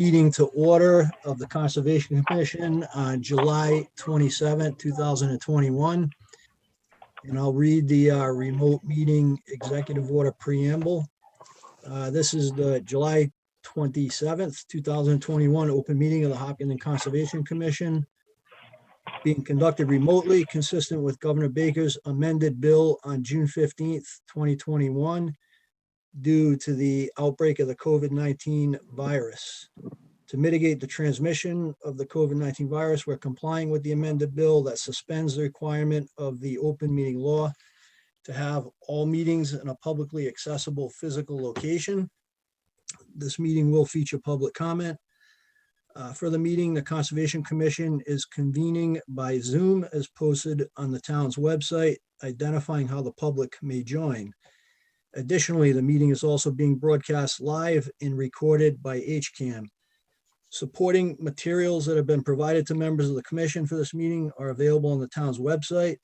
meeting to order of the Conservation Commission on July 27th, 2021. And I'll read the remote meeting executive order preamble. This is the July 27th, 2021 open meeting of the Hopkinton Conservation Commission being conducted remotely, consistent with Governor Baker's amended bill on June 15th, 2021, due to the outbreak of the COVID-19 virus. To mitigate the transmission of the COVID-19 virus, we're complying with the amended bill that suspends the requirement of the open meeting law to have all meetings in a publicly accessible physical location. This meeting will feature public comment. For the meeting, the Conservation Commission is convening by Zoom as posted on the town's website, identifying how the public may join. Additionally, the meeting is also being broadcast live and recorded by HCAM. Supporting materials that have been provided to members of the commission for this meeting are available on the town's website.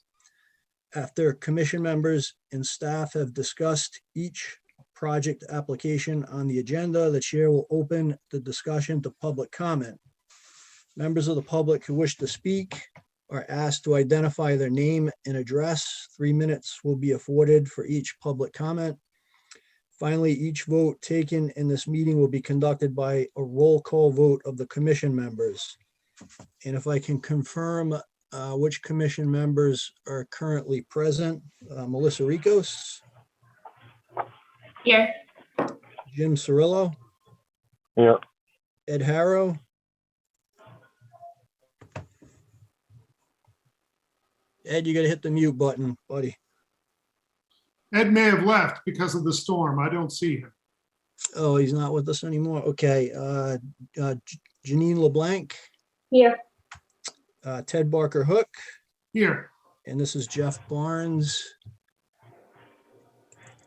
After commission members and staff have discussed each project application on the agenda, the chair will open the discussion to public comment. Members of the public who wish to speak are asked to identify their name and address. 3 minutes will be afforded for each public comment. Finally, each vote taken in this meeting will be conducted by a roll call vote of the commission members. And if I can confirm which commission members are currently present, Melissa Ricos. Here. Jim Cirillo. Here. Ed Harrow. Ed, you gotta hit the mute button, buddy. Ed may have left because of the storm. I don't see him. Oh, he's not with us anymore. Okay. Janine LeBlanc. Here. Ted Barker Hook. Here. And this is Jeff Barnes.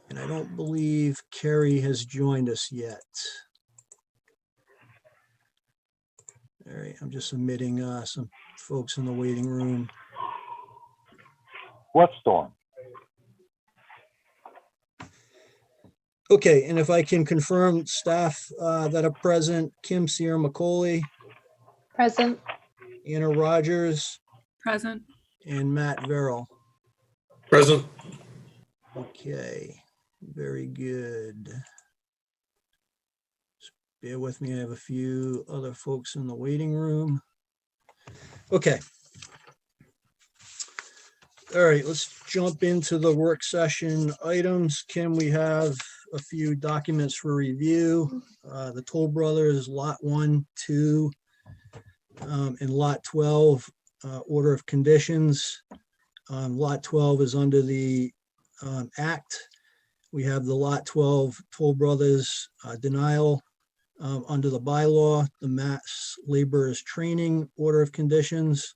And I don't believe Kerry has joined us yet. All right, I'm just submitting some folks in the waiting room. What storm? Okay, and if I can confirm staff that are present, Kim Sierra McCauley, Present. Anna Rogers, Present. and Matt Verrill. Present. Okay, very good. Just bear with me, I have a few other folks in the waiting room. Okay. All right, let's jump into the work session items. Kim, we have a few documents for review. The Toll Brothers Lot 1, 2, and Lot 12 order of conditions. Lot 12 is under the Act. We have the Lot 12 Toll Brothers denial under the bylaw, the Mass Laborers Training order of conditions,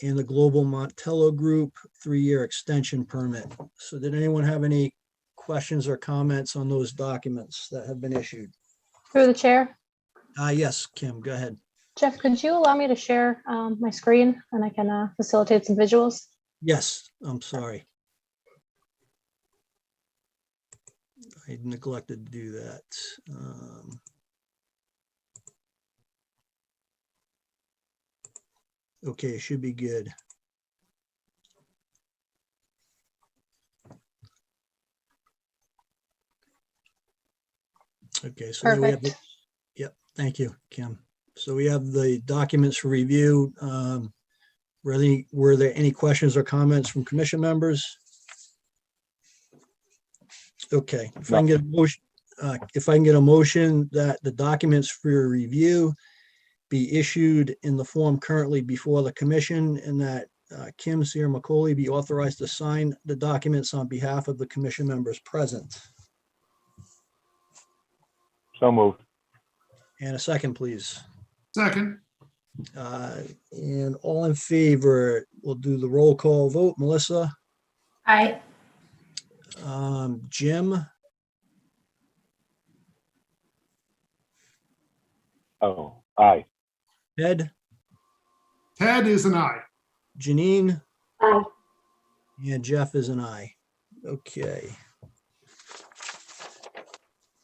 and the Global Montello Group 3-year extension permit. So did anyone have any questions or comments on those documents that have been issued? Through the chair. Yes, Kim, go ahead. Jeff, could you allow me to share my screen and I can facilitate some visuals? Yes, I'm sorry. I neglected to do that. Okay, it should be good. Okay, so we have, Perfect. yep, thank you, Kim. So we have the documents for review. Were there any questions or comments from commission members? Okay, if I can get a motion, that the documents for review be issued in the form currently before the commission, and that Kim Sierra McCauley be authorized to sign the documents on behalf of the commission members present. So moved. And a second, please. Second. And all in favor, we'll do the roll call vote. Melissa, Aye. Jim, Oh, aye. Ed, Ted is an aye. Janine, Aye. and Jeff is an aye. Okay.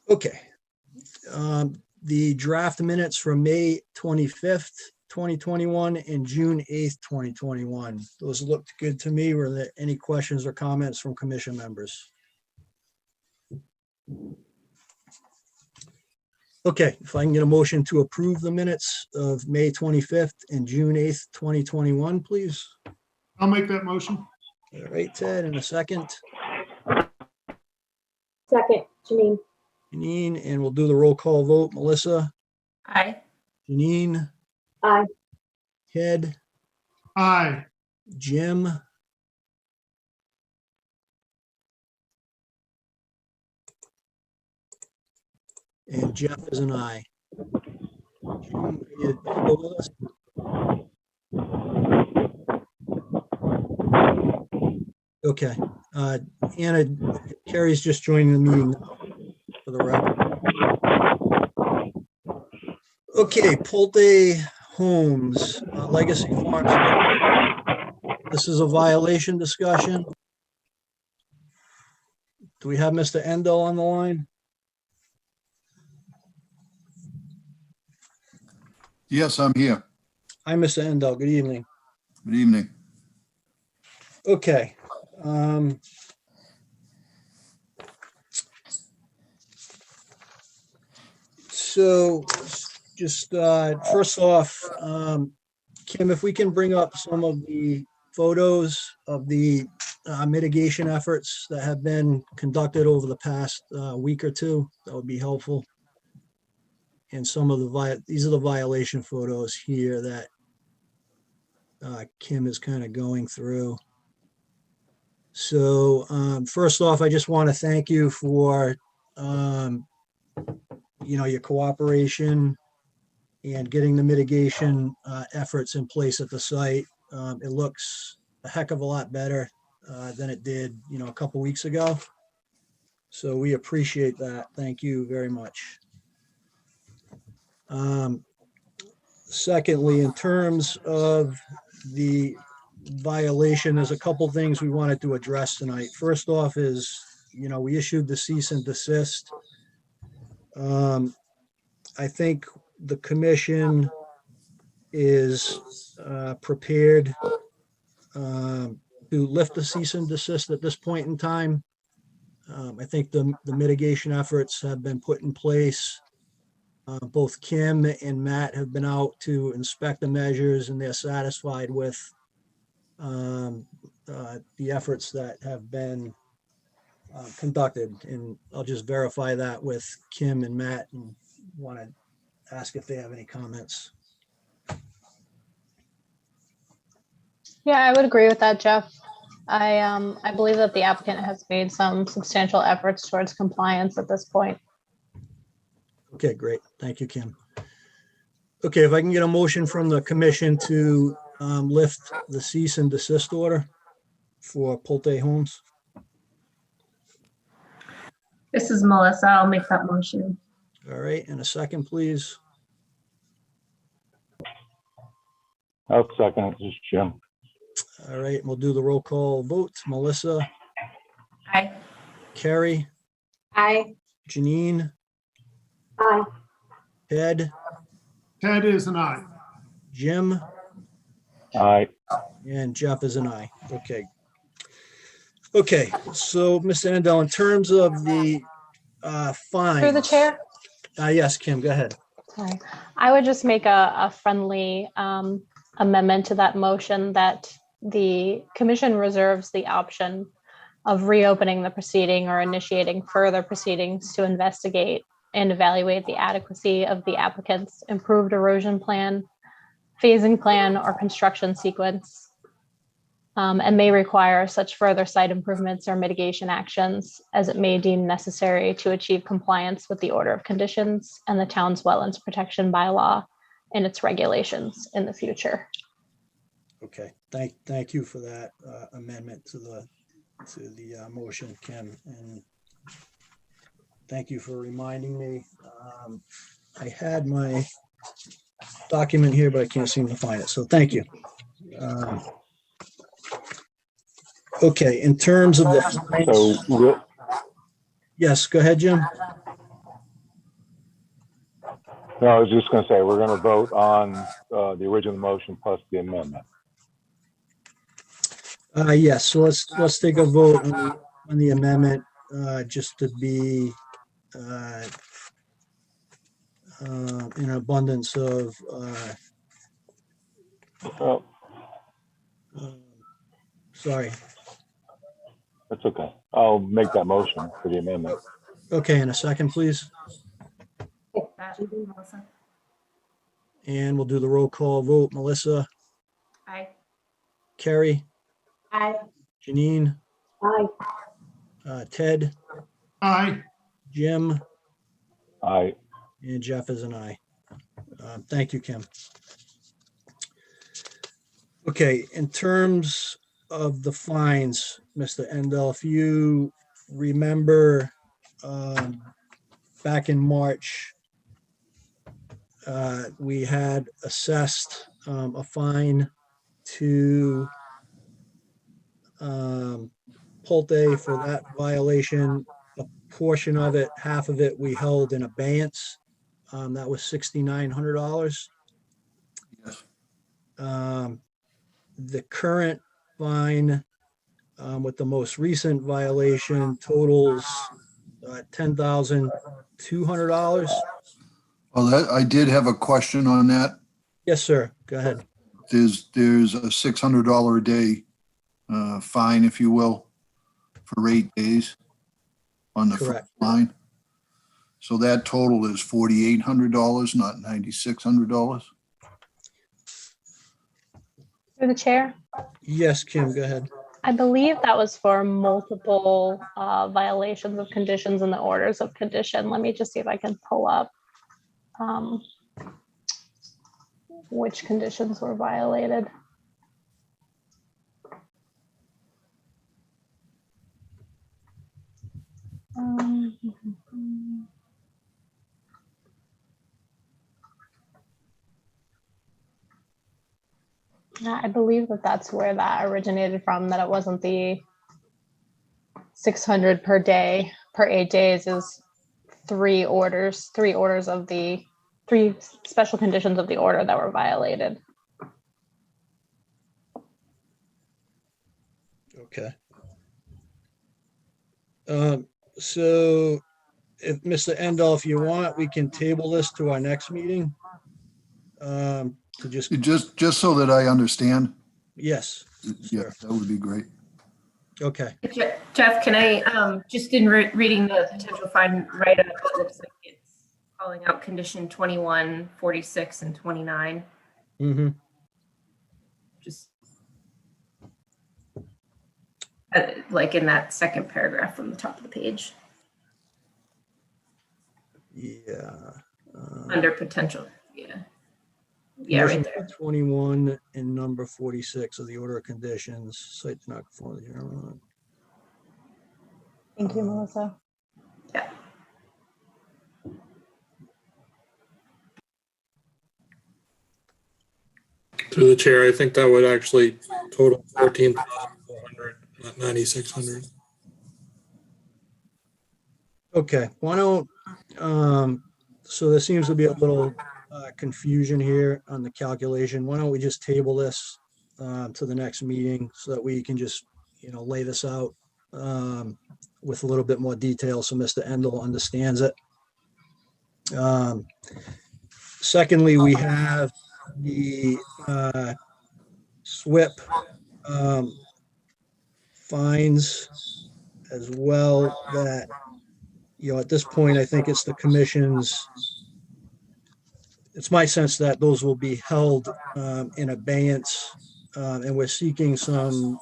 Okay. the draft minutes from May 25th, 2021 and June 8th, 2021. Those looked good to me. Were there any questions or comments from commission members? Okay, if I can get a motion to approve the minutes of May 25th and June 8th, 2021, please. I'll make that motion. All right, Ted, in a second. Second, Janine. Janine, and we'll do the roll call vote. Melissa, Aye. Janine, Aye. Ted, Aye. Jim, and Jeff is an aye. Jim, are you still with us? Okay, Anna, Carrie's just joining the meeting now, for the record. Okay, Pulte Homes, Legacy Farms. This is a violation discussion. Do we have Mr. Endo on the line? Yes, I'm here. Hi, Mr. Endo. Good evening. Good evening. Okay. So just first off, Kim, if we can bring up some of the photos of the mitigation efforts that have been conducted over the past week or two, that would be helpful. And some of the these are the violation photos here that Kim is kind of going through. So first off, I just want to thank you for your cooperation and getting the mitigation efforts in place at the site. It looks a heck of a lot better than it did, a couple weeks ago. So we appreciate that. Thank you very much. Secondly, in terms of the violation, there's a couple things we wanted to address tonight. First off is, we issued the cease and desist. I think the commission is prepared to lift the cease and desist at this point in time. I think the mitigation efforts have been put in place. Both Kim and Matt have been out to inspect the measures, and they're satisfied with the efforts that have been conducted. And I'll just verify that with Kim and Matt and want to ask if they have any comments. Yeah, I would agree with that, Jeff. I believe that the applicant has made some substantial efforts towards compliance at this point. Okay, great. Thank you, Kim. Okay, if I can get a motion from the commission to lift the cease and desist order for Pulte Homes. This is Melissa. I'll make that motion. All right, and a second, please. I'll second it. This is Jim. All right, we'll do the roll call vote. Melissa, Aye. Carrie, Aye. Janine, Aye. Ted, Ted is an aye. Jim, Aye. and Jeff is an aye. Okay. Okay, so Mr. Endell, in terms of the fines. Through the chair. Yes, Kim, go ahead. Sorry. I would just make a friendly amendment to that motion that the commission reserves the option of reopening the proceeding or initiating further proceedings to investigate and evaluate the adequacy of the applicant's improved erosion plan, phasing plan, or construction sequence, and may require such further site improvements or mitigation actions as it may deem necessary to achieve compliance with the order of conditions and the town's wetlands protection bylaw and its regulations in the future. Okay, thank you for that amendment to the motion, Kim, and thank you for reminding me. I had my document here, but I can't seem to find it, so thank you. Okay, in terms of the So we'll, yes, go ahead, Jim. No, I was just gonna say, we're gonna vote on the original motion plus the amendment. Yes, so let's take a vote on the amendment, just to be in abundance of, Oh, sorry. that's okay. I'll make that motion for the amendment. Okay, in a second, please. Melissa. And we'll do the roll call vote. Melissa, Aye. Carrie, Aye. Janine, Aye. Ted, Aye. Jim, Aye. and Jeff is an aye. Thank you, Kim. Okay, in terms of the fines, Mr. Endel, if you remember, back in March, we had assessed a fine to Pulte for that violation. A portion of it, half of it, we held in abeyance. That was $6,900. Yes. The current fine with the most recent violation totals $10,200. Well, that, I did have a question on that. Yes, sir. Go ahead. There's a $600 a day fine, if you will, for 8 days on the front Correct. line. So that total is $4,800, not $9,600. Through the chair, Yes, Kim, go ahead. I believe that was for multiple violations of conditions in the orders of condition. Let me just see if I can pull up which conditions were violated. Yeah, I believe that that's where that originated from, that it wasn't the 600 per day, per 8 days is three orders of the three special conditions of the order that were violated. Okay. So if Mr. Endel, if you want, we can table this to our next meeting. To Just so that I understand. yes. Yeah, Sure. that would be great. Okay. Jeff, can I, just in reading the potential fine write-up, it looks like it's calling out condition 21, 46, and 29. Mm-hmm. Just like in that second paragraph from the top of the page, Yeah. under potential. Yeah. Yeah, right Condition there. 21 and number 46 of the order of conditions, site to not conform to the general. Thank you, Melissa. Yeah. Through the chair, I think that would actually total 14,400, not 9,600. Okay, why don't, so there seems to be a little confusion here on the calculation. Why don't we just table this to the next meeting so that we can just, lay this out with a little bit more detail so Mr. Endel understands it. Secondly, we have the SWIP fines as well that, at this point, I think it's the commission's, it's my sense that those will be held in abeyance, and we're seeking some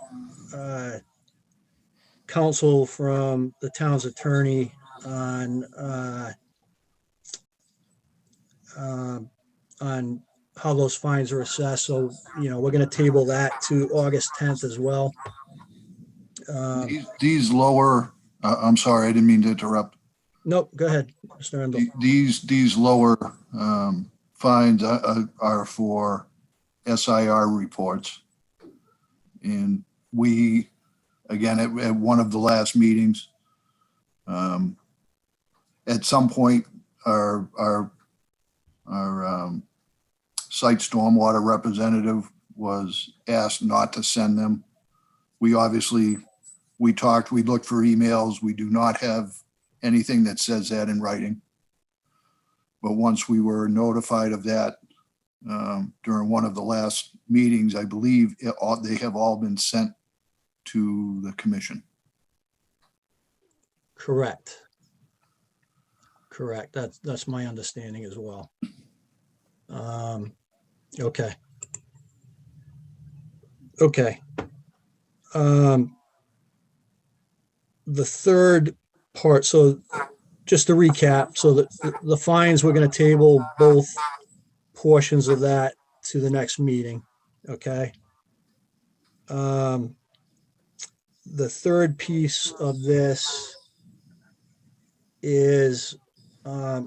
counsel from the town's attorney on how those fines are assessed. So, we're going to table that to August 10th as well. These lower, I'm sorry, I didn't mean to interrupt. Nope, go ahead, Mr. Endel. These lower fines are for SIR reports. And we, again, at one of the last meetings, at some point, our our site stormwater representative was asked not to send them. We obviously, we looked for emails. We do not have anything that says that in writing. But once we were notified of that during one of the last meetings, I believe they have all been sent to the commission. Correct. Correct. That's my understanding as well. Okay. Okay. The third part, so just to recap, so the fines, we're going to table both portions of that to the next meeting. Okay. The third piece of this is, I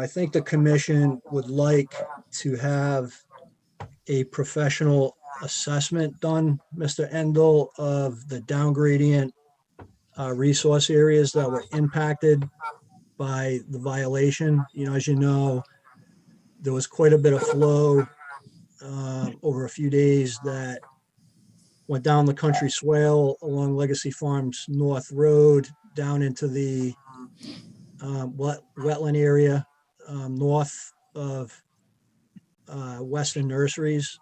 think the commission would like to have a professional assessment done, Mr. Endel, of the down gradient resource areas that were impacted by the violation. As you know, there was quite a bit of flow over a few days that went down the country swale along Legacy Farms North Road down into the wetland area north of Weston Nurseries.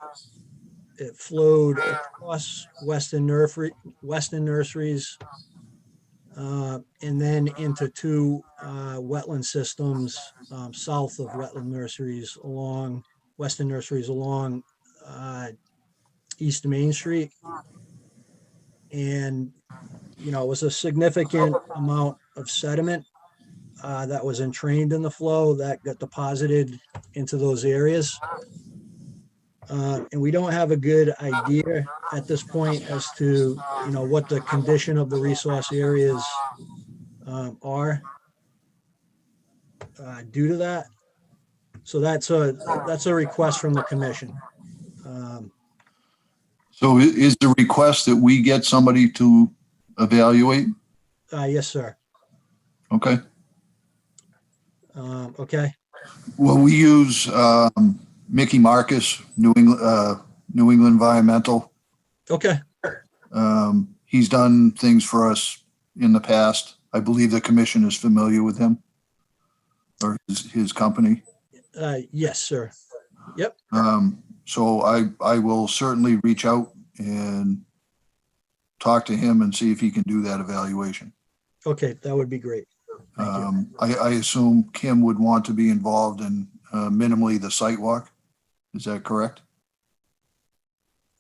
It flowed across Weston Nurseries and then into two wetland systems south of Wetland Nurseries along Weston Nurseries along East Main Street. And, it was a significant amount of sediment that was entrained in the flow that got deposited into those areas. And we don't have a good idea at this point as to, what the condition of the resource areas are due to that. So that's a request from the commission. So is the request that we get somebody to evaluate? Yes, sir. Okay. Okay. Well, we use Mickey Marcus, New England Environmental. Okay. He's done things for us in the past. I believe the commission is familiar with him or his company. Yes, sir. Yep. So I will certainly reach out and talk to him and see if he can do that evaluation. Okay, that would be great. Thank you. I assume Kim would want to be involved in minimally the site walk. Is that correct?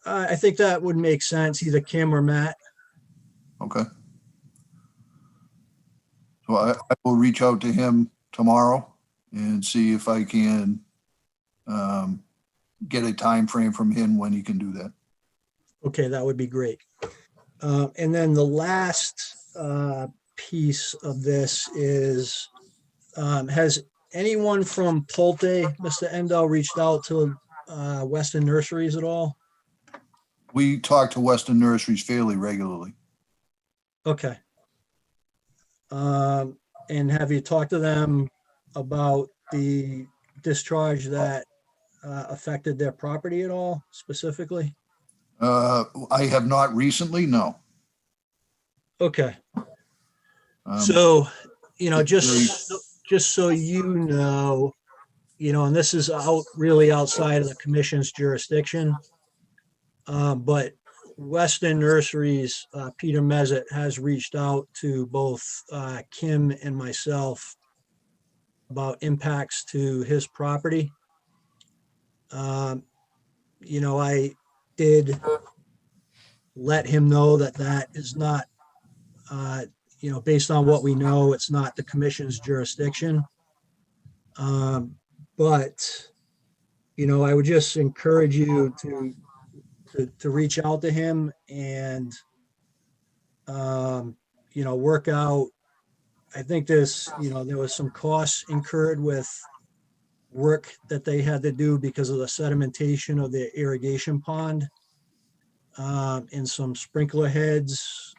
I think that would make sense, either Kim or Matt. Okay. So I will reach out to him tomorrow and see if I can get a time frame from him when he can do that. Okay, that would be great. And then the last piece of this is, has anyone from Pulte, Mr. Endel, reached out to Weston Nurseries at all? We talk to Weston Nurseries fairly regularly. Okay. And have you talked to them about the discharge that affected their property at all specifically? I have not recently, no. Okay. Um, So, just so you know, and this is really outside of the commission's jurisdiction. But Weston Nurseries, Peter Mezzett has reached out to both Kim and myself about impacts to his property. I did let him know that is not, based on what we know, it's not the commission's jurisdiction. But, I would just encourage you to reach out to him and, work out. I think there was some costs incurred with work that they had to do because of the sedimentation of the irrigation pond, and some sprinkler heads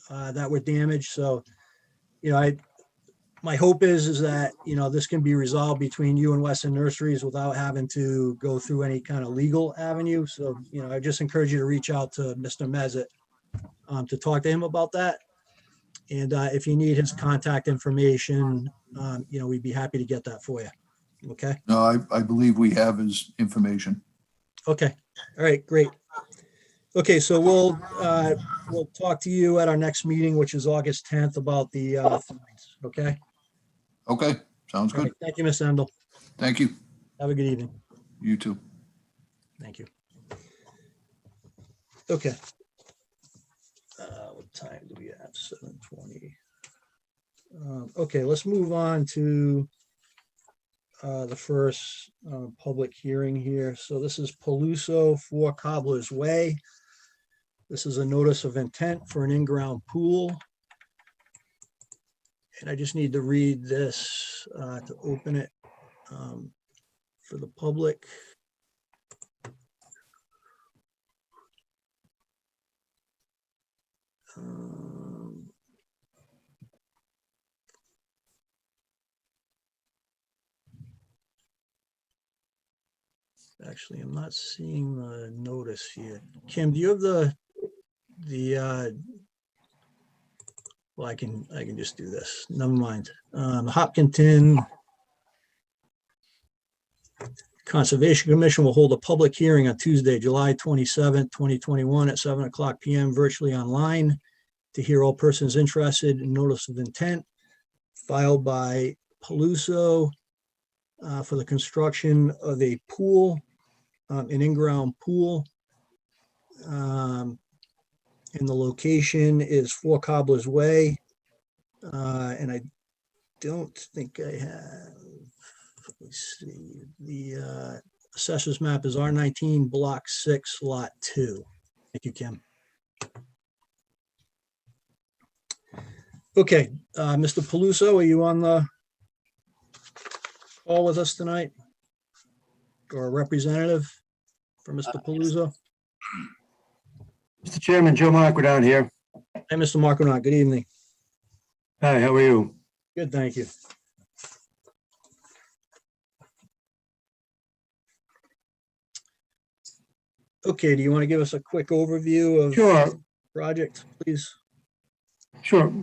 that were damaged. So, my hope is that, this can be resolved between you and Western Nurseries without having to go through any kind of legal avenue. So, I just encourage you to reach out to Mr. Mezat to talk to him about that. And if you need his contact information, we'd be happy to get that for you. Okay. No, I believe we have his information. Okay. All right, great. Okay, so we'll talk to you at our next meeting, which is August 10th, about the fines. Okay. Okay, sounds All good. right, thank you, Ms. Endel. Thank you. Have a good evening. You too. Thank you. Okay. What time do we have? 7:20. Okay, let's move on to the first public hearing here. So this is Paluso 4 Cobbler's Way. This is a notice of intent for an in-ground pool. And I just need to read this to open it for the public. Actually, I'm not seeing the notice here. Kim, do you have the well, I can just do this. Never mind. Hopkinton Conservation Commission will hold a public hearing on Tuesday, July 27th, 2021 at 7:00 p.m. virtually online to hear all persons interested in notice of intent filed by Paluso for the construction of a pool, an in-ground pool. And the location is 4 Cobbler's Way. And I don't think I have, let me see, the assessor's map is R19 Block 6 Lot 2. Thank you, Kim. Okay, Mr. Paluso, are you on the call with us tonight? Or a representative for Mr. Paluso? Mr. Chairman, Joe Marco down here. Hey, Mr. Marconaut, good evening. Hi, how are you? Good, thank you. Okay, do you want to give us a quick overview of Sure, the project, please? sure.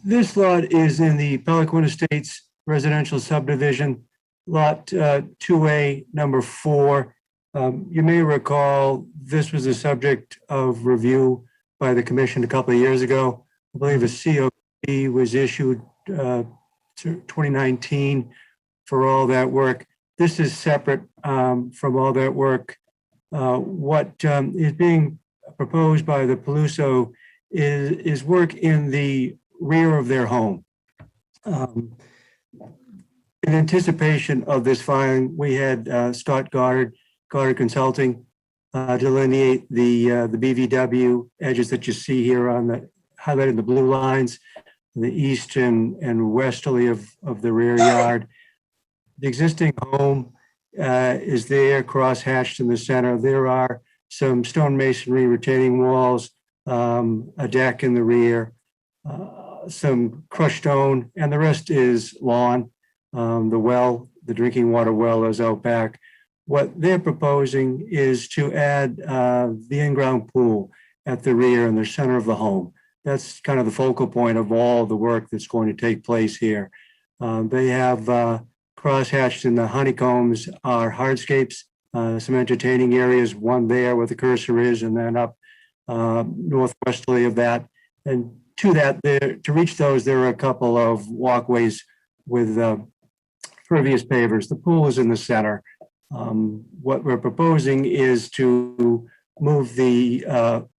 This lot is in the Pelican Estates residential subdivision, lot 2A, number 4. You may recall this was a subject of review by the commission a couple of years ago. I believe a COP was issued 2019 for all that work. This is separate from all that work. What is being proposed by the Paluso is work in the rear of their home. In anticipation of this filing, we had Scott Goddard Consulting delineate the BVW edges that you see here on the highlighted in the blue lines, the east and westerly of the rear yard. The existing home is there, cross-hatched in the center. There are some stone masonry retaining walls, a deck in the rear, some crushed stone, and the rest is lawn. The drinking water well is out back. What they're proposing is to add the in-ground pool at the rear and the center of the home. That's kind of the focal point of all the work that's going to take place here. They have cross-hatched in the honeycombs are hardscapes, some entertaining areas, one there where the cursor is, and then up northwesterly of that. And to that, to reach those, there are a couple of walkways with pervious pavers. The pool is in the center. What we're proposing is to move the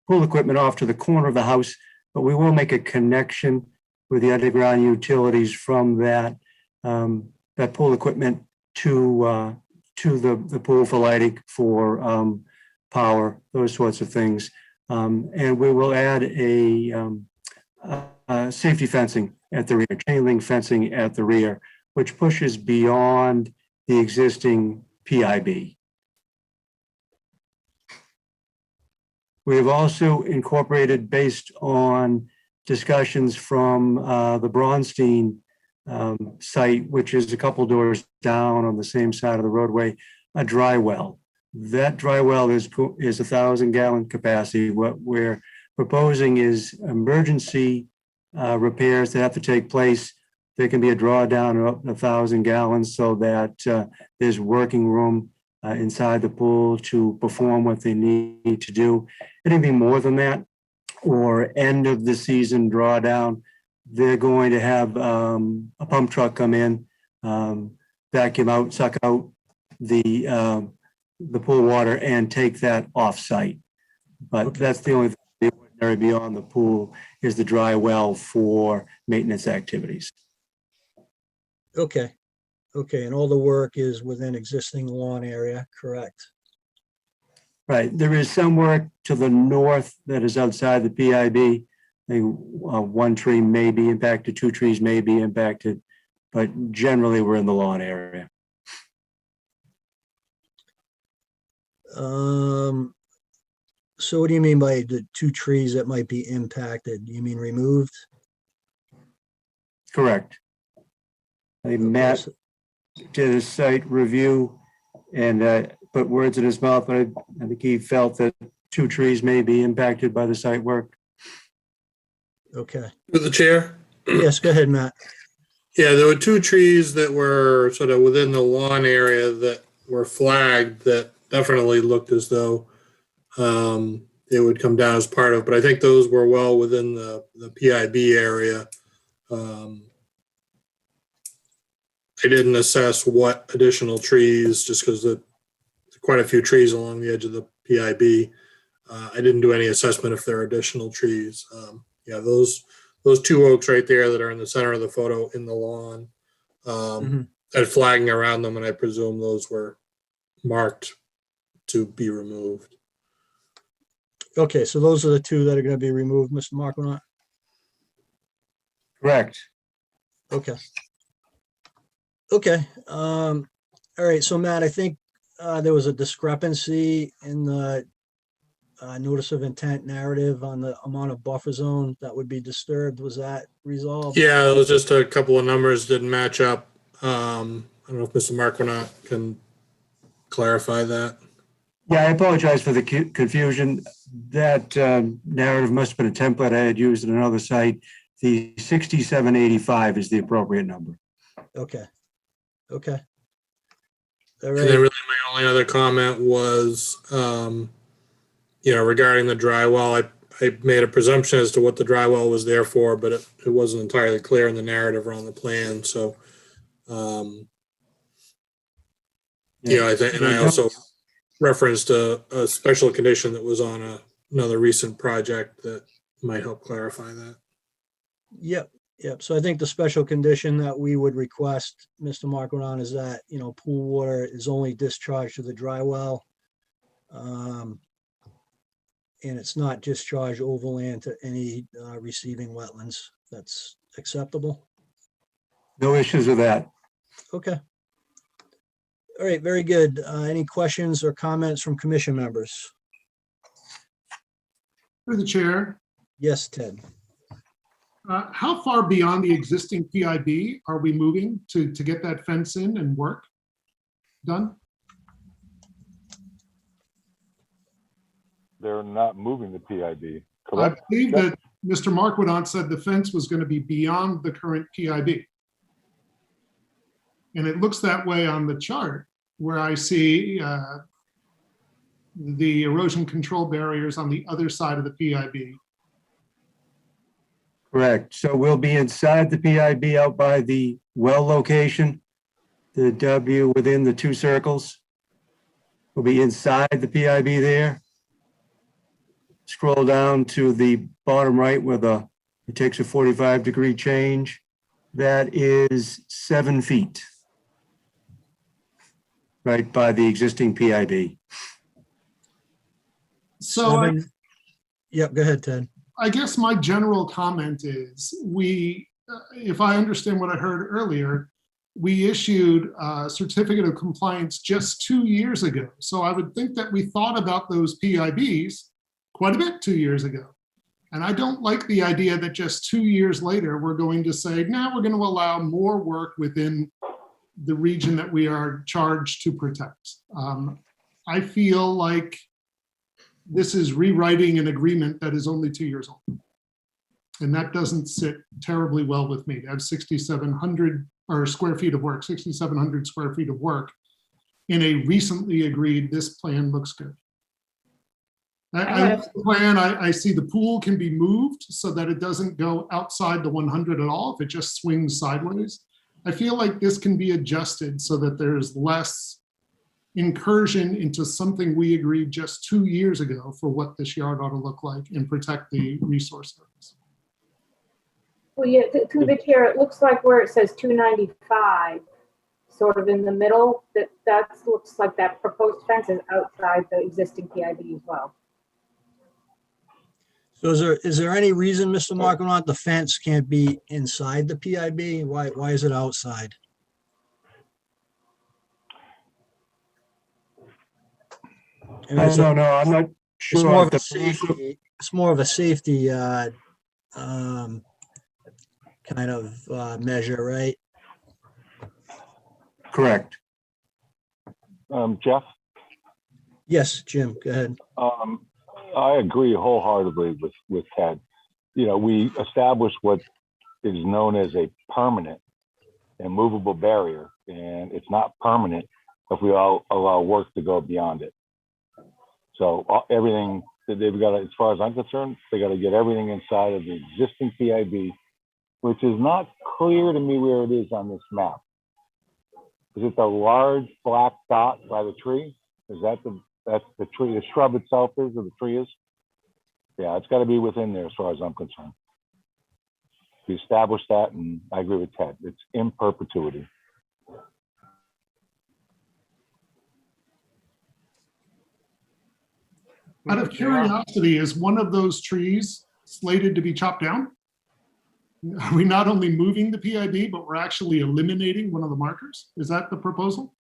pool equipment off to the corner of the house, but we will make a connection with the underground utilities from that pool equipment to the pool for lighting, for power, those sorts of things. And we will add a safety fencing at the rear, chain link fencing at the rear, which pushes beyond the existing PIB. We have also incorporated, based on discussions from the Braunstein site, which is a couple doors down on the same side of the roadway, a dry well. That dry well is 1,000-gallon capacity. What we're proposing is emergency repairs that have to take place. There can be a drawdown of 1,000 gallons so that there's working room inside the pool to perform what they need to do. Anything more than that, or end of the season drawdown, they're going to have a pump truck come in, vacuum out, suck out the pool water and take that off-site. But Okay. that's the only thing ordinary beyond the pool is the dry well for maintenance activities. Okay. Okay, and all the work is within existing lawn area, correct? Right. There is some work to the north that is outside the PIB. One tree may be impacted, 2 trees may be impacted, but generally we're in the lawn area. So what do you mean by the 2 trees that might be impacted? You mean removed? Correct. Matt did a site review and put words in his mouth, but I think he felt that 2 trees may be impacted by the site work. Okay. Through the chair? Yes, go ahead, Matt. Yeah, there were 2 trees that were sort of within the lawn area that were flagged that definitely looked as though they would come down as part of, but I think those were well within the PIB area. I didn't assess what additional trees, just because there are quite a few trees along the edge of the PIB. I didn't do any assessment if there are additional trees. Yeah, those 2 oaks right there that are in the center of the photo in the lawn had flagging around them, and I presume those were marked to be removed. Okay, so those are the 2 that are going to be removed, Mr. Markonot? Correct. Okay. Okay. All right. So Matt, I think there was a discrepancy in the notice of intent narrative on the amount of buffer zone that would be disturbed. Was that resolved? Yeah, it was just a couple of numbers didn't match up. I don't know if Mr. Marquardt can clarify that. Yeah, I apologize for the confusion. That narrative must have been a template I had used in another site. The 6785 is the appropriate number. Okay. Okay. All And then right. really my only other comment was, regarding the dry well, I made a presumption as to what the dry well was there for, but it wasn't entirely clear in the narrative or on the plan. So, I think, and I also referenced a special condition that was on another recent project that might help clarify that. Yep. Yep. So I think the special condition that we would request, Mr. Markonot, is that, pool water is only discharged to the dry well. And it's not discharged overland to any receiving wetlands. That's acceptable? No issues with that. Okay. All right, very good. Any questions or comments from commission members? Through the chair, Yes, Ted. how far beyond the existing PIB are we moving to get that fence in and work done? They're not moving the PIB, I correct? believe that Mr. Marquardt said the fence was going to be beyond the current PIB. And it looks that way on the chart where I see the erosion control barriers on the other side of the PIB. Correct. So we'll be inside the PIB out by the well location, the W within the 2 circles. We'll be inside the PIB there. Scroll down to the bottom right where it takes a 45-degree change. That is 7 feet. Right by the existing PIB. So Yep, go ahead, Ted. I guess my general comment is if I understand what I heard earlier, we issued a certificate of compliance just 2 years ago. So I would think that we thought about those PIBs quite a bit 2 years ago. And I don't like the idea that just 2 years later, we're going to say, now we're going to allow more work within the region that we are charged to protect. I feel like this is rewriting an agreement that is only 2 years old. And that doesn't sit terribly well with me. To have 6,700 or square feet of work, 6,700 square feet of work in a recently agreed, this plan looks good. I like the plan. I see the pool can be moved so that it doesn't go outside the 100 at all if it just swings sideways. I feel like this can be adjusted so that there's less incursion into something we agreed just 2 years ago for what this yard ought to look like and protect the resource areas. Well, yeah, through the chair, it looks like where it says 295, sort of in the middle, that looks like that proposed fence is outside the existing PIB as well. So is there any reason, Mr. Markinoff, the fence can't be inside the PIB? Why is it outside? I mean, I don't know. I'm not it's sure. more of of a safety, it's more of a safety kind of measure, right? Correct. Jeff, Yes, Jim, go ahead. I agree wholeheartedly with Ted. You know, we established what is known as a permanent and movable barrier, and it's not permanent if we all allow work to go beyond it. So everything that they've got, as far as I'm concerned, they got to get everything inside of the existing PIB, which is not clear to me where it is on this map. Is it the large black dot by the tree? Is that that's the tree, the shrub itself is, or the tree is? Yeah, it's got to be within there as far as I'm concerned. We established that, and I agree with Ted. It's in perpetuity. Out of curiosity, is one of those trees slated to be chopped down? Are we not only moving the PIB, but we're actually eliminating one of the markers? Is that the proposal?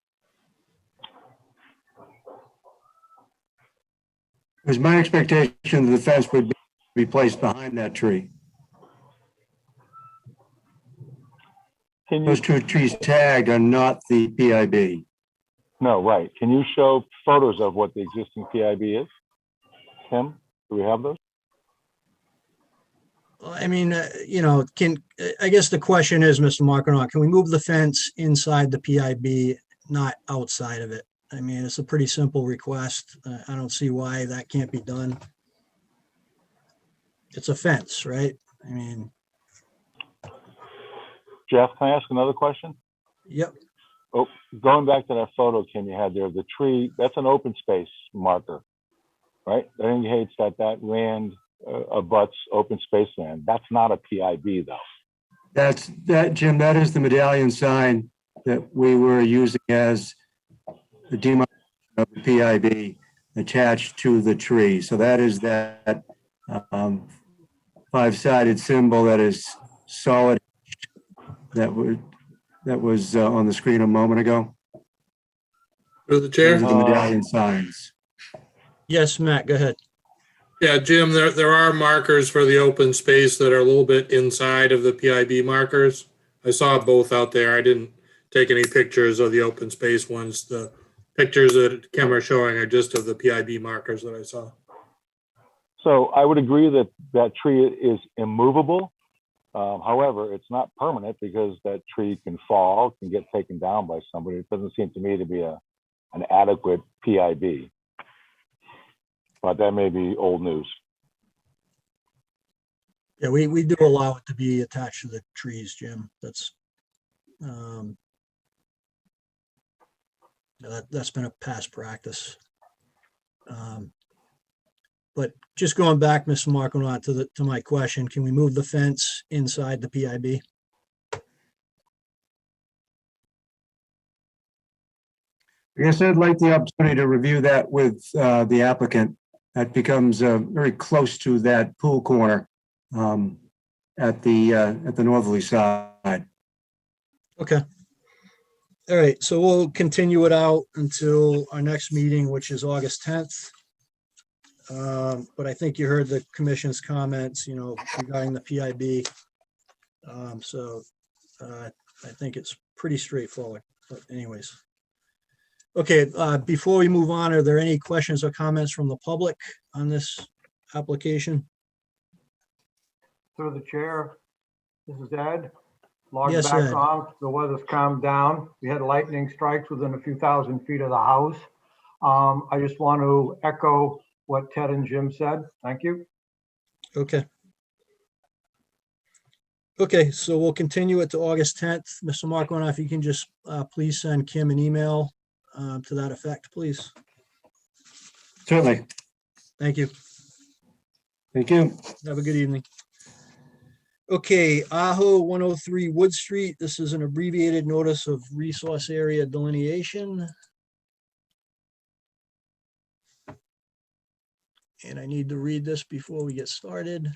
It was my expectation that the fence would be placed behind that tree. Can you, Those two trees tagged are not the PIB. no, right. Can you show photos of what the existing PIB is? Tim, do we have those? I mean, you know, I guess the question is, Mr. Markinoff, can we move the fence inside the PIB, not outside of it? I mean, it's a pretty simple request. I don't see why that can't be done. It's a fence, right? I mean, Jeff, can I ask another question? yep. Oh, going back to that photo, Kim, you had there, the tree, that's an open space marker, right? That indicates that land abuts open space land. That's not a PIB though. Jim, that is the medallion sign that we were using as the demarcation of the PIB attached to the tree. So that is that five-sided symbol that is solid that was on the screen a moment ago. Through the chair. Those are the medallion signs. Yes, Matt, go ahead. Yeah, Jim, there are markers for the open space that are a little bit inside of the PIB markers. I saw both out there. I didn't take any pictures of the open space ones. The pictures that Kim are showing are just of the PIB markers that I saw. So I would agree that that tree is immovable. However, it's not permanent because that tree can fall, can get taken down by somebody. It doesn't seem to me to be an adequate PIB. But that may be old news. Yeah, we do allow it to be attached to the trees, Jim. That's that's been a past practice. But just going back, Mr. Markinoff, to my question, can we move the fence inside the PIB? I guess I'd like the opportunity to review that with the applicant. That becomes very close to that pool corner at the northerly side. Okay. All right, so we'll continue it out until our next meeting, which is August 10th. But I think you heard the commission's comments, regarding the PIB. So I think it's pretty straightforward, but anyways. Okay, before we move on, are there any questions or comments from the public on this application? Through the chair, this is Ed. Log Yes, back Ed. on. The weather's calmed down. We had lightning strikes within a few thousand feet of the house. I just want to echo what Ted and Jim said. Thank you. Okay. Okay, so we'll continue it to August 10th. Mr. Markon, if you can just please send Kim an email to that effect, please. Certainly. Thank you. Thank you. Have a good evening. Okay, Aho 103 Wood Street. This is an abbreviated notice of resource area delineation. And I need to read this before we get started.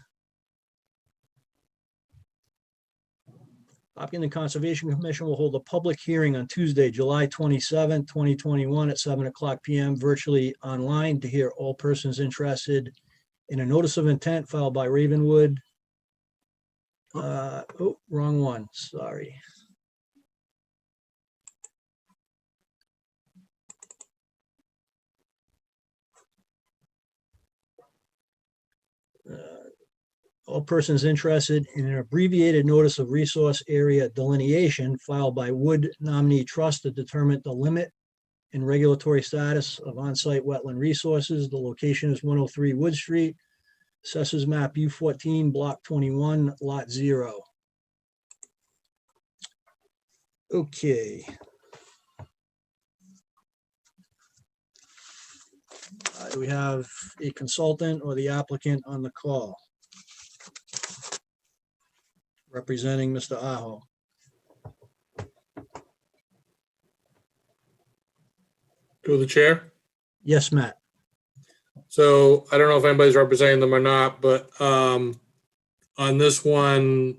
Hopkins Conservation Commission will hold a public hearing on Tuesday, July 27, 2021 at 7:00 p.m. virtually online to hear all persons interested in a notice of intent filed by Ravenwood. Oh, wrong one, sorry. All persons interested in an abbreviated notice of resource area delineation filed by Wood Nominee Trust to determine the limit and regulatory status of on-site wetland resources. The location is 103 Wood Street, Assessors Map U14, Block 21, Lot 0. Okay. Do we have a consultant or the applicant on the call? Representing Mr. Aho. To the chair. Yes, Matt. So I don't know if anybody's representing them or not, but on this one,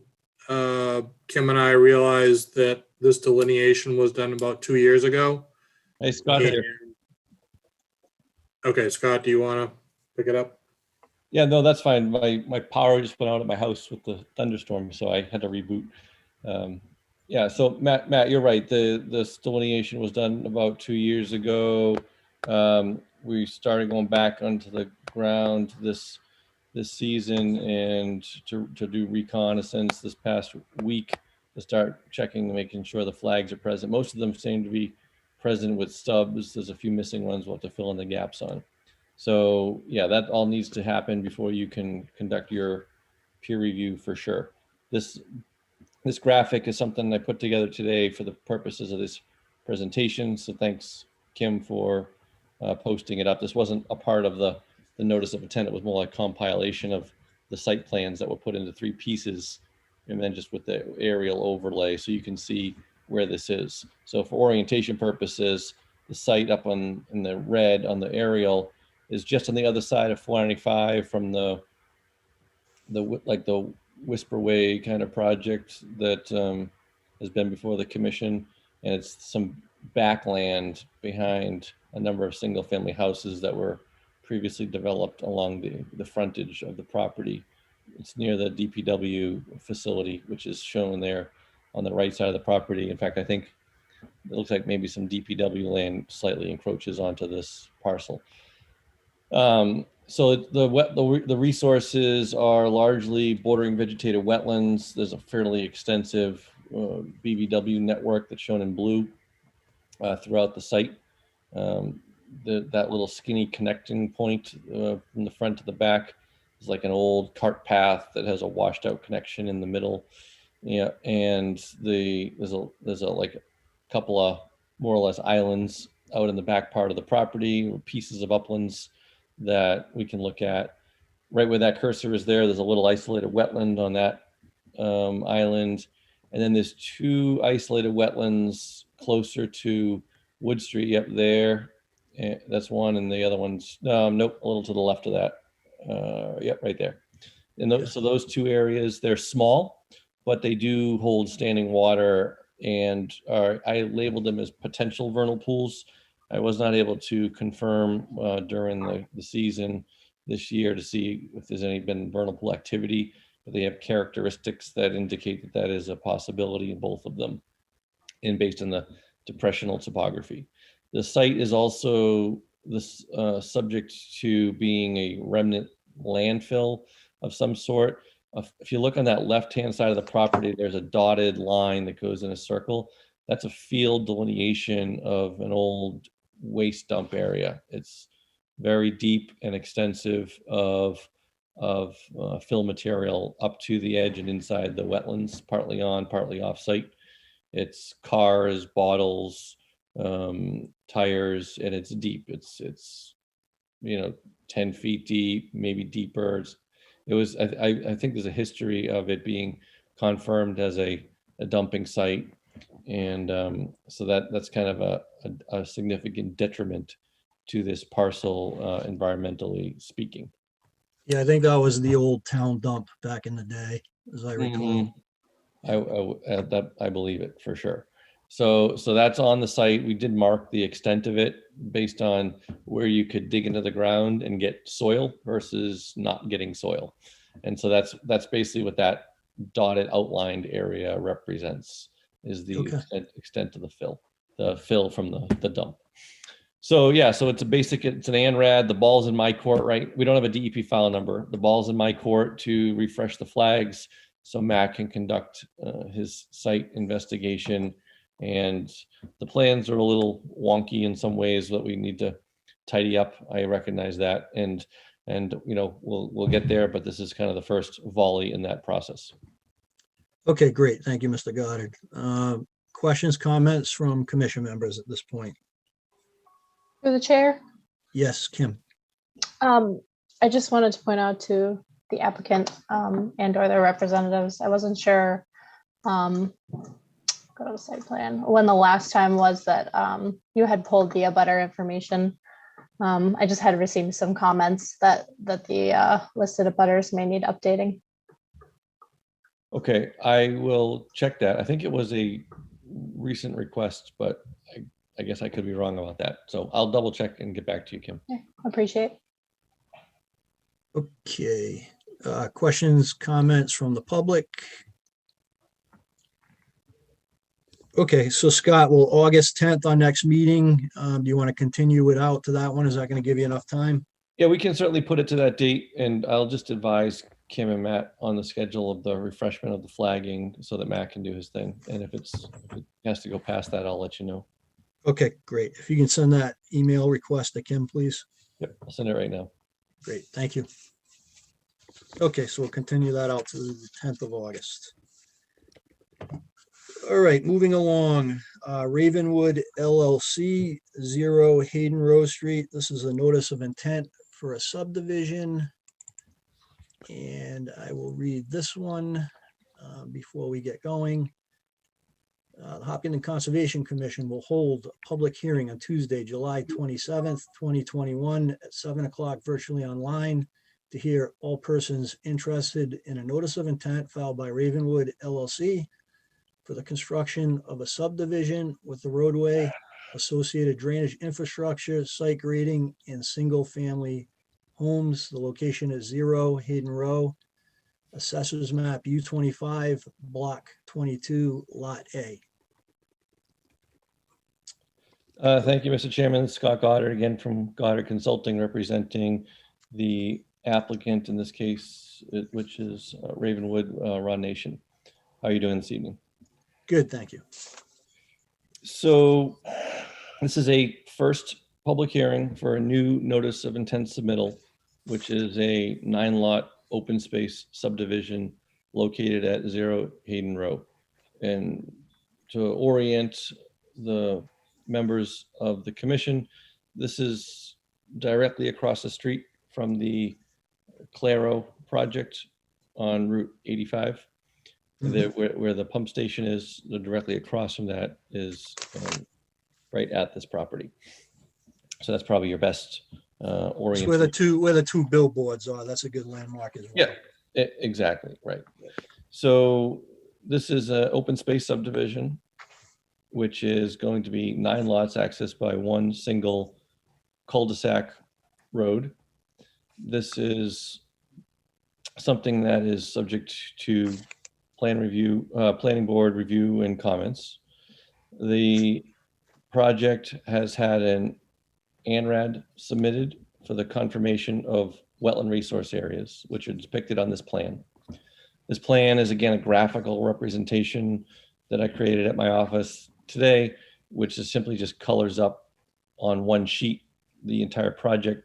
Kim and I realized that this delineation was done about 2 years ago. Hey, Scott here. Okay, Scott, do you want to pick it up? Yeah, no, that's fine. My power just went out at my house with the thunderstorm, so I had to reboot. Yeah, so Matt, you're right. This delineation was done about 2 years ago. We started going back onto the ground this season and to do reconnaissance this past week to start checking and making sure the flags are present. Most of them seem to be present with stubs. There's a few missing ones we'll have to fill in the gaps on. So yeah, that all needs to happen before you can conduct your peer review for sure. This graphic is something I put together today for the purposes of this presentation. So thanks, Kim, for posting it up. This wasn't a part of the notice of intent. It was more like compilation of the site plans that were put into 3 pieces and then just with the aerial overlay so you can see where this is. So for orientation purposes, the site up in the red on the aerial is just on the other side of 495 from the Whisper Way kind of project that has been before the commission, and it's some backland behind a number of single family houses that were previously developed along the frontage of the property. It's near the DPW facility, which is shown there on the right side of the property. In fact, I think it looks like maybe some DPW land slightly encroaches onto this parcel. So the resources are largely bordering vegetated wetlands. There's a fairly extensive BVW network that's shown in blue throughout the site. That little skinny connecting point from the front to the back is like an old cart path that has a washed out connection in the middle. Yeah, and there's a like a couple of more or less islands out in the back part of the property, pieces of uplands that we can look at. Right where that cursor is there's a little isolated wetland on that island. And then there's 2 isolated wetlands closer to Wood Street. Yep, there. That's one, and the other one's, nope, a little to the left of that. Yep, right there. And so those 2 areas, they're small, but they do hold standing water and I labeled them as potential vernal pools. I was not able to confirm during the season this year to see if there's any been vernal pool activity. But they have characteristics that indicate that that is a possibility in both of them, and based on the depressional topography. The site is also this subject to being a remnant landfill of some sort. If you look on that left-hand side of the property, there's a dotted line that goes in a circle. That's a field delineation of an old waste dump area. It's very deep and extensive of fill material up to the edge and inside the wetlands, partly on, partly off site. It's cars, bottles, tires, and it's deep. It's 10 feet deep, maybe deeper. I think there's a history of it being confirmed as a dumping site, and so that's kind of a significant detriment to this parcel, environmentally speaking. Yeah, I think that was the old town dump back in the day, as I recall. I believe it for sure. So that's on the site. We did mark the extent of it based on where you could dig into the ground and get soil versus not getting soil. And so that's basically what that dotted outlined area represents, is the extent of the fill from the dump. So yeah, so it's an ANRAD. The ball's in my court, right? We don't have a DEP file number. The ball's in my court to refresh the flags so Matt can conduct his site investigation. And the plans are a little wonky in some ways that we need to tidy up. I recognize that, and we'll get there, but this is kind of the first volley in that process. Okay, great. Thank you, Mr. Goddard. Questions, comments from commission members at this point? Through the chair. Yes, Kim. I just wanted to point out to the applicant and or their representatives, I wasn't sure, go to the site plan, when the last time was that you had pulled the abutter information. I just had received some comments that the listed abutters may need updating. Okay, I will check that. I think it was a recent request, but I guess I could be wrong about that. So I'll double check and get back to you, Kim. Yeah, appreciate. Okay, questions, comments from the public? Okay, so Scott, will August 10th, our next meeting, do you want to continue it out to that one? Is that going to give you enough time? Yeah, we can certainly put it to that date, and I'll just advise Kim and Matt on the schedule of the refreshment of the flagging so that Matt can do his thing. And if it has to go past that, I'll let you know. Okay, great. If you can send that email request to Kim, please. Yep, I'll send it right now. Great, thank you. Okay, so we'll continue that out to the 10th of August. All right, moving along, Ravenwood LLC, 0 Hayden Row Street. This is a notice of intent for a subdivision. And I will read this one before we get going. The Hopkinton Conservation Commission will hold a public hearing on Tuesday, July 27th, 2021 at 7 o'clock virtually online to hear all persons interested in a notice of intent filed by Ravenwood LLC for the construction of a subdivision with the roadway, associated drainage infrastructure, site grading, and single-family homes. The location is 0 Hayden Row, Assessors Map U25, Block 22, Lot A. Thank you, Mr. Chairman. Scott Goddard again from Goddard Consulting, representing the applicant in this case, which is Ravenwood Raw Nation. How are you doing this evening? Good, thank you. So this is a first public hearing for a new notice of intent submittal, which is a 9-lot open space subdivision located at 0 Hayden Row. And to orient the members of the commission, this is directly across the street from the Claro project on Route 85. Where the pump station is, directly across from that is right at this property. So that's probably your best orientation. Where the two billboards are, that's a good landmark as well. Yeah, exactly, right. So this is an open space subdivision, which is going to be 9 lots accessed by one single cul-de-sac road. this is something that is subject to planning board review and comments. The project has had an ANRAD submitted for the confirmation of wetland resource areas, which are depicted on this plan. This plan is again a graphical representation that I created at my office today, which is simply just colors up on one sheet the entire project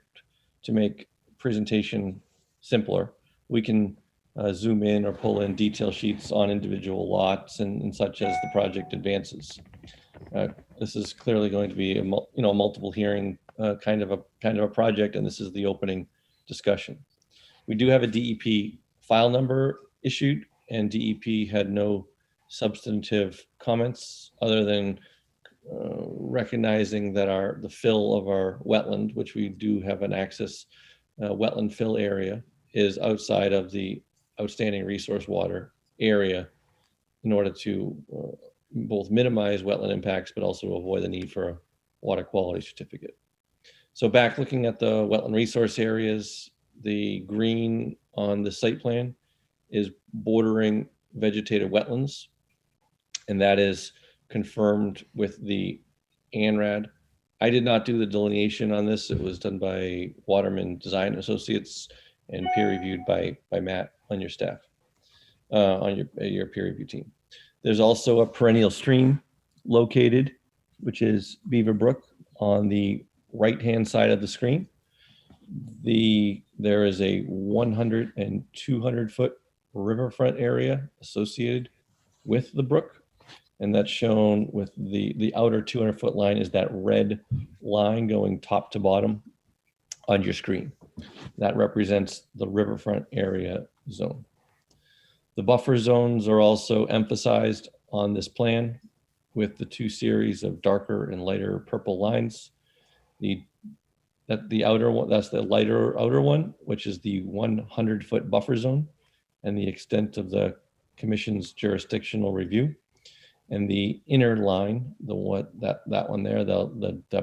to make presentation simpler. We can zoom in or pull in detail sheets on individual lots and such as the project advances. This is clearly going to be a multiple hearing kind of a project, and this is the opening discussion. We do have a DEP file number issued, and DEP had no substantive comments other than recognizing that the fill of our wetland, which we do have an access wetland fill area, is outside of the outstanding resource water area in order to both minimize wetland impacts, but also avoid the need for a water quality certificate. So back looking at the wetland resource areas, the green on the site plan is bordering vegetated wetlands, and that is confirmed with the ANRAD. I did not do the delineation on this. It was done by Waterman Design Associates and peer reviewed by Matt on your staff, on your peer review team. There's also a perennial stream located, which is Beaver Brook on the right-hand side of the screen. There is a 100 and 200 foot riverfront area associated with the brook. And that's shown with the outer 200 foot line is that red line going top to bottom on your screen. That represents the riverfront area zone. The buffer zones are also emphasized on this plan with the two series of darker and lighter purple lines. The outer one, that's the lighter outer one, which is the 100 foot buffer zone and the extent of the commission's jurisdictional review. And the inner line, that one there, the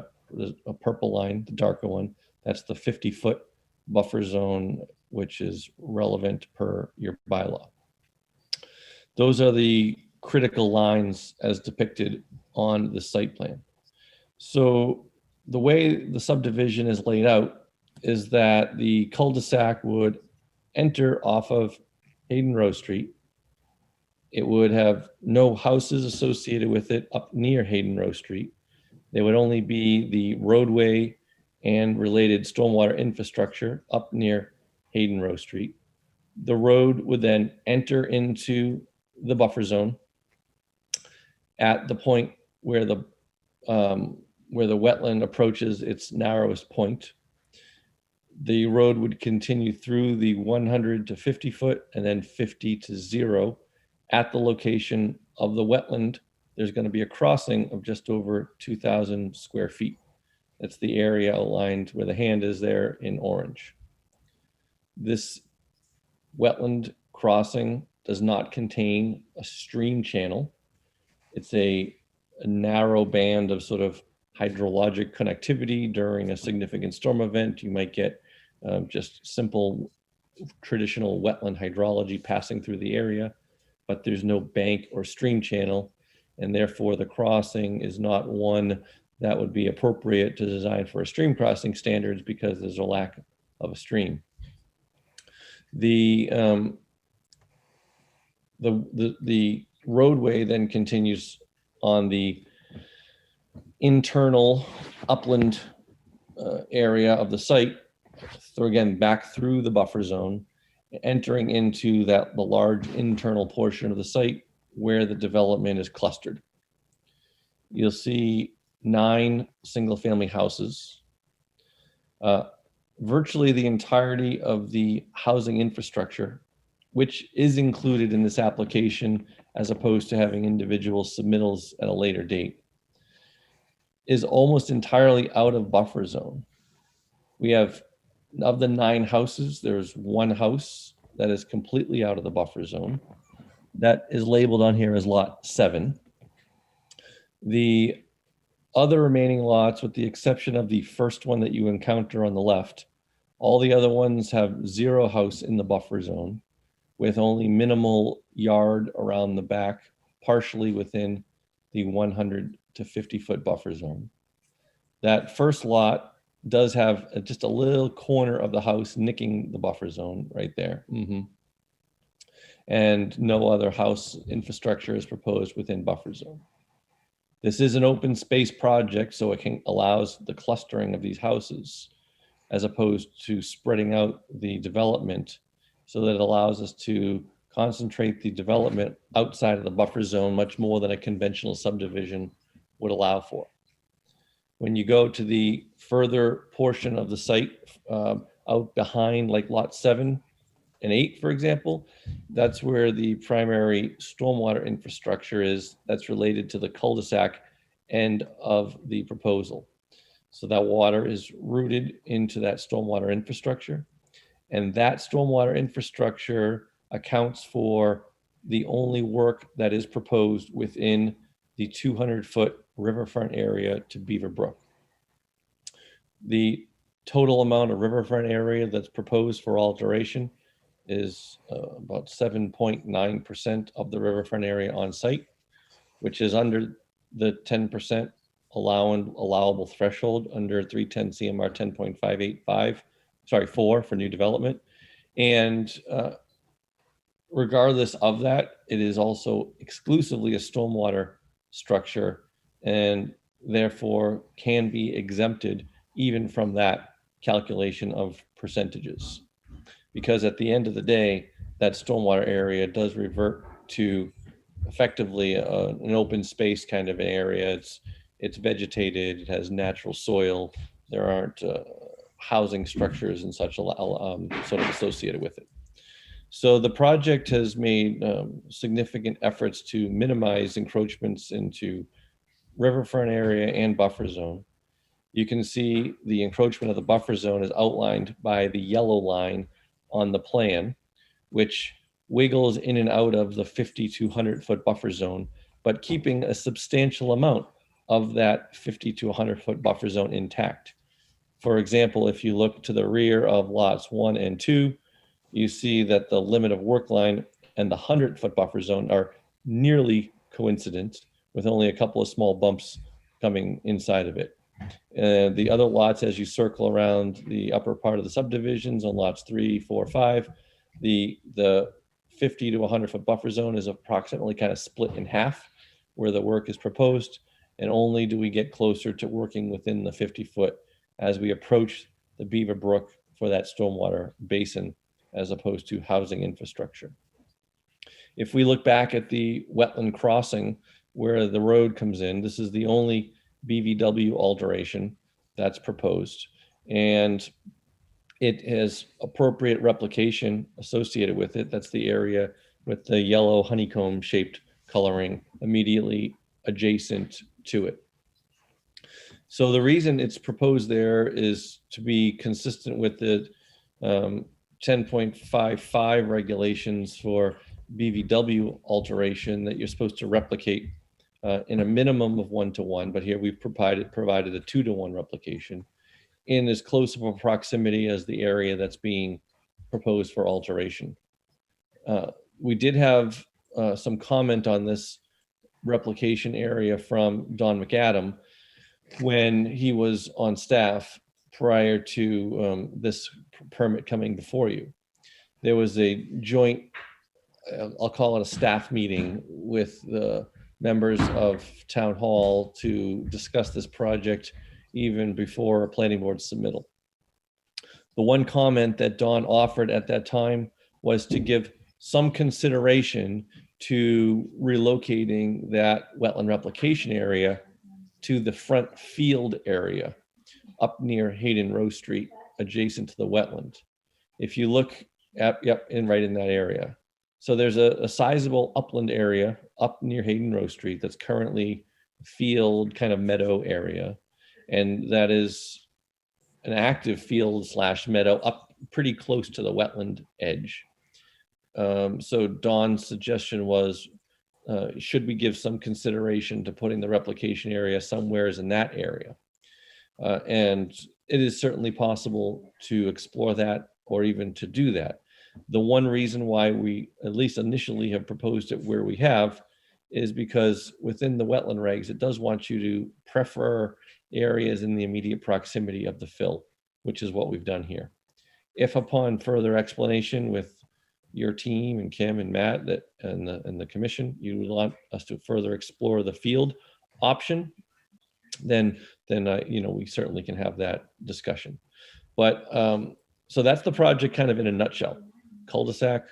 purple line, the darker one, that's the 50 foot buffer zone, which is relevant per your bylaw. Those are the critical lines as depicted on the site plan. So the way the subdivision is laid out is that the cul-de-sac would enter off of Hayden Row Street. It would have no houses associated with it up near Hayden Row Street. There would only be the roadway and related stormwater infrastructure up near Hayden Row Street. The road would then enter into the buffer zone at the point where the wetland approaches its narrowest point. The road would continue through the 100 to 50 foot and then 50 to 0. At the location of the wetland, there's going to be a crossing of just over 2,000 square feet. That's the area outlined where the hand is there in orange. This wetland crossing does not contain a stream channel. It's a narrow band of sort of hydrologic connectivity during a significant storm event. You might get just simple traditional wetland hydrology passing through the area, but there's no bank or stream channel, and therefore the crossing is not one that would be appropriate to design for a stream crossing standards because there's a lack of a stream. The roadway then continues on the internal upland area of the site, so again, back through the buffer zone, entering into the large internal portion of the site where the development is clustered. You'll see 9 single-family houses. Virtually the entirety of the housing infrastructure, which is included in this application as opposed to having individual submittals at a later date, is almost entirely out of buffer zone. We have, of the 9 houses, there's 1 house that is completely out of the buffer zone. That is labeled on here as lot 7. The other remaining lots, with the exception of the first one that you encounter on the left, All the other ones have 0 house in the buffer zone with only minimal yard around the back, partially within the 100 to 50-foot buffer zone. That first lot does have just a little corner of the house nicking the buffer zone right there. And no other house infrastructure is proposed within buffer zone. This is an open space project, so it allows the clustering of these houses as opposed to spreading out the development, so that it allows us to concentrate the development outside of the buffer zone much more than a conventional subdivision would allow for. When you go to the further portion of the site out behind like lot 7 and 8, for example, that's where the primary stormwater infrastructure is that's related to the cul-de-sac end of the proposal. So that water is rooted into that stormwater infrastructure. And that stormwater infrastructure accounts for the only work that is proposed within the 200-foot riverfront area to Beaver Brook. The total amount of riverfront area that's proposed for alteration is about 7.9% of the riverfront area on site, which is under the 10% allowable threshold under 310 CMR 10.585, sorry, 4 for new development. And regardless of that, it is also exclusively a stormwater structure and therefore can be exempted even from that calculation of percentages. Because at the end of the day, that stormwater area does revert to effectively an open space kind of an area. It's vegetated, it has natural soil, there aren't housing structures and such sort of associated with it. So the project has made significant efforts to minimize encroachments into riverfront area and buffer zone. You can see the encroachment of the buffer zone is outlined by the yellow line on the plan, which wiggles in and out of the 50 to 100-foot buffer zone, but keeping a substantial amount of that 50 to 100-foot buffer zone intact. For example, if you look to the rear of lots 1 and 2, you see that the limit of work line and the 100-foot buffer zone are nearly coincident, with only a couple of small bumps coming inside of it. The other lots, as you circle around the upper part of the subdivisions on lots 3, 4, 5, the 50 to 100-foot buffer zone is approximately kind of split in half where the work is proposed, and only do we get closer to working within the 50-foot as we approach the Beaver Brook for that stormwater basin as opposed to housing infrastructure. If we look back at the wetland crossing where the road comes in, this is the only BVW alteration that's proposed, and it has appropriate replication associated with it. That's the area with the yellow honeycomb shaped coloring immediately adjacent to it. So the reason it's proposed there is to be consistent with the 10.55 regulations for BVW alteration that you're supposed to replicate in a minimum of 1-to-1, but here we've provided a 2-to-1 replication in as close of a proximity as the area that's being proposed for alteration. We did have some comment on this replication area from Don McAdam when he was on staff prior to this permit coming before you. There was a joint, I'll call it a staff meeting with the members of Town Hall to discuss this project even before a planning board submittal. The one comment that Don offered at that time was to give some consideration to relocating that wetland replication area to the front field area up near Hayden Row Street, adjacent to the wetland. If you look at, right in that area. So there's a sizable upland area up near Hayden Row Street that's currently field kind of meadow area. And that is an active field / meadow up pretty close to the wetland edge. So Don's suggestion was, should we give some consideration to putting the replication area somewheres in that area? And it is certainly possible to explore that or even to do that. The one reason why we, at least initially, have proposed it where we have is because within the wetland regs, it does want you to prefer areas in the immediate proximity of the fill, which is what we've done here. If upon further explanation with your team and Kim and Matt and the commission, you would want us to further explore the field option, then we certainly can have that discussion. But so that's the project kind of in a nutshell. Cul-de-sac,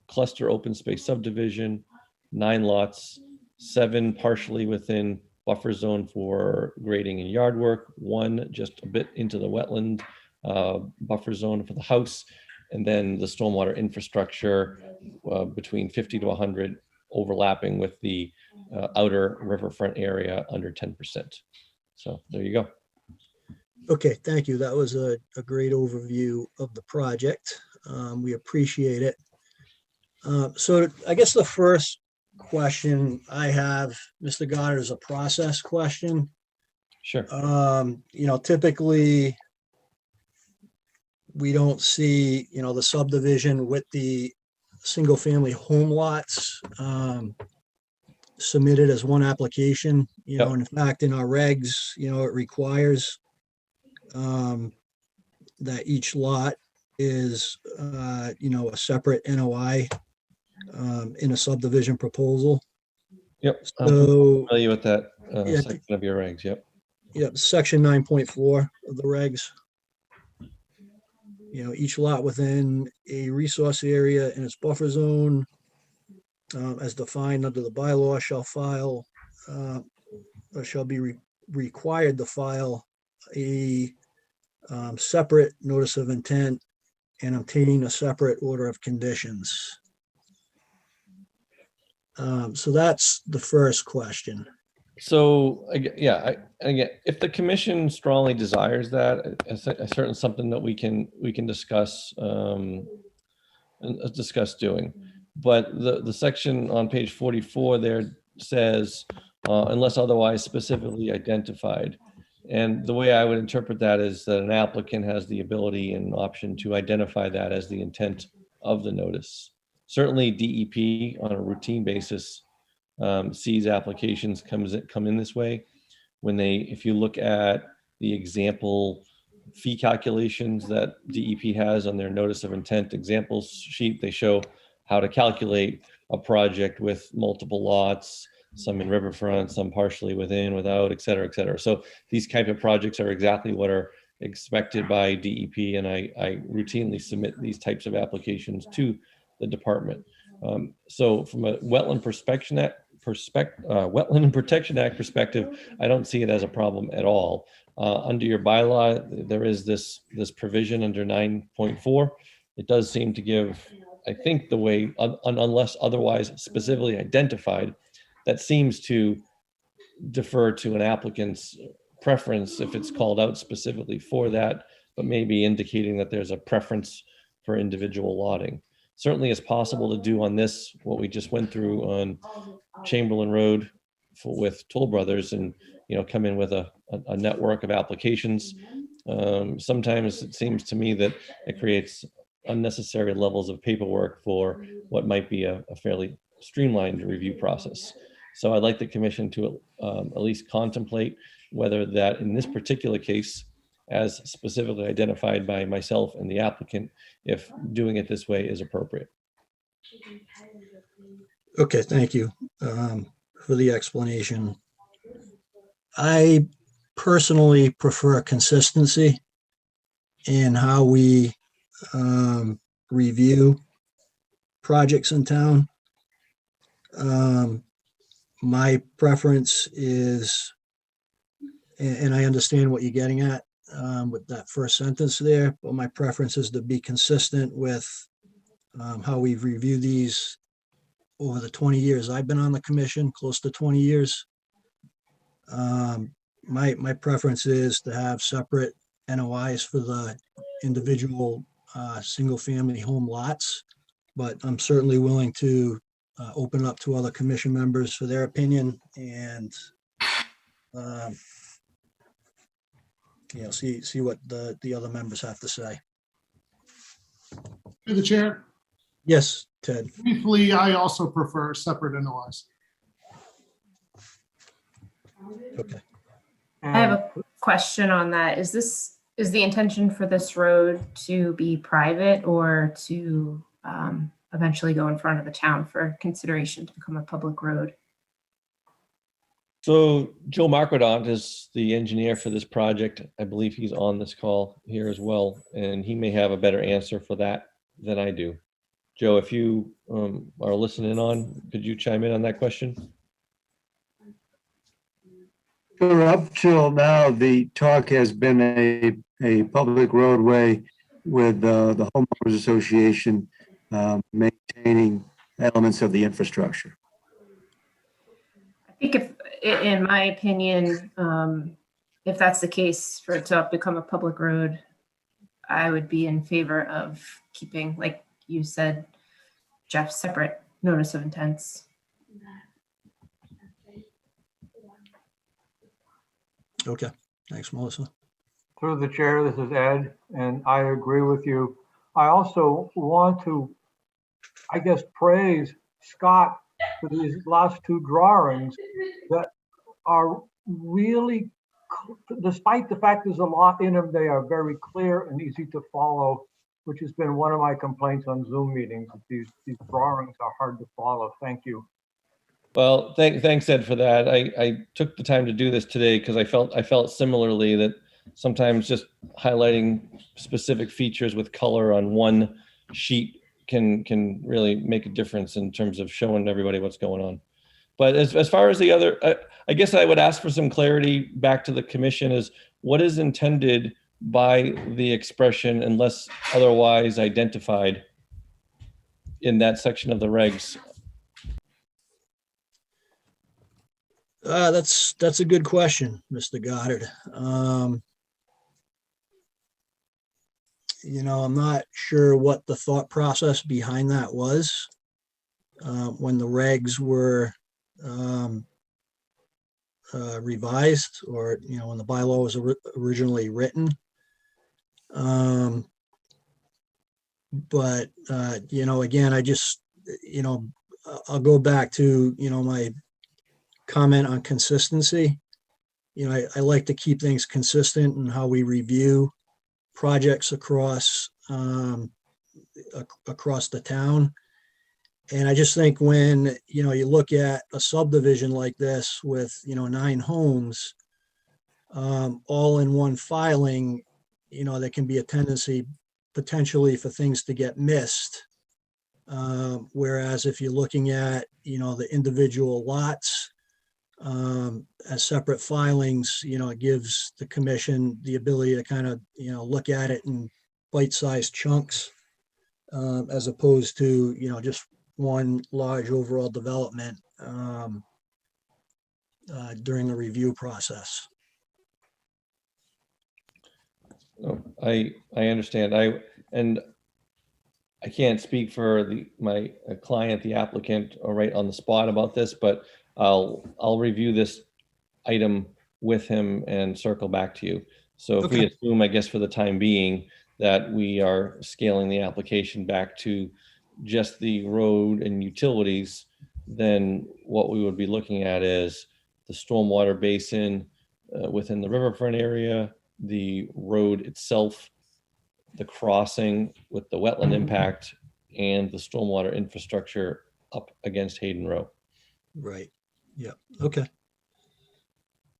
cluster open space subdivision, 9 lots, 7 partially within buffer zone for grading and yard work, 1 just a bit into the wetland buffer zone for the house, and then the stormwater infrastructure between 50 to 100 overlapping with the outer riverfront area under 10%. So there you go. Okay, thank you. That was a great overview of the project. We appreciate it. So I guess the first question I have, Mr. Goddard, is a process question. Sure. Typically we don't see, the subdivision with the single family home lots submitted as one application, Yep. and in fact, in our regs, it requires that each lot is, a separate NOI in a subdivision proposal. Yep. I'm So, familiar with that yeah, section of your regs. Yep. section 9.4 of the regs. Each lot within a resource area in its buffer zone, as defined under the bylaw, shall file, or shall be required to file a separate notice of intent and obtaining a separate order of conditions. So that's the first question. So again, if the commission strongly desires that, it's certainly something that we can discuss and discuss doing. But the section on page 44 there says, unless otherwise specifically identified. And the way I would interpret that is that an applicant has the ability and option to identify that as the intent of the notice. Certainly DEP on a routine basis sees applications come in this way. If you look at the example fee calculations that DEP has on their notice of intent example sheet, they show how to calculate a project with multiple lots, some in riverfront, some partially within, without, et cetera, et cetera. So these type of projects are exactly what are expected by DEP, and I routinely submit these types of applications to the department. So from a Wetland Wetland Protection Act perspective, I don't see it as a problem at all. Under your bylaw, there is this provision under 9.4. It does seem to give, I think, the way, unless otherwise specifically identified, that seems to defer to an applicant's preference if it's called out specifically for that, but maybe indicating that there's a preference for individual lotting. Certainly it's possible to do on this, what we just went through on Chamberlain Road with Toll Brothers, and come in with a network of applications. Sometimes it seems to me that it creates unnecessary levels of paperwork for what might be a fairly streamlined review process. So I'd like the commission to at least contemplate whether that in this particular case, as specifically identified by myself and the applicant, if doing it this way is appropriate. Okay, thank you for the explanation. I personally prefer consistency in how we review projects in town. My preference is, and I understand what you're getting at with that first sentence there, but my preference is to be consistent with how we've reviewed these over the 20 years I've been on the commission, close to 20 years. My preference is to have separate NOIs for the individual single-family home lots, but I'm certainly willing to open up to other commission members for their opinion, and see what the other members have to say. Through the chair, Yes, Ted. briefly, I also prefer separate NOIs. Okay. I have a question on that. Is the intention for this road to be private or to eventually go in front of the town for consideration to become a public road? So Joe Marquardant is the engineer for this project. I believe he's on this call here as well, and he may have a better answer for that than I do. Joe, if you are listening on, could you chime in on that question? Sure, up till now, the talk has been a public roadway with the homeowners association maintaining elements of the infrastructure. I think in my opinion, if that's the case for it to become a public road, I would be in favor of keeping, like you said, Jeff, separate notice of intents. Okay. Thanks, Melissa. Through the chair, this is Ed, and I agree with you. I also want to, I guess, praise Scott for these last two drawings that are really, despite the fact there's a lot in them, they are very clear and easy to follow, which has been one of my complaints on Zoom meetings. These drawings are hard to follow. Thank you. Well, thanks, Ed, for that. I took the time to do this today because I felt similarly that sometimes just highlighting specific features with color on one sheet can really make a difference in terms of showing everybody what's going on. But as far as the other, I guess I would ask for some clarity back to the commission is what is intended by the expression unless otherwise identified in that section of the regs? That's a good question, Mr. Goddard. I'm not sure what the thought process behind that was when the regs were revised, or when the bylaw was originally written. But again, I just I'll go back to my comment on consistency. I like to keep things consistent in how we review projects across the town. And I just think when, you look at a subdivision like this with, 9 homes, all in one filing, there can be a tendency potentially for things to get missed. Whereas if you're looking at, the individual lots, as separate filings, it gives the commission the ability to kind of, look at it in bite-sized chunks, as opposed to, just one large overall development during the review process. Oh, I understand. I can't speak for my client, the applicant, or right on the spot about this, but I'll review this item with him and circle back to you. So if we assume, I guess for the time being, that we are scaling the application back to just the road and utilities, then what we would be looking at is the stormwater basin within the riverfront area, the road itself, the crossing with the wetland impact, and the stormwater infrastructure up against Hayden Row. Right. Yeah. Okay.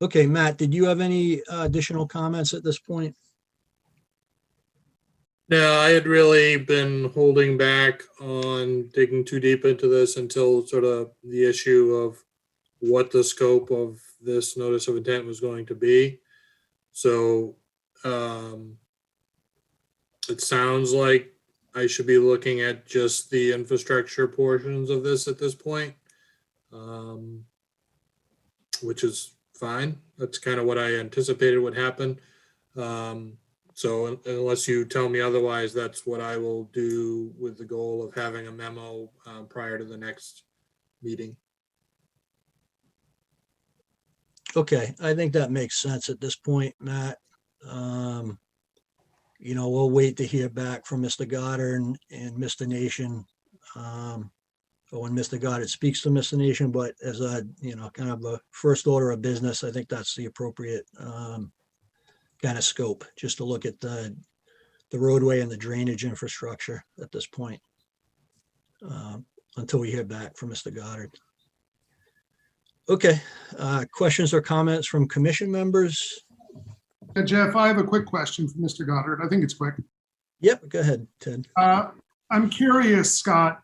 Okay, Matt, did you have any additional comments at this point? No, I had really been holding back on digging too deep into this until sort of the issue of what the scope of this notice of intent was going to be. So it sounds like I should be looking at just the infrastructure portions of this at this point, which is fine. That's kind of what I anticipated would happen. So unless you tell me otherwise, that's what I will do with the goal of having a memo prior to the next meeting. Okay, I think that makes sense at this point, Matt. You know, we'll wait to hear back from Mr. Goddard and Mr. Nation. Or when Mr. Goddard speaks to Mr. Nation, but as a, you know, kind of a first order of business, I think that's the appropriate kind of scope, just to look at the roadway and the drainage infrastructure at this point, until we hear back from Mr. Goddard. Okay, questions or comments from commission members? Jeff, I have a quick question for Mr. Goddard. I think it's quick. Yep, go ahead, Ted. I'm curious, Scott,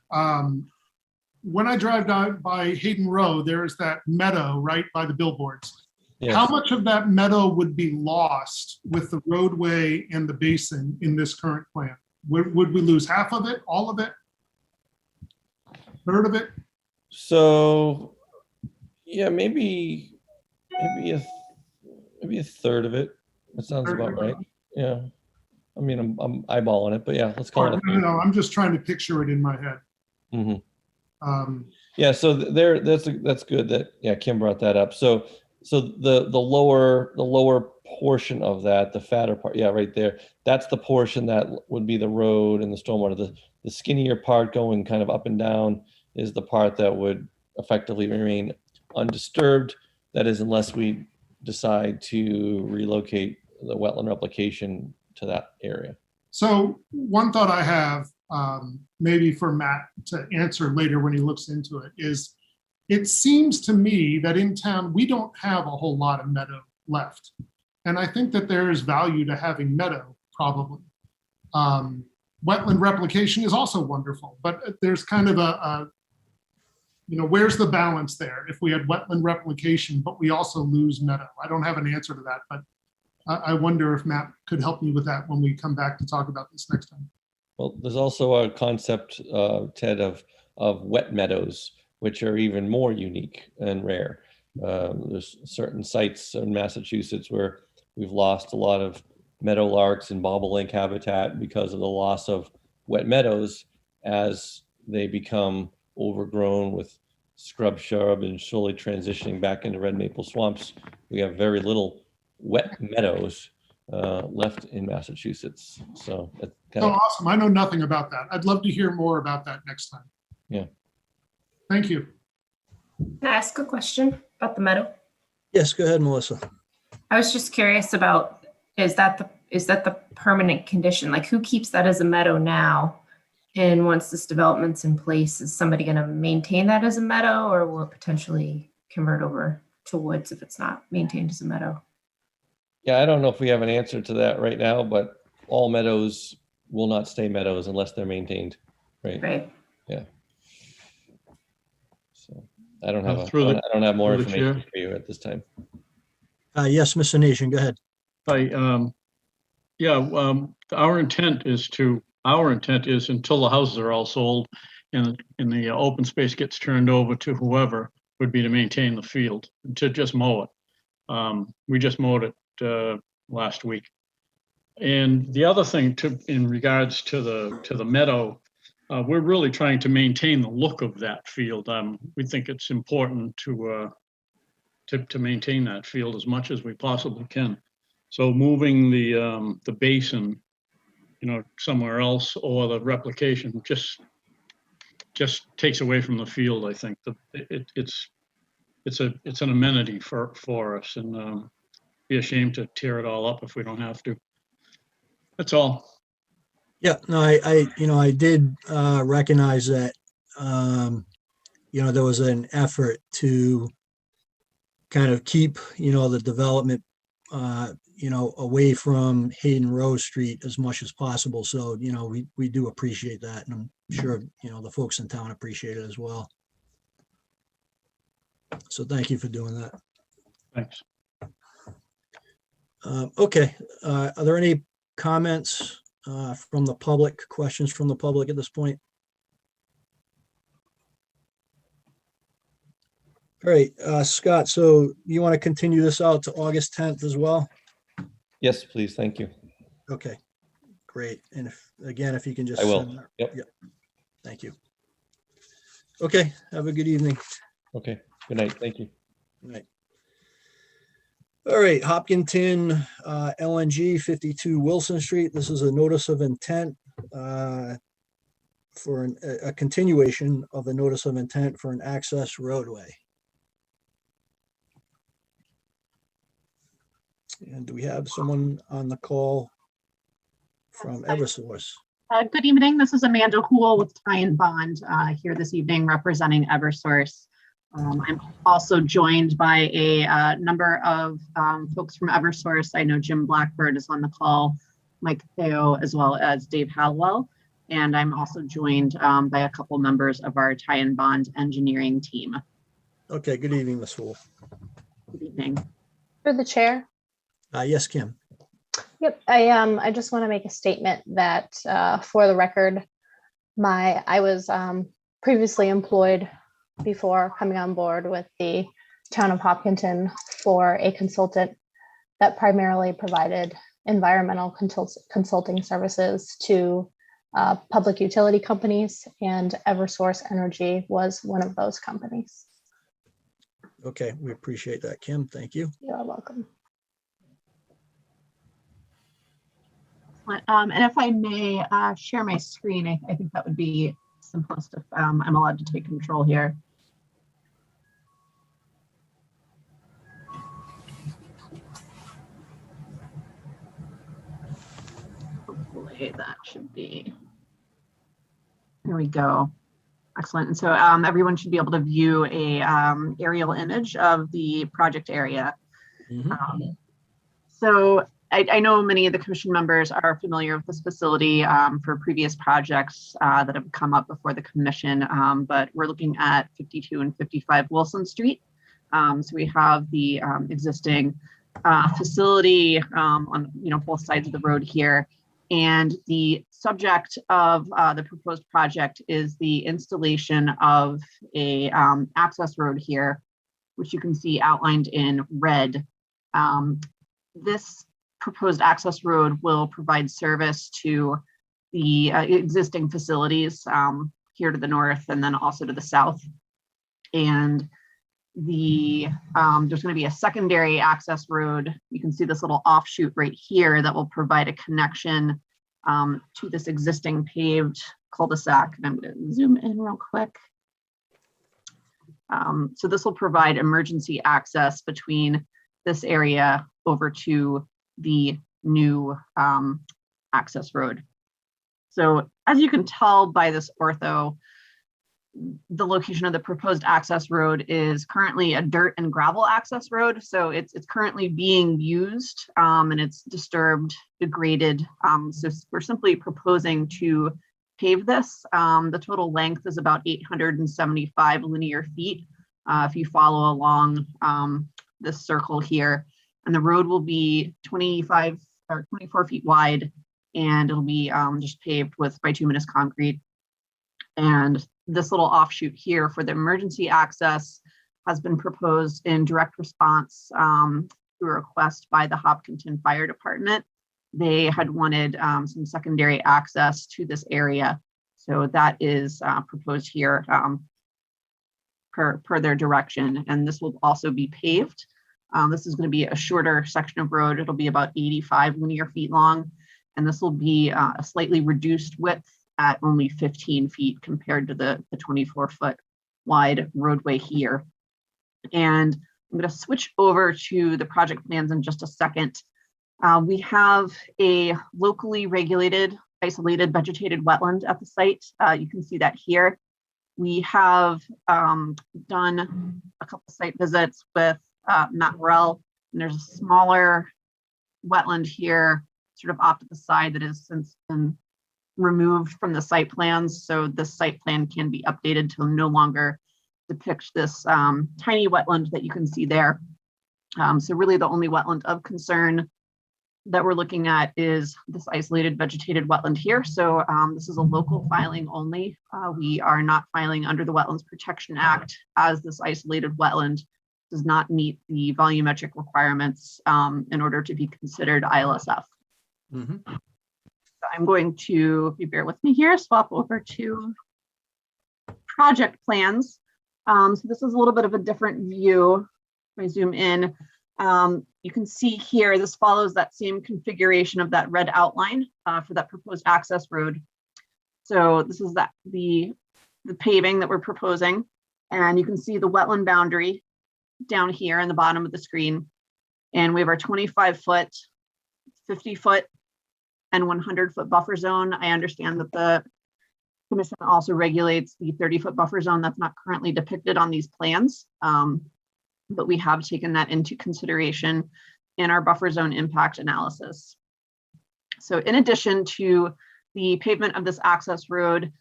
when I drive down by Hayden Road, there's that meadow right by the billboards. Yes. How much of that meadow would be lost with the roadway and the basin in this current plan? Would we lose half of it, all of it, third of it? So, yeah, maybe a third of it. That sounds about right. Yeah. I mean, I'm eyeballing it, but yeah, let's call it. No, I'm just trying to picture it in my head. Mm-hmm. Yeah, so that's good that Kim brought that up. So the lower portion of that, the fatter part, right there, that's the portion that would be the road and the stormwater. The skinnier part going kind of up and down is the part that would effectively remain undisturbed. That is, unless we decide to relocate the wetland replication to that area. So one thought I have, maybe for Matt to answer later when he looks into it, is it seems to me that in town, we don't have a whole lot of meadow left. And I think that there is value to having meadow, probably. Wetland replication is also wonderful, but there's kind of where's the balance there if we had wetland replication, but we also lose meadow? I don't have an answer to that, but I wonder if Matt could help me with that when we come back to talk about this next time. Well, there's also a concept, Ted, of wet meadows, which are even more unique and rare. There's certain sites in Massachusetts where we've lost a lot of meadowlarks and bobolink habitat because of the loss of wet meadows as they become overgrown with scrub shrub and slowly transitioning back into red maple swamps. We have very little wet meadows left in Massachusetts. So it's kind of awesome. I know nothing about that. I'd love to hear more about that next time. Yeah. Thank you. Can I ask a question about the meadow? Yes, go ahead, Melissa. I was just curious about, is that the permanent condition? Like, who keeps that as a meadow now? And once this development's in place, is somebody going to maintain that as a meadow, or will it potentially convert over to woods if it's not maintained as a meadow? Yeah, I don't know if we have an answer to that right now, but all meadows will not stay meadows unless they're maintained, right? Right. Yeah. So I don't have Through I don't have more through the information chair. for you at this time. Yes, Mr. Nation, go ahead. Hi, our intent is until the houses are all sold and the open space gets turned over to whoever, would be to maintain the field, to just mow it. We just mowed it last week. And the other thing in regards to the meadow, we're really trying to maintain the look of that field. We think it's important to maintain that field as much as we possibly can. So moving the basin, somewhere else, or the replication just takes away from the field. I think it's an amenity for us, and be ashamed to tear it all up if we don't have to. That's all. Yeah, no, I did recognize that, there was an effort to kind of keep, the development, away from Hayden Rose Street as much as possible. So, we do appreciate that. And I'm sure, the folks in town appreciate it as well. So thank you for doing that. Thanks. Okay, are there any comments from the public, questions from the public at this point? All right, Scott, so you want to continue this out to August 10th as well? Yes, please. Thank you. Okay, great. And if you can just. I will. send that- Yep. Thank you. Okay, have a good evening. Okay. Good night. Thank you. Good night. All right, Hopkinton, LNG 52 Wilson Street. This is a notice of intent for a continuation of the notice of intent for an access roadway. And do we have someone on the call from Eversource? Good evening. This is Amanda Hool with Ty and Bond here this evening representing Eversource. I'm also joined by a number of folks from Eversource. I know Jim Blackbird is on the call, Mike Theo, as well as Dave Halwell. And I'm also joined by a couple members of our Ty and Bond engineering team. Okay, good evening, Ms. Hool. Good evening. Through the chair. Yes, Kim. Yep, I just want to make a statement that for the record, I was previously employed before coming on board with the town of Hopkinton for a consultant that primarily provided environmental consulting services to public utility companies, and Eversource Energy was one of those companies. Okay, we appreciate that, Kim. Thank you. You're welcome. And if I may share my screen, I think that would be simplest if I'm allowed to take control here. Hopefully that should be, here we go. Excellent. And so everyone should be able to view a aerial image of the project area. So I know many of the commission members are familiar with this facility for previous projects that have come up before the commission, but we're looking at 52 and 55 Wilson Street. So we have the existing facility on both sides of the road here. And the subject of the proposed project is the installation of a access road here, which you can see outlined in red. This proposed access road will provide service to the existing facilities here to the north and then also to the south. And there's going to be a secondary access road. You can see this little offshoot right here that will provide a connection to this existing paved cul-de-sac. And I'm going to zoom in real quick. So this will provide emergency access between this area over to the new access road. So as you can tell by this ortho, the location of the proposed access road is currently a dirt and gravel access road. So it's currently being used and it's disturbed, degraded. So we're simply proposing to pave this. The total length is about 875 linear feet. If you follow along this circle here, and the road will be 25 or 24 feet wide, and it'll be just paved with bituminous concrete. And this little offshoot here for the emergency access has been proposed in direct response through a request by the Hopkinton Fire Department. They had wanted some secondary access to this area. So that is proposed here per their direction. And this will also be paved. This is going to be a shorter section of road. It'll be about 85 linear feet long. And this will be a slightly reduced width at only 15 feet compared to the 24-foot wide roadway here. And I'm going to switch over to the project plans in just a second. We have a locally regulated, isolated vegetated wetland at the site. You can see that here. We have done a couple site visits with Matt Morell, and there's a smaller wetland here, sort of off to the side, that has since been removed from the site plans. So the site plan can be updated to no longer depict this tiny wetland that you can see there. So really the only wetland of concern that we're looking at is this isolated vegetated wetland here. So this is a local filing only. We are not filing under the Wetlands Protection Act, as this isolated wetland does not meet the volumetric requirements in order to be considered ILSF. Mm-hmm. So I'm going to, if you bear with me here, swap over to project plans. So this is a little bit of a different view. If I zoom in, You can see here, this follows that same configuration of that red outline for that proposed access road. So this is the paving that we're proposing. And you can see the wetland boundary down here in the bottom of the screen. And we have our 25-foot, 50-foot, and 100-foot buffer zone. I understand that the commission also regulates the 30-foot buffer zone that's not currently depicted on these plans. But we have taken that into consideration in our buffer zone impact analysis. So in addition to the pavement of this access road,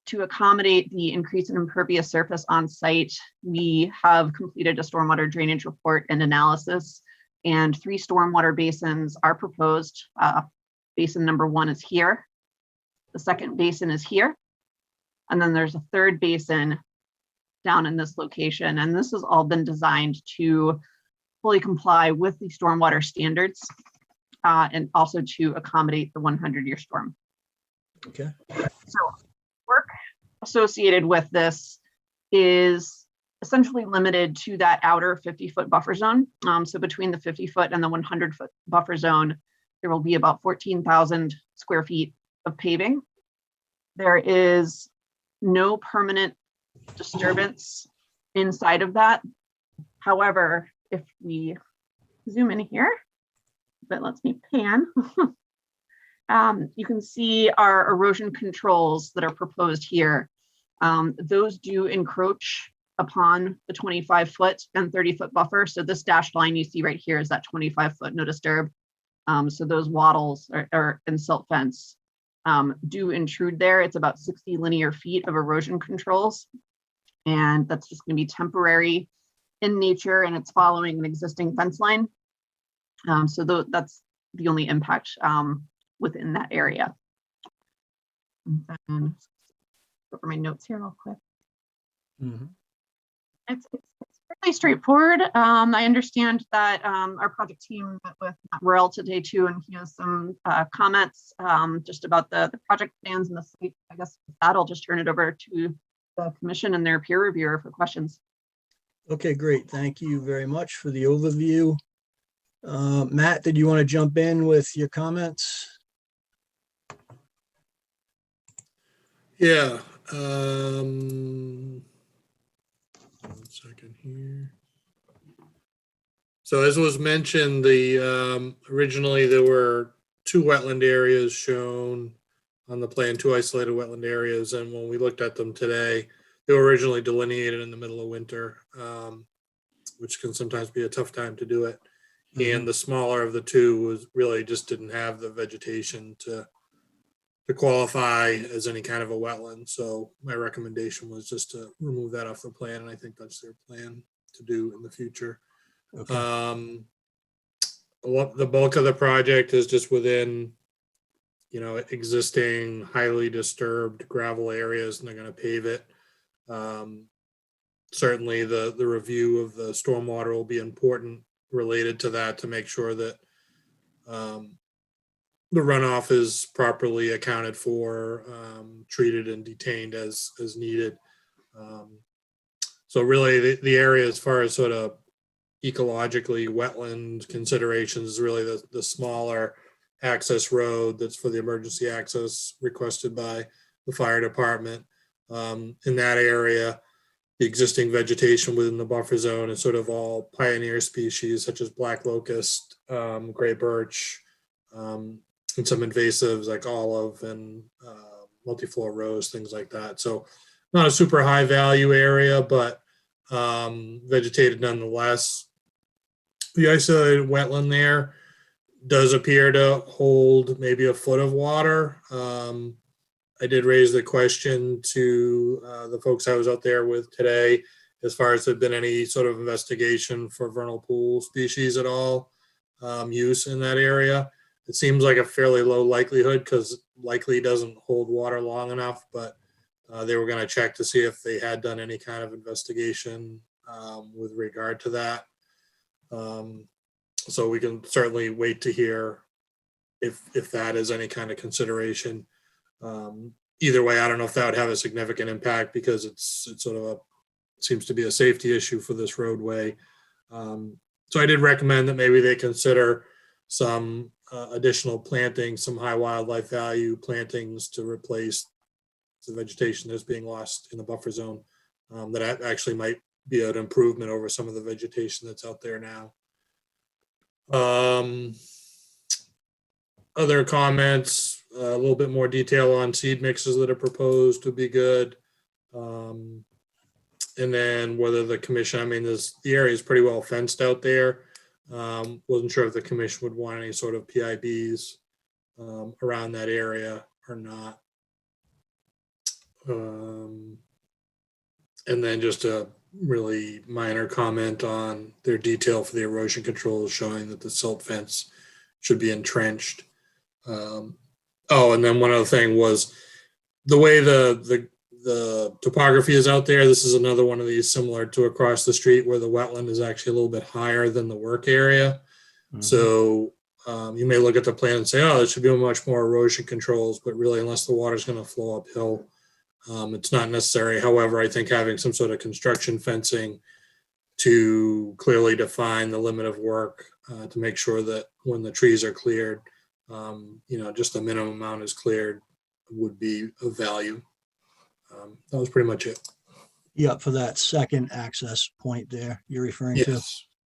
to accommodate the increase in impervious surface on site, we have completed a stormwater drainage report and analysis, and 3 stormwater basins are proposed. Basin number 1 is here. The second basin is here. And then there's a third basin down in this location. And this has all been designed to fully comply with the stormwater standards and also to accommodate the 100-year storm. Okay. So work associated with this is essentially limited to that outer 50-foot buffer zone. So between the 50-foot and the 100-foot buffer zone, there will be about 14,000 square feet of paving. There is no permanent disturbance inside of that. However, if we zoom in here, that lets me pan, you can see our erosion controls that are proposed here. Those do encroach upon the 25-foot and 30-foot buffer. So this dashed line you see right here is that 25-foot no disturb. So those wattles and silt fence do intrude there. It's about 60 linear feet of erosion controls. And that's just going to be temporary in nature, and it's following an existing fence line. So that's the only impact within that area. And then go over my notes here real quick. Mhm. It's fairly straightforward. I understand that our project team met with Matt Burrell today too, and he has some comments just about the project plans and the site. I guess with that, I'll just turn it over to the commission and their peer reviewer for questions. Okay, great. Thank you very much for the overview. Matt, did you want to jump in with your comments? Yeah. 1 second here. So as was mentioned, the originally there were 2 wetland areas shown on the plan, 2 isolated wetland areas, and when we looked at them today, they were originally delineated in the middle of winter, which can sometimes be a tough time to do it. And the smaller of the 2 was really just didn't have the vegetation to qualify as any kind of a wetland. So my recommendation was just to remove that off the plan, and I think that's their plan to do in the future. Okay. The bulk of the project is just within, existing highly disturbed gravel areas, and they're going to pave it. Certainly the review of the stormwater will be important related to that, to make sure that the runoff is properly accounted for, treated and detained as needed. So really the area, as far as sort of ecologically wetland considerations, is really the smaller access road that's for the emergency access requested by the fire department. In that area, the existing vegetation within the buffer zone is sort of all pioneer species such as black locust, gray birch, and some invasives like olive and multiflora rose, things like that. So not a super high value area, but vegetated nonetheless. The isolated wetland there does appear to hold maybe a foot of water. I did raise the question to the folks I was out there with today, as far as there been any sort of investigation for vernal pool species at all, use in that area. It seems like a fairly low likelihood, because likely doesn't hold water long enough, but they were going to check to see if they had done any kind of investigation with regard to that. So we can certainly wait to hear if that is any kind of consideration. Either way, I don't know if that would have a significant impact, because it's sort of seems to be a safety issue for this roadway. So I did recommend that maybe they consider some additional plantings, some high wildlife value plantings to replace the vegetation that's being lost in the buffer zone. That actually might be an improvement over some of the vegetation that's out there now. Other comments, a little bit more detail on seed mixes that are proposed would be good. And then whether the commission, I mean, the area is pretty well fenced out there. Wasn't sure if the commission would want any sort of PIBs around that area or not. And then just a really minor comment on their detail for the erosion controls, showing that the silt fence should be entrenched. Oh, and then one other thing was the way the topography is out there. This is another one of these similar to across the street where the wetland is actually a little bit higher than the work area. Mm-hmm. So you may look at the plan and say, oh, there should be much more erosion controls, but really unless the water is going to flow uphill, it's not necessary. However, I think having some sort of construction fencing to clearly define the limit of work to make sure that when the trees are cleared, just the minimum amount is cleared would be of value. That was pretty much it. Yeah, for that second access point there you're referring to?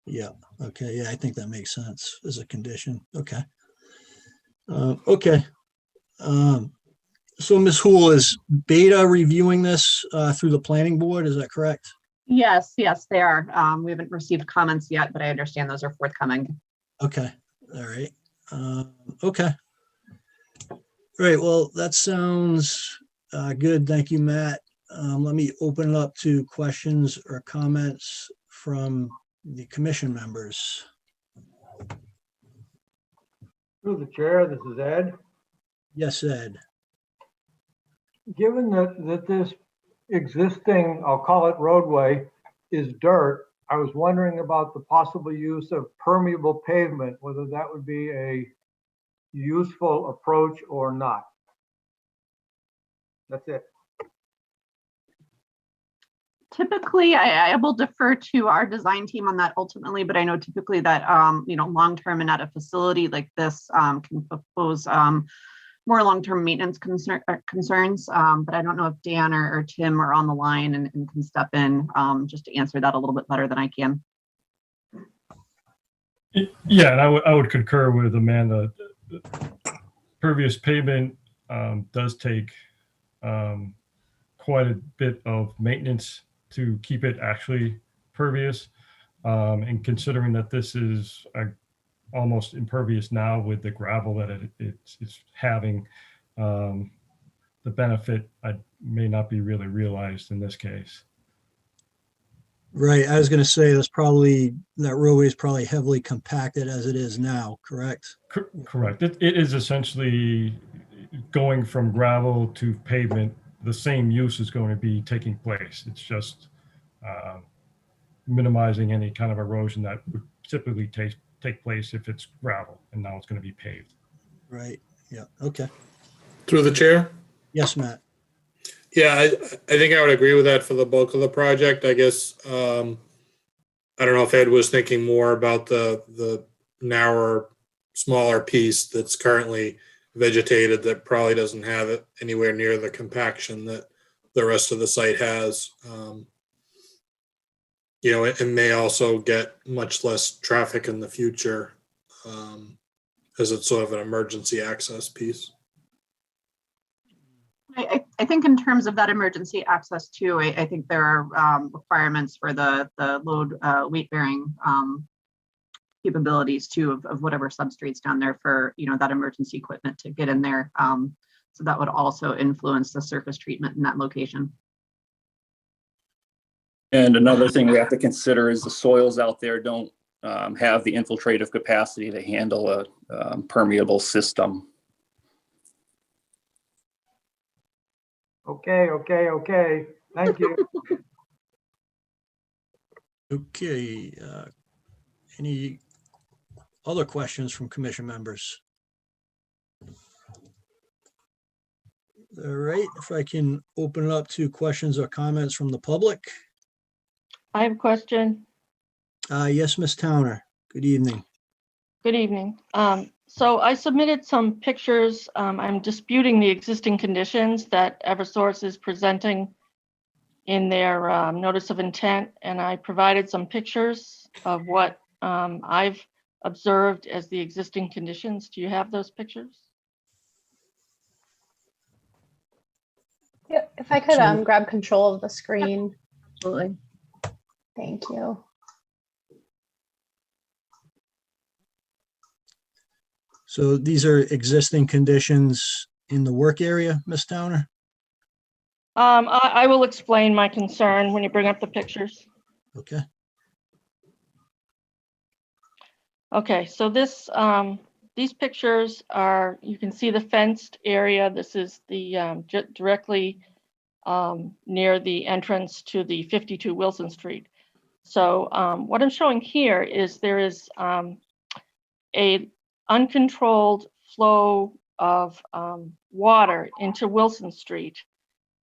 Yeah. Okay. Yeah, I think that makes sense as a condition. Okay. Okay. So Ms. Hool, is Beta reviewing this through the planning board? Is that correct? Yes, they are. We haven't received comments yet, but I understand those are forthcoming. Okay. All right. Okay. All right. Well, that sounds good. Thank you, Matt. Let me open it up to questions or comments from the commission members. Through the chair, this is Ed. Yes, Ed. Given that this existing, I'll call it roadway, is dirt, I was wondering about the possible use of permeable pavement, whether that would be a useful approach or not. That's it. Typically, I will defer to our design team on that ultimately, but I know typically that, long-term and at a facility like this can pose more long-term maintenance concerns. But I don't know if Dan or Tim are on the line and can step in just to answer that a little bit better than I can. Yeah, and I would concur with Amanda. Pervious pavement does take quite a bit of maintenance to keep it actually pervious. And considering that this is almost impervious now with the gravel that it's having, the benefit may not be really realized in this case. Right. I was going to say that roadway is probably heavily compacted as it is now, correct? Correct. It is essentially going from gravel to pavement. The same use is going to be taking place. It's just minimizing any kind of erosion that would typically take place if it's gravel, and now it's going to be paved. Right. Yeah. Okay. Through the chair? Yes, Matt. Yeah, I think I would agree with that for the bulk of the project. I guess I don't know if Ed was thinking more about the narrower, smaller piece that's currently vegetated that probably doesn't have it anywhere near the compaction that the rest of the site has. It may also get much less traffic in the future as it's sort of an emergency access piece. I think in terms of that emergency access too, I think there are requirements for the load weight bearing capabilities too of whatever substrates down there for that emergency equipment to get in there. So that would also influence the surface treatment in that location. And another thing we have to consider is the soils out there don't have the infiltrative capacity to handle a permeable system. Okay. Thank you. Okay. Any other questions from commission members? All right. If I can open it up to questions or comments from the public. I have a question. Yes, Ms. Towner. Good evening. Good evening. So I submitted some pictures. I'm disputing the existing conditions that Eversource is presenting in their notice of intent, and I provided some pictures of what I've observed as the existing conditions. Do you have those pictures? Yeah, if I could So- grab control of the screen. Absolutely. Thank you. So these are existing conditions in the work area, Ms. Towner? I will explain my concern when you bring up the pictures. Okay. Okay, so this, these pictures are, you can see the fenced area. This is the directly near the entrance to the 52 Wilson Street. So what I'm showing here is there is a uncontrolled flow of water into Wilson Street.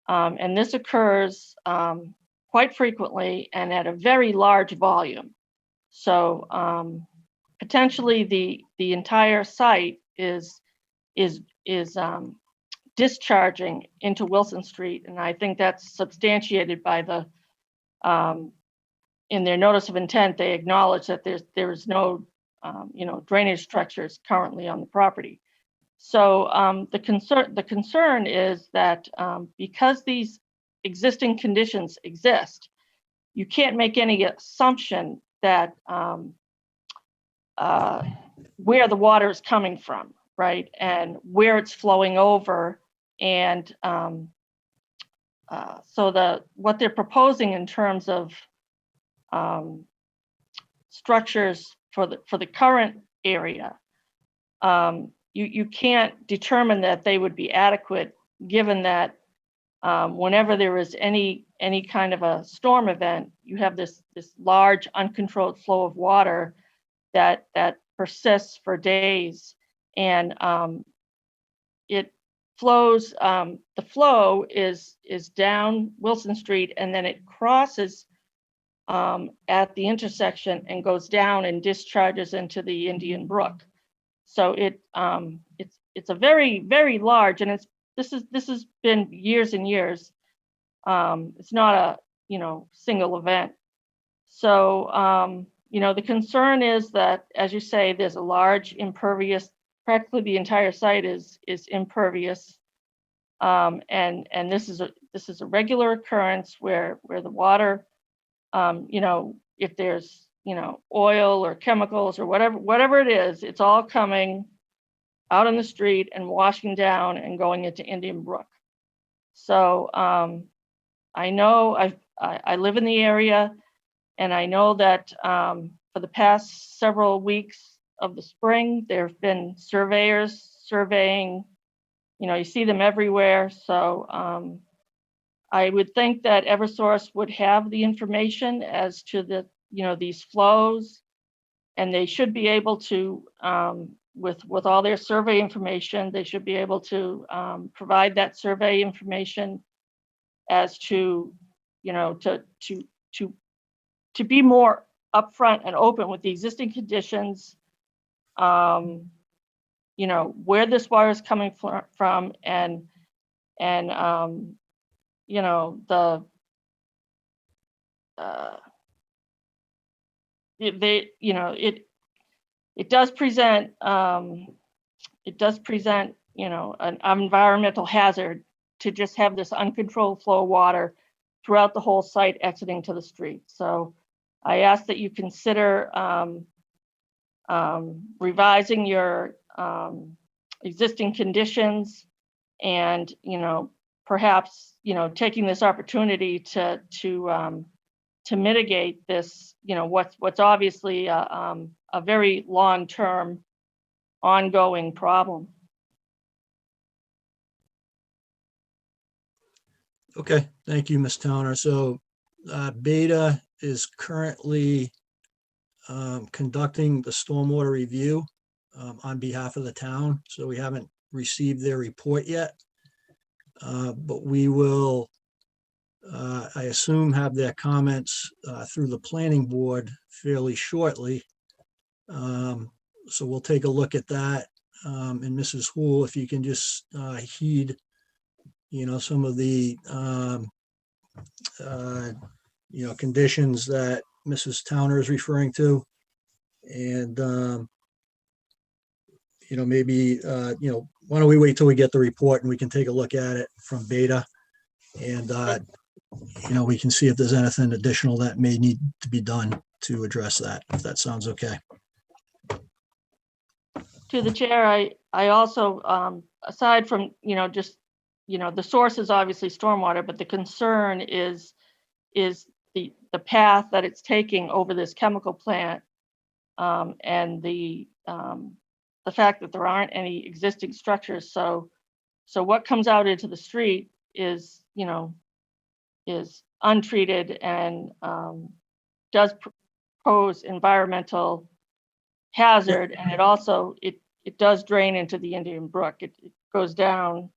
And this occurs quite frequently and at a very large volume. So potentially the entire site is discharging into Wilson Street, and I think that's substantiated by the in their notice of intent. They acknowledge that there is no drainage structures currently on the property. So the concern is that because these existing conditions exist, you can't make any assumption that where the water is coming from, right, and where it's flowing over, and so what they're proposing in terms of structures for the current area, you can't determine that they would be adequate, given that whenever there is any kind of a storm event, you have this large uncontrolled flow of water that persists for days, and it flows. The flow is down Wilson Street, and then it crosses at the intersection and goes down and discharges into the Indian Brook. So it's a very, very large, and this has been years and years. It's not a single event. So the concern is that, as you say, there's a large impervious. Practically the entire site is impervious, and this is a regular occurrence where the water, if there's oil or chemicals or whatever it is, it's all coming out on the street and washing down and going into Indian Brook. So I know I live in the area, and I know that for the past several weeks of the spring, there have been surveyors surveying. You see them everywhere. So I would think that Eversource would have the information as to these flows, and they should be able to, with all their survey information, they should be able to provide that survey information as to to be more upfront and open with the existing conditions, where this water is coming from, and it does present an environmental hazard to just have this uncontrolled flow of water throughout the whole site exiting to the street. So I ask that you consider revising your existing conditions, and perhaps taking this opportunity to mitigate this, what's obviously a very long-term ongoing problem. Okay, thank you, Ms. Towner. So Beta is currently conducting the stormwater review on behalf of the town. So we haven't received their report yet, but we will, I assume, have their comments through the planning board fairly shortly. So we'll take a look at that. And Mrs. Hool, if you can just heed, some of the, conditions that Mrs. Towner is referring to. And, maybe, why don't we wait till we get the report and we can take a look at it from Beta? And, we can see if there's anything additional that may need to be done to address that, if that sounds okay. To the chair, I also, aside from, just, the source is obviously stormwater, but the concern is the path that it's taking over this chemical plant, and the fact that there aren't any existing structures. So what comes out into the street is untreated and does pose environmental hazard, and it also it does drain into the Indian Brook. It goes down.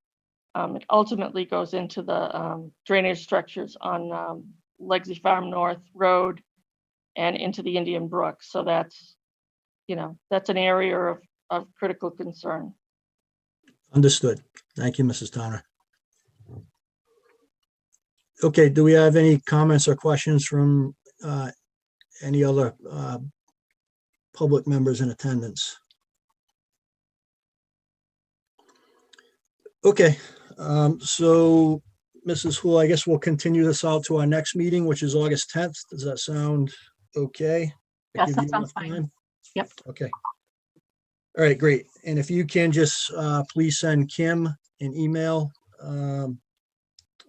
It ultimately goes into the drainage structures on Legacy Farm North Road and into the Indian Brook. So that's an area of critical concern. Understood. Thank you, Mrs. Towner. Okay, do we have any comments or questions from any other public members in attendance? Okay, so Mrs. Hool, I guess we'll continue this out to our next meeting, which is August 10th. Does that sound okay? Yes, Give that you sounds enough fine. time? Yep. Okay. All right, great. And if you can just please send Kim an email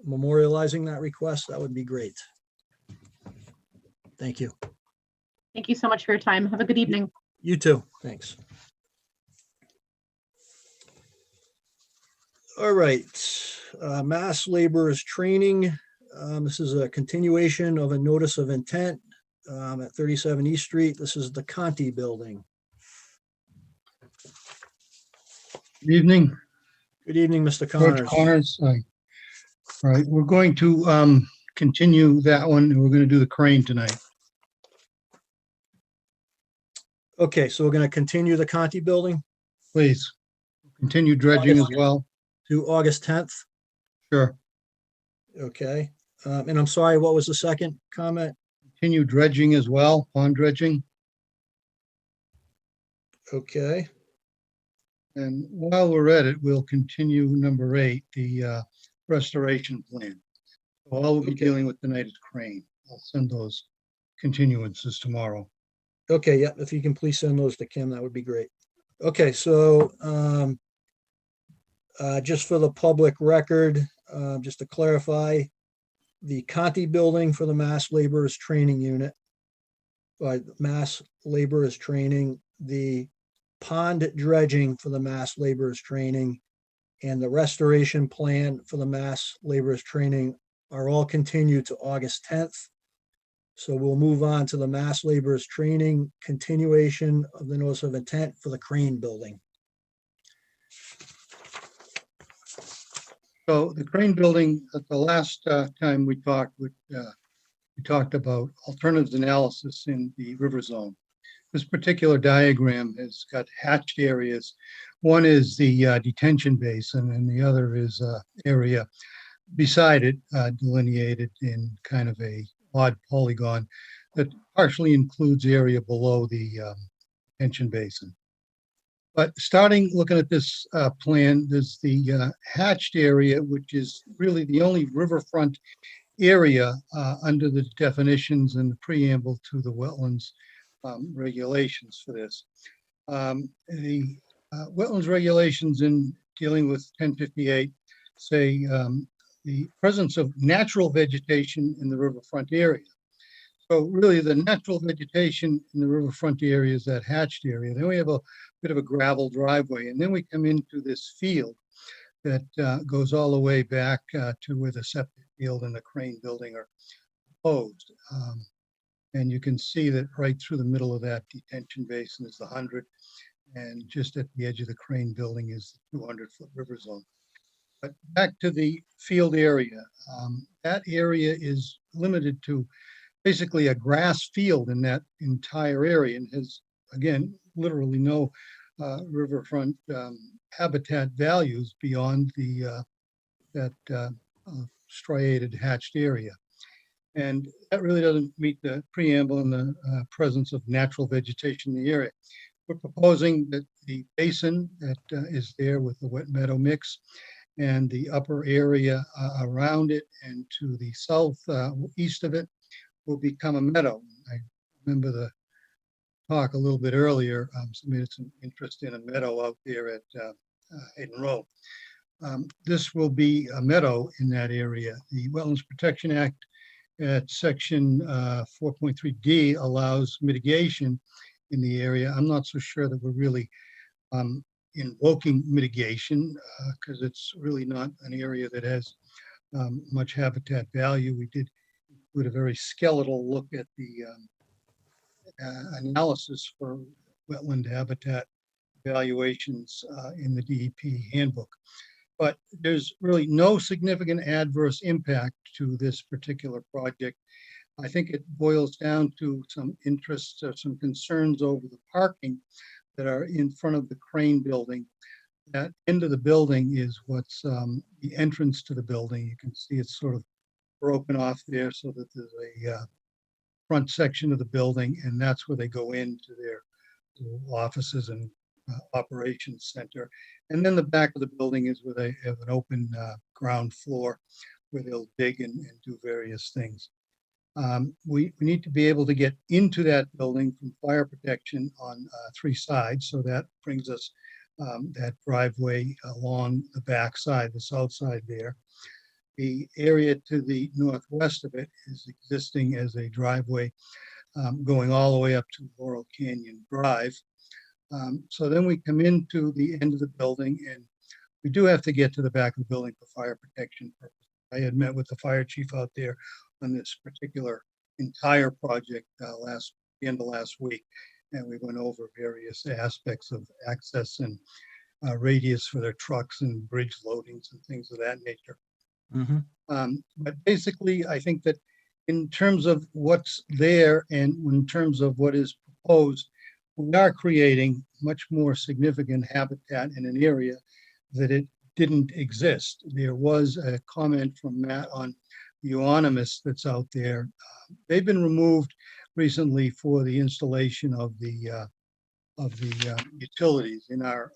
memorializing that request, that would be great. Thank you. Thank you so much for your time. Have a good evening. You too. Thanks. All right. Mass laborers training. This is a continuation of a notice of intent at 37 East Street. This is the Conti building. Good evening. Good evening, Mr. George Connors. Connors. All right, we're going to continue that one, and we're going to do the crane tonight. Okay, so we're going to continue the Conti building Please, continue dredging as well. to August 10th. Sure. Okay. And I'm sorry, what was the second comment? Continue dredging as well, pond dredging. Okay. And while we're at it, we'll continue number 8, the restoration plan. So all we'll be dealing with tonight is crane. I'll send those continuances tomorrow. Okay, yeah, if you can please send those to Kim, that would be great. Okay, so just for the public record, just to clarify, the Conti building for the Mass Laborers Training Unit, Mass Laborers Training, the pond dredging for the Mass Laborers Training, and the restoration plan for the Mass Laborers Training are all continued to August 10th. So we'll move on to the Mass Laborers Training continuation of the notice of intent for the crane building. So the crane building, at the last time we talked about alternatives analysis in the river zone. This particular diagram has got hatched areas. One is the detention basin, and the other is area beside it, delineated in kind of a odd polygon that partially includes area below the detention basin. But starting looking at this plan, there's the hatched area, which is really the only riverfront area under the definitions and the preamble to the wetlands regulations for this. The wetlands regulations in dealing with 1058 say the presence of natural vegetation in the riverfront area. So really the natural vegetation in the riverfront area is that hatched area. Then we have a bit of a gravel driveway, and then we come into this field that goes all the way back to where the septic field and the crane building are proposed. And you can see that right through the middle of that detention basin is the 100, and just at the edge of the crane building is the 200-foot river zone. But back to the field area, that area is limited to basically a grass field in that entire area, and has again, literally no riverfront habitat values beyond that striated hatched area. And that really doesn't meet the preamble in the presence of natural vegetation in the area. We're proposing that the basin that is there with the wet meadow mix and the upper area around it and to the south east of it will become a meadow. I remember the talk a little bit earlier. Somebody had some interest in a meadow out there at Hayden Road. This will be a meadow in that area. The Wetlands Protection Act at section 4.3D allows mitigation in the area. I'm not so sure that we're really invoking mitigation because it's really not an area that has much habitat value. We did include a very skeletal look at the analysis for wetland habitat evaluations in the DEP handbook. But there's really no significant adverse impact to this particular project. I think it boils down to some interests or some concerns over the parking that are in front of the crane building. That end of the building is what's the entrance to the building. You can see it's sort of broken off there so that there's a front section of the building, and that's where they go into their offices and operations center. And then the back of the building is where they have an open ground floor where they'll dig and do various things. We need to be able to get into that building from fire protection on 3 sides. So that brings us that driveway along the back side, the south side there. The area to the northwest of it is existing as a driveway going all the way up to Laurel Canyon Drive. So then we come into the end of the building, and we do have to get to the back of the building for fire protection purposes. I had met with the fire chief out there on this particular entire project the end of last week, and we went over various aspects of access and radius for their trucks and bridge loadings and things of that nature. But basically, I think that in terms of what's there and in terms of what is proposed, we are creating much more significant habitat in an area that it didn't exist. There was a comment from Matt on the euonymus that's out there. They've been removed recently for the installation of the utilities. In our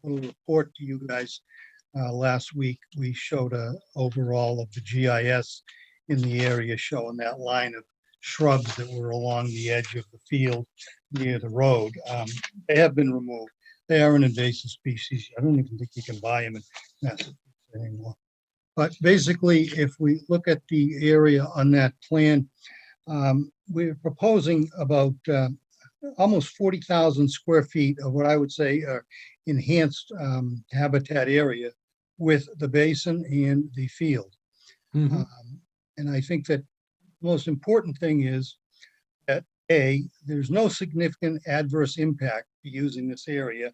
little report to you guys last week, we showed a overall of the GIS in the area showing that line of shrubs that were along the edge of the field near the road. They have been removed. They are an invasive species. I don't even think you can buy them in Massachusetts anymore. But basically, if we look at the area on that plan, we're proposing about almost 40,000 square feet of what I would say are enhanced habitat area with the basin and the field. And I think that the most important thing is that A, there's no significant adverse impact to using this area,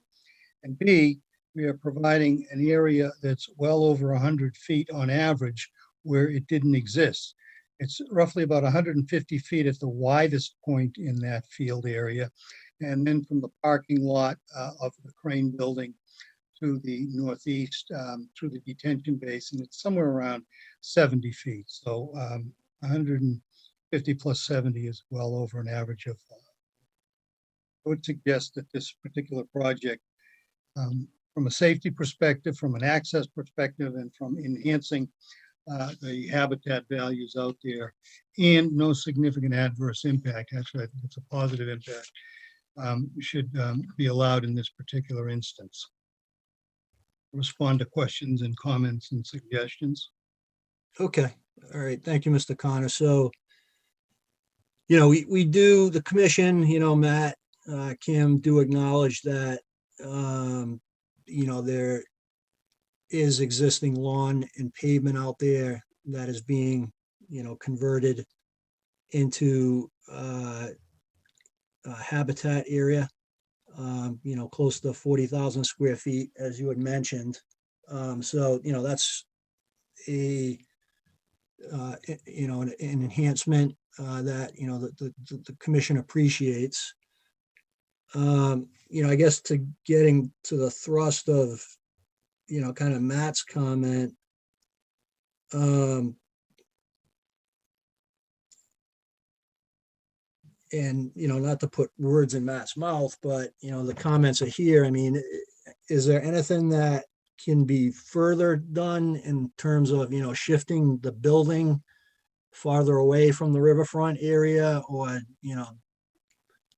and B, we are providing an area that's well over 100 feet on average where it didn't exist. It's roughly about 150 feet at the widest point in that field area. And then from the parking lot of the crane building to the northeast through the detention basin, it's somewhere around 70 feet. So 150 plus 70 is well over an average of. I would suggest that this particular project, from a safety perspective, from an access perspective, and from enhancing the habitat values out there, and no significant adverse impact, actually I think it's a positive impact, should be allowed in this particular instance. Respond to questions and comments and suggestions. Okay, all right, thank you, Mr. Connor. So, you know, we do, the commission, you know, Matt, Kim, do acknowledge that, you know, there is existing lawn and pavement out there that is being, you know, converted into a habitat area, you know, close to 40,000 square feet, as you had mentioned. So, you know, that's a, you know, an enhancement that, you know, the commission appreciates. I guess to getting to the thrust of, kind of Matt's comment. And, not to put words in Matt's mouth, but, the comments are here. I mean, is there anything that can be further done in terms of, shifting the building farther away from the riverfront area, or,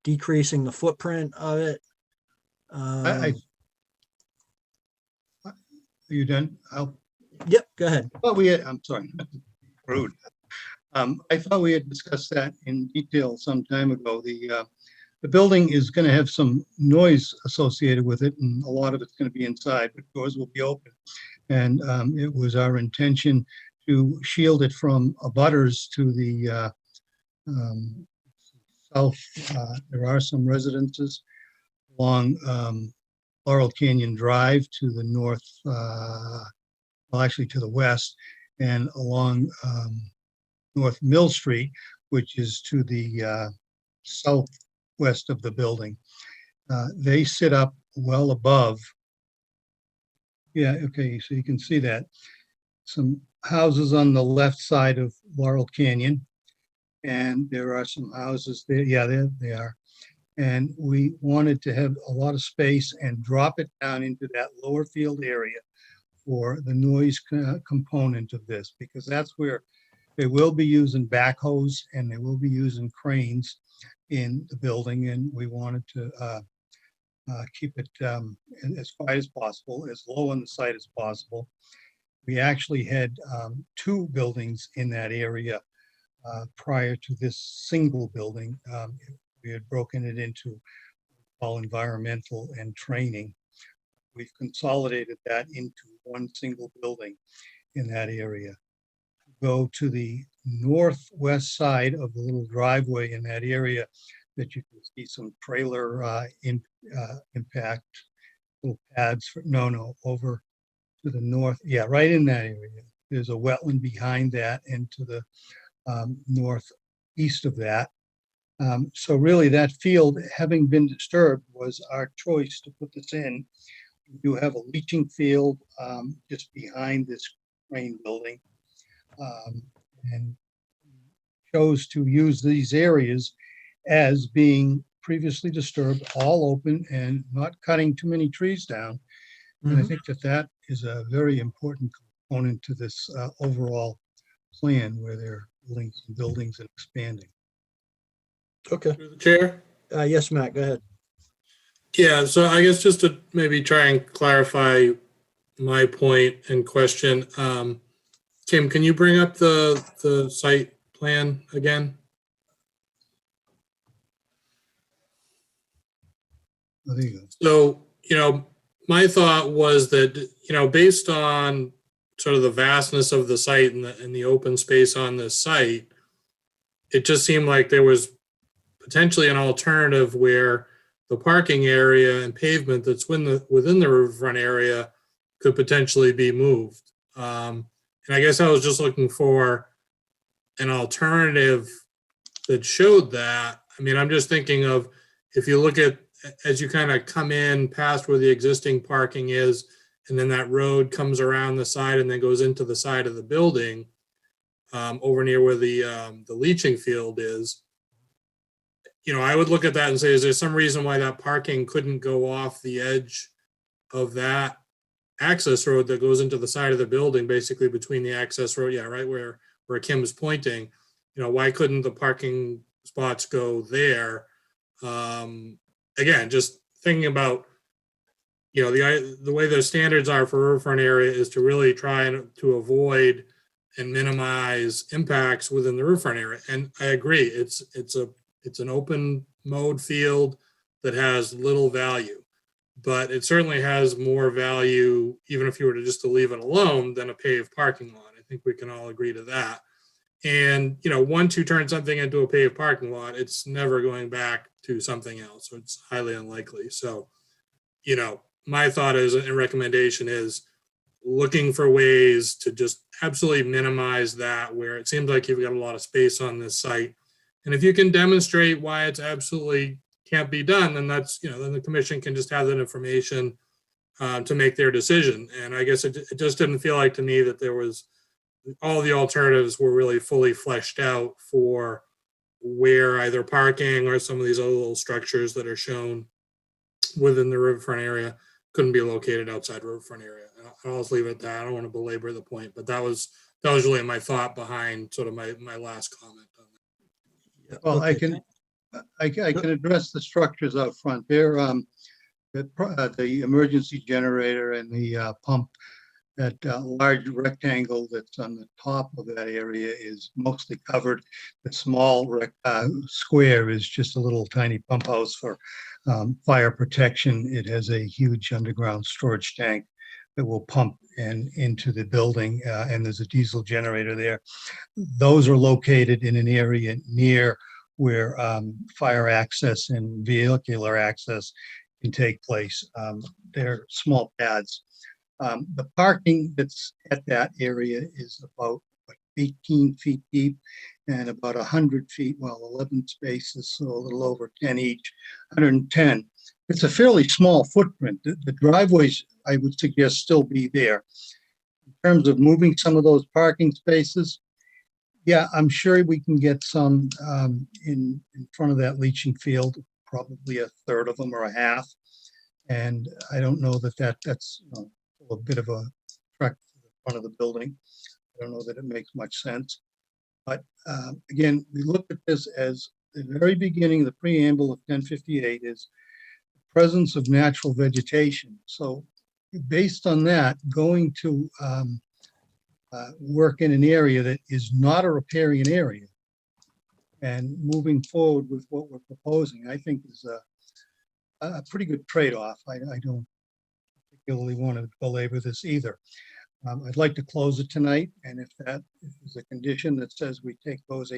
decreasing the footprint of it? Are you done? Yep, go ahead. Well, I'm sorry, rude. I thought we had discussed that in detail some time ago. The building is going to have some noise associated with it, and a lot of it's going to be inside, but doors will be open. And it was our intention to shield it from abutters to the south. There are some residences along Laurel Canyon Drive to the north, well, actually to the west, and along North Mill Street, which is to the southwest of the building. They sit up well above. Yeah, okay, so you can see that. Some houses on the left side of Laurel Canyon, and there are some houses there. Yeah, there they are. And we wanted to have a lot of space and drop it down into that lower field area for the noise component of this, because that's where they will be using backhoes and they will be using cranes in the building, and we wanted to keep it as quiet as possible, as low on the site as possible. We actually had two buildings in that area prior to this single building. We had broken it into all environmental and training. We've consolidated that into one single building in that area. Go to the northwest side of the little driveway in that area that you can see some trailer impact, little pads for, over to the north. Yeah, right in that area. There's a wetland behind that, and to the northeast of that. So really that field, having been disturbed, was our choice to put this in. We do have a leaching field just behind this crane building, and chose to use these areas as being previously disturbed, all open and not cutting too many trees down. And I think that is a very important component to this overall plan, where they're building some buildings and expanding. Okay. Through the chair? Yes, Matt, go ahead. Yeah, so I guess just to maybe try and clarify my point and question, Tim, can you bring up the site plan again? Oh, there you go. So, my thought was that, based on sort of the vastness of the site and the open space on this site, it just seemed like there was potentially an alternative where the parking area and pavement that's within the riverfront area could potentially be moved. And I guess I was just looking for an alternative that showed that. I mean, I'm just thinking of, if you look at, as you kind of come in past where the existing parking is, and then that road comes around the side and then goes into the side of the building, over near where the leaching field is, I would look at that and say, is there some reason why that parking couldn't go off the edge of that access road that goes into the side of the building, basically between the access road, yeah, right where Kim is pointing? Why couldn't the parking spots go there? Again, just thinking about, the way the standards are for riverfront area is to really try to avoid and minimize impacts within the riverfront area. And I agree, it's an open mode field that has little value, but it certainly has more value, even if you were to leave it alone, than a paved parking lot. I think we can all agree to that. And, once you turn something into a paved parking lot, it's never going back to something else. So it's highly unlikely. So, my thought is, and recommendation is, looking for ways to just absolutely minimize that, where it seems like you've got a lot of space on this site. And if you can demonstrate why it's absolutely can't be done, then that's, then the commission can just have that information to make their decision. And I guess it just didn't feel like to me that there was, all the alternatives were really fully fleshed out for where either parking or some of these other little structures that are shown within the riverfront area couldn't be located outside riverfront area. And I'll just leave it at that. I don't want to belabor the point, but that was really my thought behind sort of my last comment on that. Well, I Okay. can address the structures out front. They're, the emergency generator and the pump, that large rectangle that's on the top of that area is mostly covered. The small square is just a little tiny pump house for fire protection. It has a huge underground storage tank that will pump into the building, and there's a diesel generator there. Those are located in an area near where fire access and vehicular access can take place. They're small pads. The parking that's at that area is about 18 feet deep and about 100 feet, 11 spaces, so a little over 10 each, 110. It's a fairly small footprint. The driveways, I would suggest, still be there. In terms of moving some of those parking spaces, yeah, I'm sure we can get some in front of that leaching field, probably a third of them or a half. And I don't know that's a bit of a trek to the front of the building. I don't know that it makes much sense. But again, we look at this as the very beginning, the preamble of 1058 is the presence of natural vegetation. So based on that, going to work in an area that is not a riparian area and moving forward with what we're proposing, I think is a pretty good trade-off. I don't particularly want to belabor this either. I'd like to close it tonight, and if that is a condition that says we take those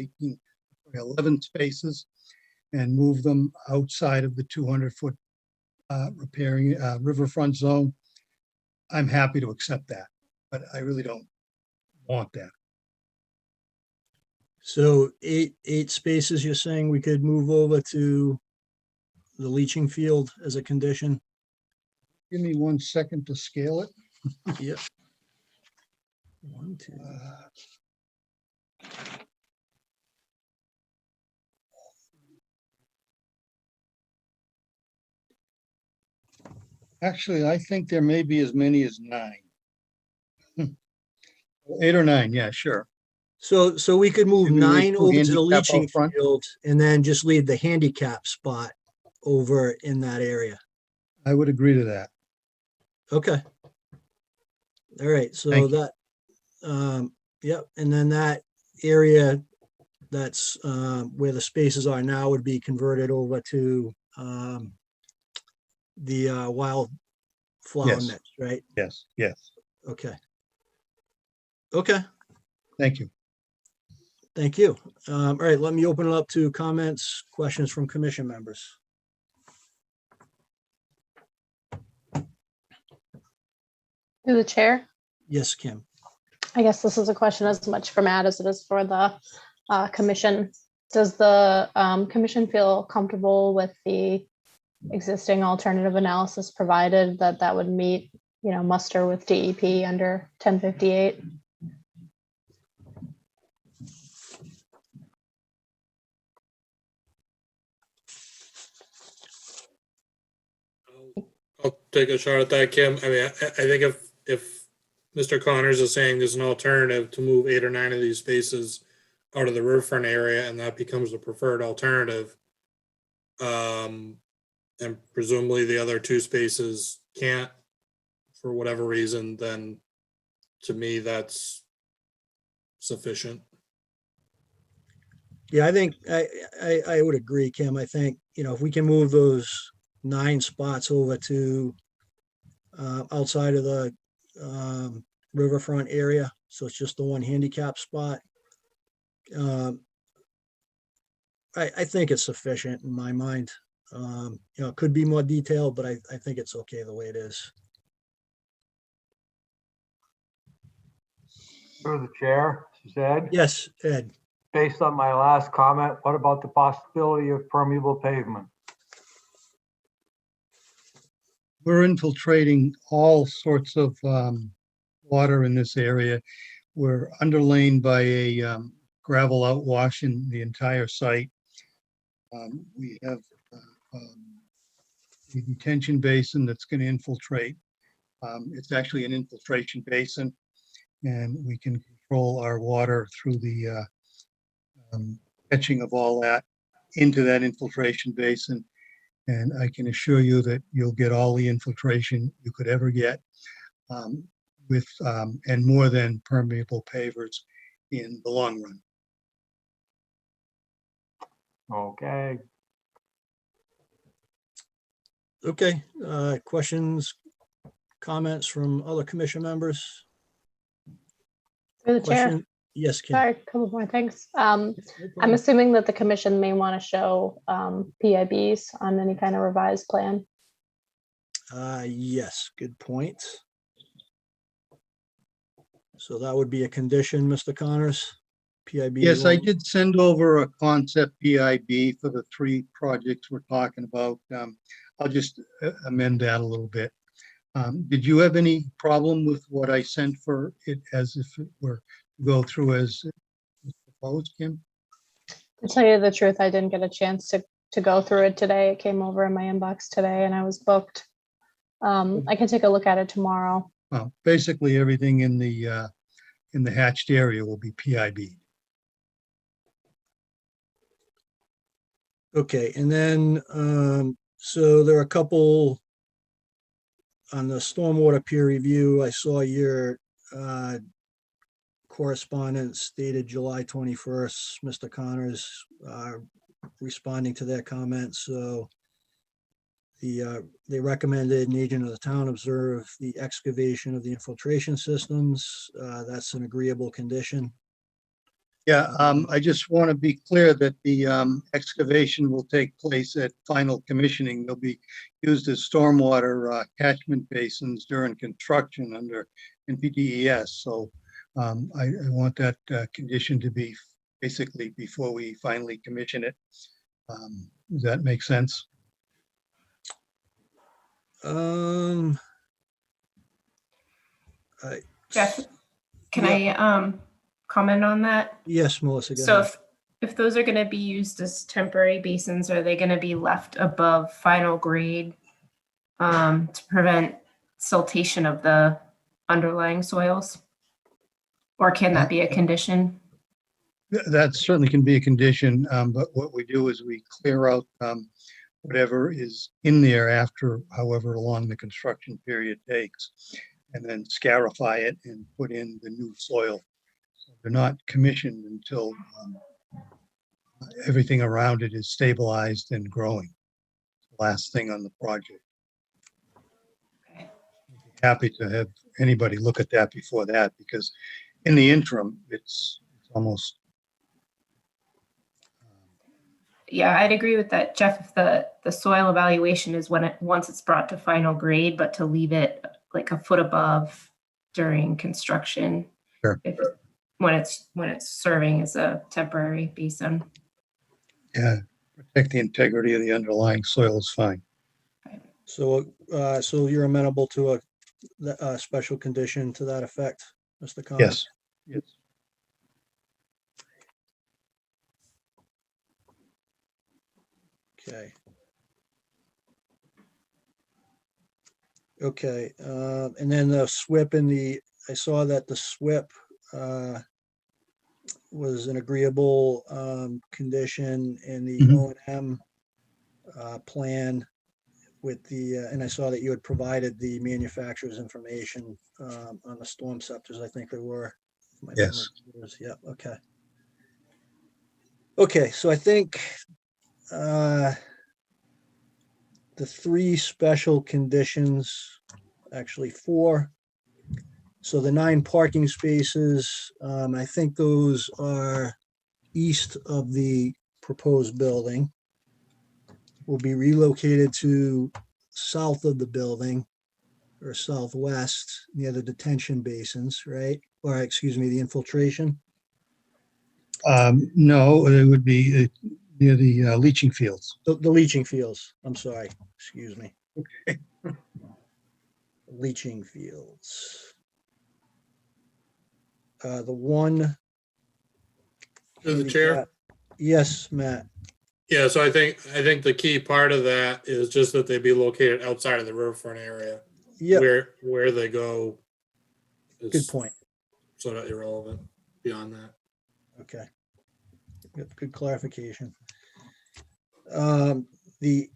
11 spaces and move them outside of the 200-foot riparian riverfront zone, I'm happy to accept that, but I really don't want that. So eight spaces, you're saying we could move over to the leaching field as a condition? Give me 1 second to scale it. Yep. 1, 2. Actually, I think there may be as many as 9. 8 or 9, yeah, sure. So we could move Maybe leave 9 two over to the handicap leaching out front. field and then just leave the handicap spot over in that area. I would agree to that. Okay. All right, so Thank you. that, yep, and then that area that's where the spaces are now would be converted over to the wildflower Yes. mix, right? Yes, yes. Okay. Okay, Thank you. thank you. All right, let me open it up to comments, questions from commission members. Through the chair, Yes, Kim. I guess this is a question as much for Matt as it is for the commission. Does the commission feel comfortable with the existing alternative analysis provided that would meet, muster with DEP under 1058? I'll take a shot at that, Kim. I mean, I think if Mr. Connors is saying there's an alternative to move 8 or 9 of these spaces out of the riverfront area, and that becomes the preferred alternative, and presumably the other 2 spaces can't for whatever reason, then to me that's sufficient. Yeah, I think I would agree, Kim. I think, if we can move those 9 spots over to outside of the riverfront area, so it's just the one handicap spot. I think it's sufficient in my mind. It could be more detailed, but I think it's okay the way it is. Through the chair, this is Ed. Yes, Ed. Based on my last comment, what about the possibility of permeable pavement? we're infiltrating all sorts of water in this area. We're underlain by a gravel outwash in the entire site. We have a detention basin that's going to infiltrate. It's actually an infiltration basin, and we can control our water through the catching of all that into that infiltration basin. And I can assure you that you'll get all the infiltration you could ever get with and more than permeable pavers in the long run. Okay. Okay, questions, comments from other commission members? Through the chair. Question? Yes, Kim. Sorry, a couple more things. I'm assuming that the commission may want to show PIBs on any kind of revised plan. Yes, good point. So that would be a condition, Mr. Connors? PIB? Yes, I did send over a concept PIB for the 3 projects we're talking about. I'll just amend that a little bit. Did you have any problem with what I sent for it as if it were to go through as proposed, Kim? To tell you the truth, I didn't get a chance to go through it today. It came over in my inbox today and I was booked. I can take a look at it tomorrow. Well, basically everything in the hatched area will be PIB. Okay, and then, so there are a couple on the stormwater peer review. I saw your correspondence dated July 21st, Mr. Connors responding to their comments. So they recommended an agent of the town observe the excavation of the infiltration systems. That's an agreeable condition. Yeah, I just want to be clear that the excavation will take place at final commissioning. They'll be used as stormwater catchment basins during construction under NPDES. So I want that condition to be basically before we finally commission it. Does that make sense? Jeff, can I comment on that? Yes, Melissa. Go So ahead. if those are going to be used as temporary basins, are they going to be left above final grade to prevent siltation of the underlying soils? Or can that be a condition? That certainly can be a condition, but what we do is we clear out whatever is in there after however long the construction period takes, and then scarify it and put in the new soil. They're not commissioned until everything around it is stabilized and growing. Last thing on the project. Okay. Happy to have anybody look at that before that, because in the interim, it's almost. Yeah, I'd agree with that, Jeff. If the soil evaluation is once it's brought to final grade, but to leave it like a foot above during construction. Sure. When it's serving as a temporary basin. Yeah, protect the integrity of the underlying soil is fine. So, so you're amenable to a special condition to that effect, Mr. Connors? Yes. Yes. Okay. Okay, and then the SWIP I saw that the SWIP was an agreeable condition in the O&M plan with and I saw that you had provided the manufacturer's information on the storm scepters, I think there were. Yes. Yeah, okay. Okay, so I think the 3 special conditions, actually 4. So the 9 parking spaces, I think those are east of the proposed building, will be relocated to south of the building or southwest near the detention basins, right? Or excuse me, the infiltration. No, it would be near the leaching fields. The leaching fields, I'm sorry, excuse me. Okay. leaching fields. The one. Through the chair? Yes, Matt. Yeah, so I think the key part of that is just that they be located outside of the riverfront area. Yep. Where they go is Good point. sort of irrelevant beyond that. Okay. Good clarification. The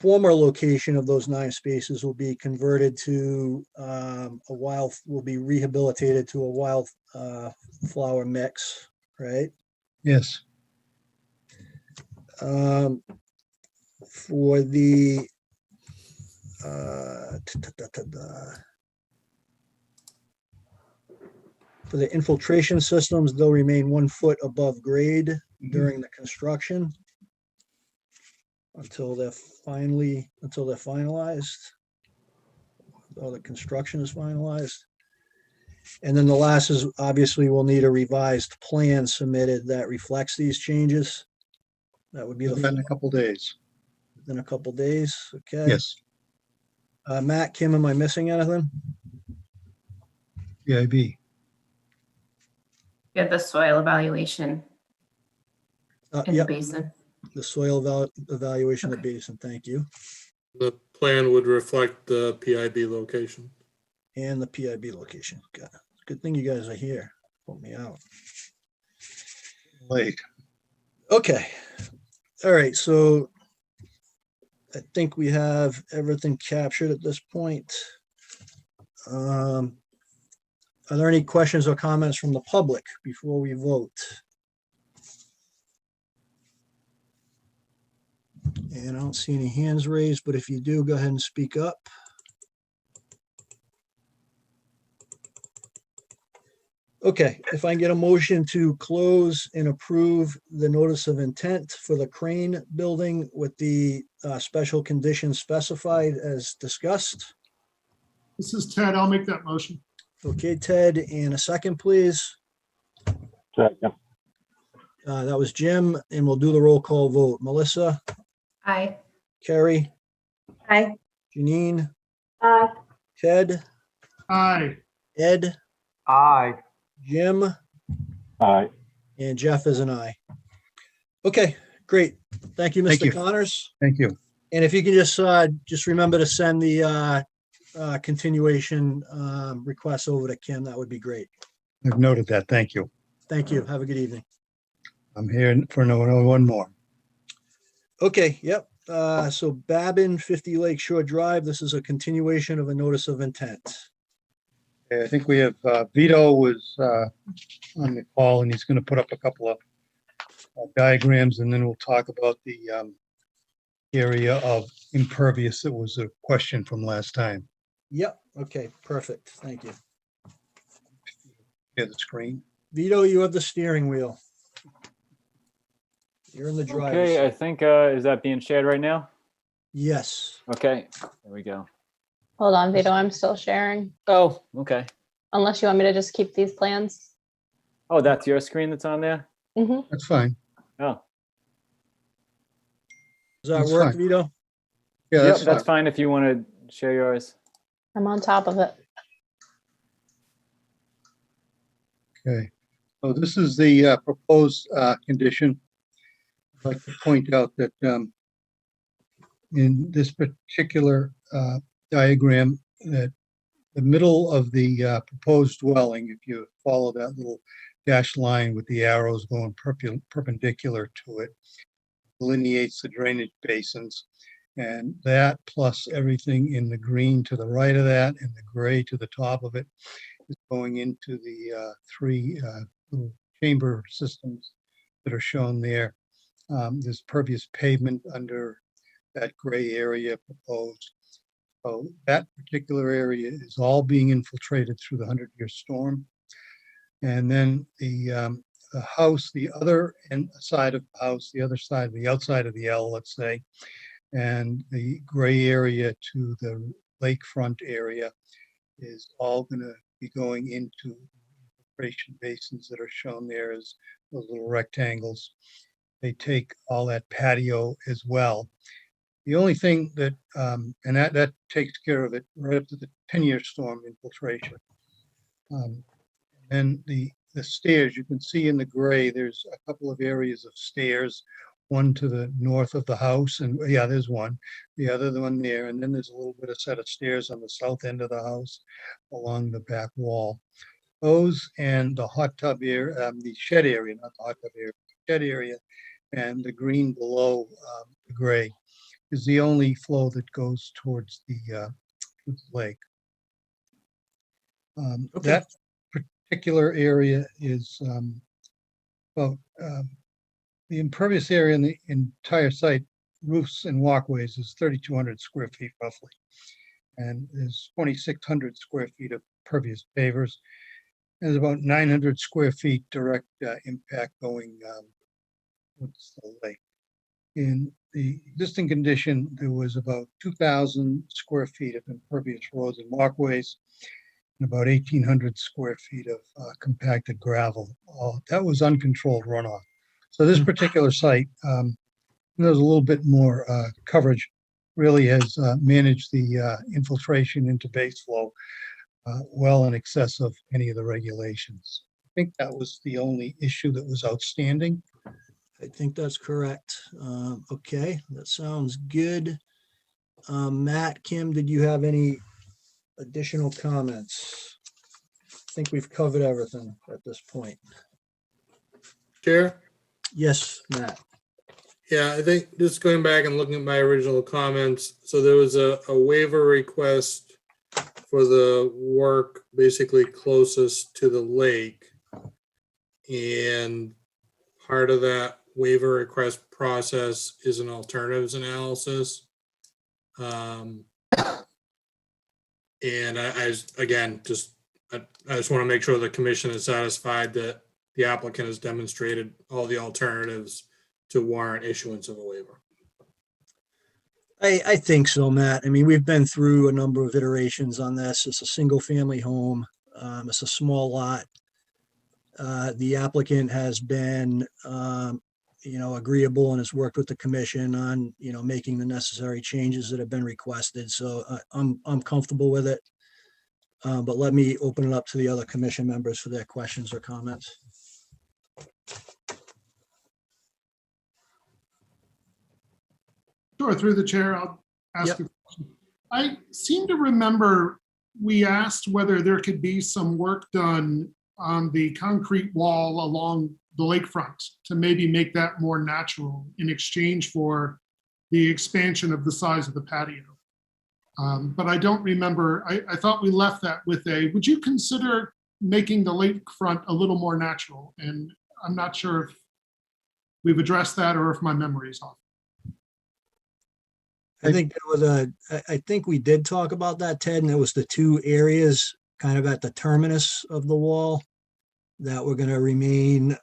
former location of those 9 spaces will be converted to will be rehabilitated to a wild flower mix, right? Yes. For the for the infiltration systems, they'll remain 1 foot above grade during the construction until they're finalized, or the construction is finalized. And then the last is, obviously, we'll need a revised plan submitted that reflects these changes. That would be In a couple days. within a couple days, okay? Yes. Matt, Kim, am I missing anything? PIB. Yeah, the soil evaluation in the Yep, basin. the soil evaluation of the basin, thank you. The plan would reflect the PIB location. And the PIB location. Good thing you guys are here. Help me out. Late. Okay. All right, so I think we have everything captured at this point. Are there any questions or comments from the public before we vote? And I don't see any hands raised, but if you do, go ahead and speak up. Okay, if I can get a motion to close and approve the notice of intent for the Crane building with the special conditions specified as discussed. This is Ted. I'll make that motion. Okay, Ted, and a second, please. Second. That was Jim, and we'll do the roll call vote. Melissa, Aye. Carrie, Aye. Janine, Aye. Ted, Aye. Ed, Aye. Jim, Aye. and Jeff is an aye. Okay, great. Thank you, Thank Mr. you. Connors. Thank you. And if you can just remember to send the continuation request over to Kim, that would be great. I've noted that. Thank you. Thank you. Have a good evening. I'm here for one more. Okay, yep. So Babin, 50 Lake Shore Drive. This is a continuation of a notice of intent. Okay, I think we have Vito was on the call, and he's going to put up a couple of diagrams, and then we'll talk about the area of impervious. That was a question from last time. Yep. Okay, perfect. Thank you. Yeah, the screen. Vito, you have the steering wheel. You're in the driver's Okay, seat. I think, is that being shared right now? Yes. Okay, there we go. Hold on, Vito, I'm still sharing. Oh, okay. Unless you want me to just keep these plans. Oh, that's your screen that's on there? Mhm. That's fine. Oh, Does that That's work, fine. Vito? Yeah, yep, that's that's fine. fine if you want to share yours. I'm on top of it. Okay. So this is the proposed condition. I'd like to point out that in this particular diagram, that the middle of the proposed dwelling, if you follow that little dashed line with the arrows going perpendicular to it, delineates the drainage basins. And that plus everything in the green to the right of that and the gray to the top of it is going into the 3 little chamber systems that are shown there. There's pervious pavement under that gray area proposed. So that particular area is all being infiltrated through the 100-year storm. And then the house, the other side of the house, the other side, the outside of the L, let's say, and the gray area to the lakefront area is all going to be going into infiltration basins that are shown there as those little rectangles. They take all that patio as well. The only thing that, and that takes care of it right up to the 10-year storm infiltration. And the stairs, you can see in the gray, there's a couple of areas of stairs, one to the north of the house, and yeah, there's one, the other one there, and then there's a little bit of set of stairs on the south end of the house along the back wall. Those and the hot tub area, the shed area, not the hot tub area, shed area, and the green below the gray is the only flow that goes towards the lake. That particular area is about the impervious area in the entire site, roofs and walkways, is 3,200 square feet roughly. And there's 2,600 square feet of pervious pavers. There's about 900 square feet direct impact going towards the lake. In the existing condition, there was about 2,000 square feet of impervious roads and walkways, and about 1,800 square feet of compacted gravel. That was uncontrolled runoff. So this particular site, there's a little bit more coverage, really has managed the infiltration into base flow well in excess of any of the regulations. I think that was the only issue that was outstanding. I think that's correct. Okay, that sounds good. Matt, Kim, did you have any additional comments? I think we've covered everything at this point. Chair? Yes, Matt. Yeah, I think just going back and looking at my original comments, so there was a waiver request for the work basically closest to the lake. And part of that waiver request process is an alternatives analysis. And I again, I just want to make sure the commission is satisfied that the applicant has demonstrated all the alternatives to warrant issuance of a waiver. I think so, Matt. I mean, we've been through a number of iterations on this. It's a single family home. It's a small lot. The applicant has been, agreeable and has worked with the commission on, making the necessary changes that have been requested. So I'm comfortable with it. But let me open it up to the other commission members for their questions or comments. Sure, through the chair, I'll ask a question. I seem to remember we asked whether there could be some work done on the concrete wall along the lakefront to maybe make that more natural in exchange for the expansion of the size of the patio. But I don't remember, I thought we left that with would you consider making the lakefront a little more natural? And I'm not sure if we've addressed that or if my memory is off. I think there was I think we did talk about that, Ted, and it was the two areas kind of at the terminus of the wall that were going to remain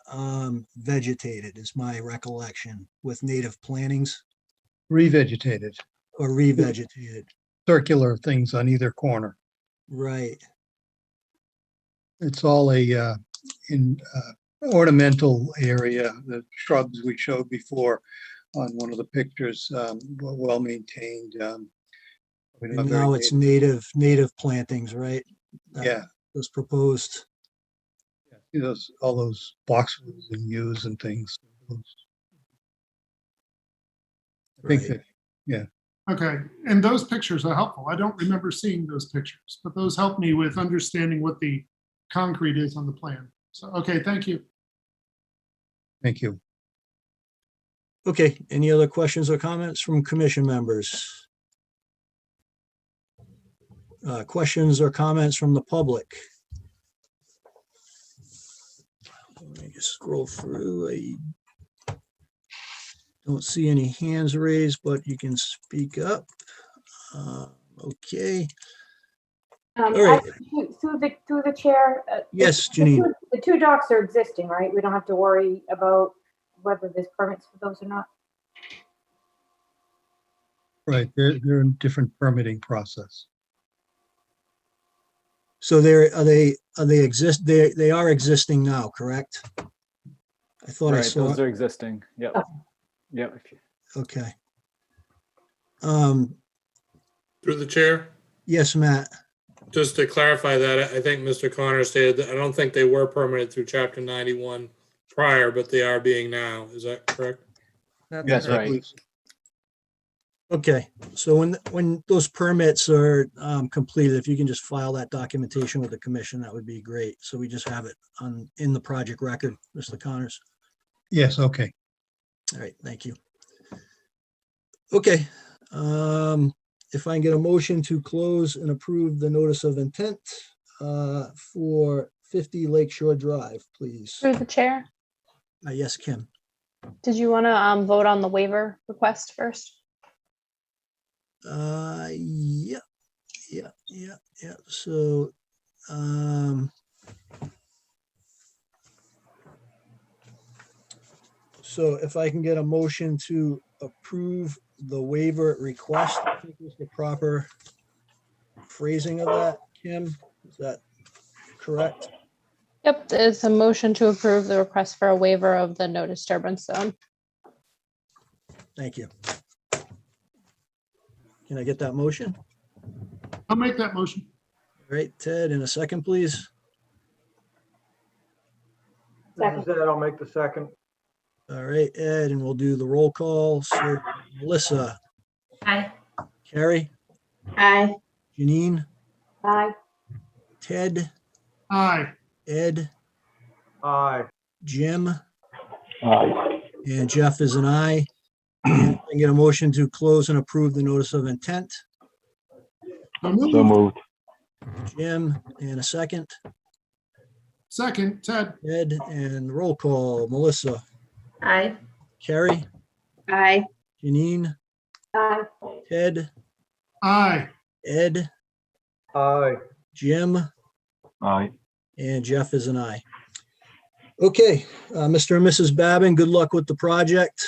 vegetated, is my recollection, with native plantings. Revegetated. Or revegetated. Circular things on either corner. Right. It's all ornamental area, the shrubs we showed before on one of the pictures, well maintained. And now it's native plantings, right? Yeah. Was proposed. Yeah. All those boxwoods and yews and things. I think that, yeah. Okay, and those pictures are helpful. I don't remember seeing those pictures, but those help me with understanding what the concrete is on the plan. So, okay, thank you. Thank you. Okay, any other questions or comments from commission members? Questions or comments from the public? Let me just scroll through. I don't see any hands raised, but you can speak up. Okay. All right. Through the chair. Yes, Janine. The two docks are existing, right? We don't have to worry about whether there's permits for those or not. Right, they're in different permitting process. So they are existing now, correct? I thought I Right, saw. those are existing. Yep. Okay. Yep. Okay. Through the chair, Yes, Matt. just to clarify that, I think Mr. Connor stated that I don't think they were permitted through Chapter 91 prior, but they are being now. Is that correct? That's right. Okay, so when those permits are completed, if you can just file that documentation with the commission, that would be great. So we just have it in the project record, Mr. Connors. Yes, okay. All right, thank you. Okay, if I can get a motion to close and approve the notice of intent for 50 Lakeshore Drive, please. Through the chair, Yes, Kim. did you want to vote on the waiver request first? Yeah. So, so if I can get a motion to approve the waiver request, I think is the proper phrasing of that, Kim, is that correct? Yep, it's a motion to approve the request for a waiver of the no disturbance zone. Thank you. Can I get that motion? I'll make that motion. All right, Ted, in a second, please. This is Ed, I'll make the second. All right, Ed, and we'll do the roll call. So Melissa, Aye. Carrie, Aye. Janine, Aye. Ted, Aye. Ed, Aye. Jim, Aye. and Jeff is an aye. And I can get a motion to close and approve the notice of intent. So moved. Jim, and a second. Second, Ted. Ed, and roll call. Melissa, Aye. Carrie, Aye. Janine, Aye. Ted, Aye. Ed, Aye. Jim, Aye. and Jeff is an aye. Okay, Mr. and Mrs. Babin, good luck with the project.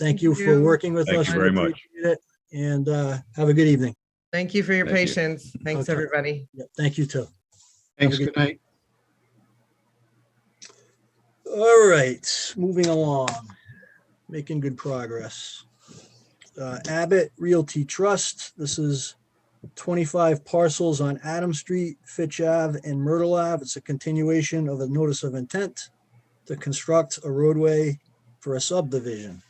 Thank you for working with us. Thank you very much. Appreciate it. And have a good evening. Thank you for your Thank you. patience. Thanks, Okay. everybody. Yeah, thank you too. Thanks, Have a good night. All right, moving along, making good progress. Abbott Realty Trust, this is 25 parcels on Adam Street, Fitch Ave, and Myrtle Ave. It's a continuation of a notice of intent to construct a roadway for a subdivision.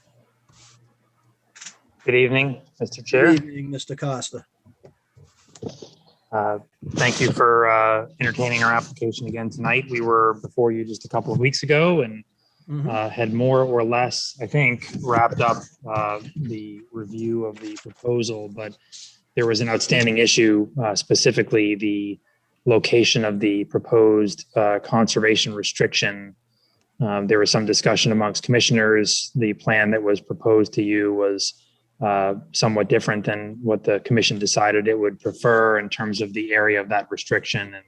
Good evening, Mr. Chair. Good evening, Mr. Costa. Thank you for entertaining our application again tonight. We were before you just a couple of weeks ago and had more or less, I think, wrapped up the review of the proposal, but there was an outstanding issue, specifically the location of the proposed conservation restriction. There was some discussion amongst commissioners. The plan that was proposed to you was somewhat different than what the commission decided it would prefer in terms of the area of that restriction. And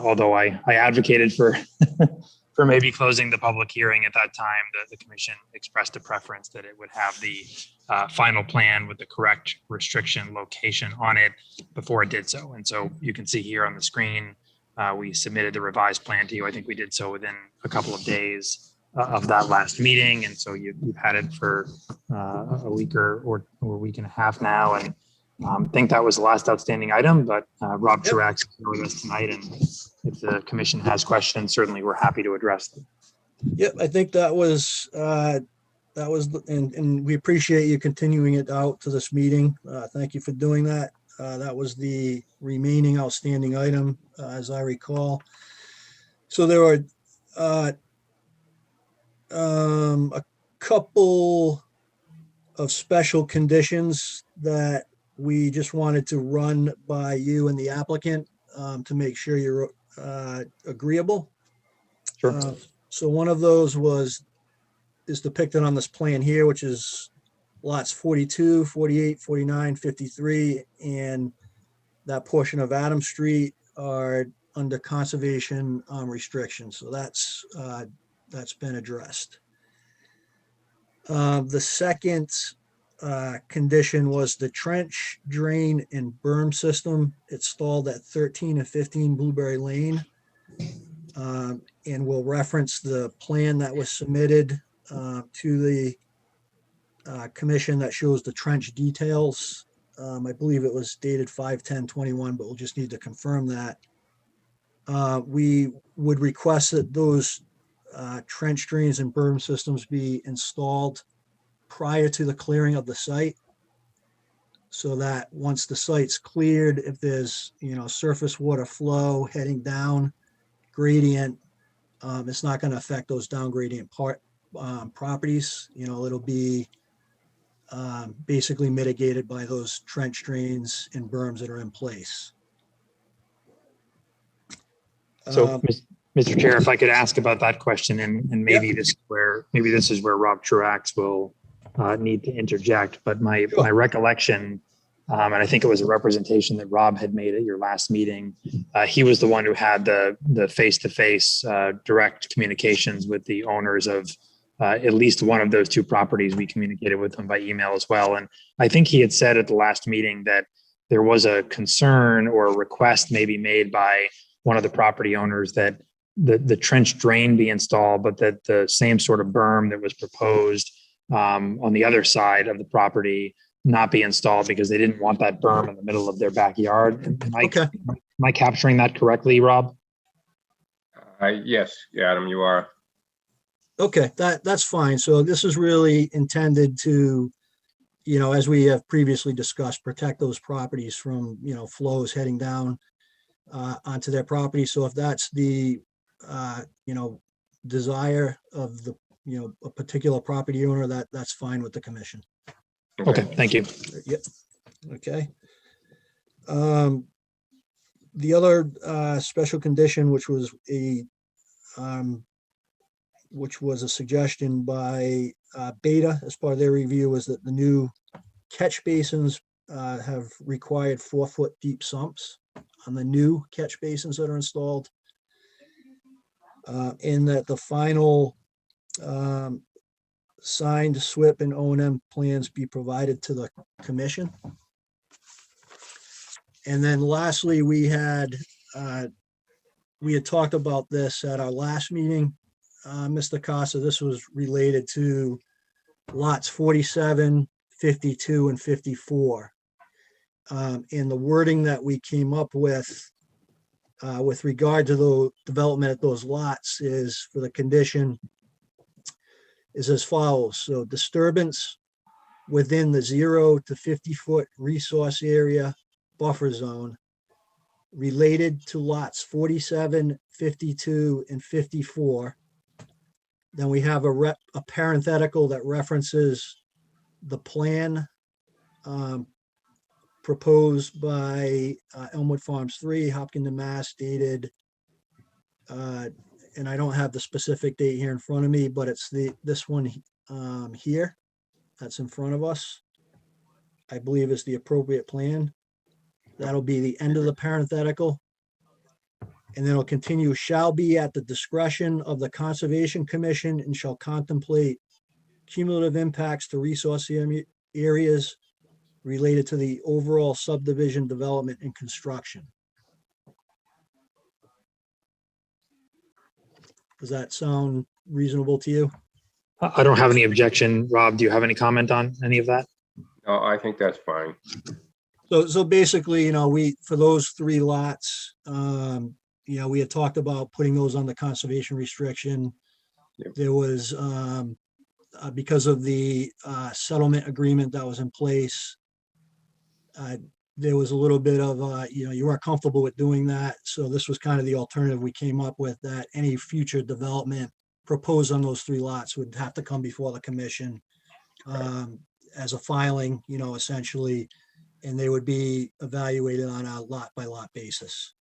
although I advocated for for maybe closing the public hearing at that time, the commission expressed a preference that it would have the final plan with the correct restriction location on it before it did so. And so you can see here on the screen, we submitted the revised plan to you. I think we did so within a couple of days of that last meeting. And so you've had it for a week or a week and a half now. And I think that was the last outstanding item, but Rob Chirac is here with us tonight. And if the commission has questions, certainly we're happy to address them. Yep, I think and we appreciate you continuing it out to this meeting. Thank you for doing that. That was the remaining outstanding item, as I recall. So there were a couple of special conditions that we just wanted to run by you and the applicant to make sure you're agreeable. Sure. So one of those is depicted on this plan here, which is lots 42, 48, 49, 53, and that portion of Adam Street are under conservation restrictions. So that's been addressed. The second condition was the trench, drain, and berm system installed at 13 and 15 Blueberry Lane. And we'll reference the plan that was submitted to the commission that shows the trench details. I believe it was dated 5/10/21, but we'll just need to confirm that. We would request that those trench drains and berm systems be installed prior to the clearing of the site, so that once the site's cleared, if there's, surface water flow heading down gradient, it's not going to affect those down gradient properties. It'll be basically mitigated by those trench drains and berms that are in place. So, Mr. Chair, if I could ask about that question, and maybe Yep. this is where Rob Truax will need to interject, but my recollection, and I think it was a representation that Rob had made at your last meeting. He was the one who had the face-to-face direct communications with the owners of at least one of those two properties. We communicated with them by email as well. And I think he had said at the last meeting that there was a concern or a request maybe made by one of the property owners that the trench drain be installed, but that the same sort of berm that was proposed on the other side of the property not be installed because they didn't want that berm in the middle of their backyard. Am I capturing that correctly, Rob? Yes, Adam, you are. Okay, that's fine. So this is really intended to, as we have previously discussed, protect those properties from, flows heading down onto their property. So if that's the, desire of the, a particular property owner, that's fine with the commission. Okay, thank you. Yep. Okay. The other special condition, which was a suggestion by Beta as part of their review, was that the new catch basins have required 4-foot deep sumps on the new catch basins that are installed. In that the final signed SWIP and O&M plans be provided to the commission. And then lastly, we had talked about this at our last meeting, Mr. Casa. This was related to lots 47, 52, and 54. And the wording that we came up with regard to the development of those lots is for the condition is as follows. So disturbance within the 0 to 50-foot resource area buffer zone related to lots 47, 52, and 54. Then we have a parenthetical that references the plan proposed by Elmwood Farms 3, Hopkinton, Mass, dated, and I don't have the specific date here in front of me, but it's this one here that's in front of us. I believe is the appropriate plan. That'll be the end of the parenthetical. And then it'll continue, shall be at the discretion of the Conservation Commission and shall contemplate cumulative impacts to resource areas related to the overall subdivision development and construction. Does that sound reasonable to you? I don't have any objection. Rob, do you have any comment on any of that? No, I think that's fine. So basically, for those 3 lots, we had talked about putting those on the conservation restriction. Yep. There was, because of the settlement agreement that was in place, there was a little bit of, you weren't comfortable with doing that. So this was kind of the alternative we came up with, that any future development proposed on those 3 lots would have to come before the commission as a filing, essentially, and they would be evaluated on a lot by lot basis.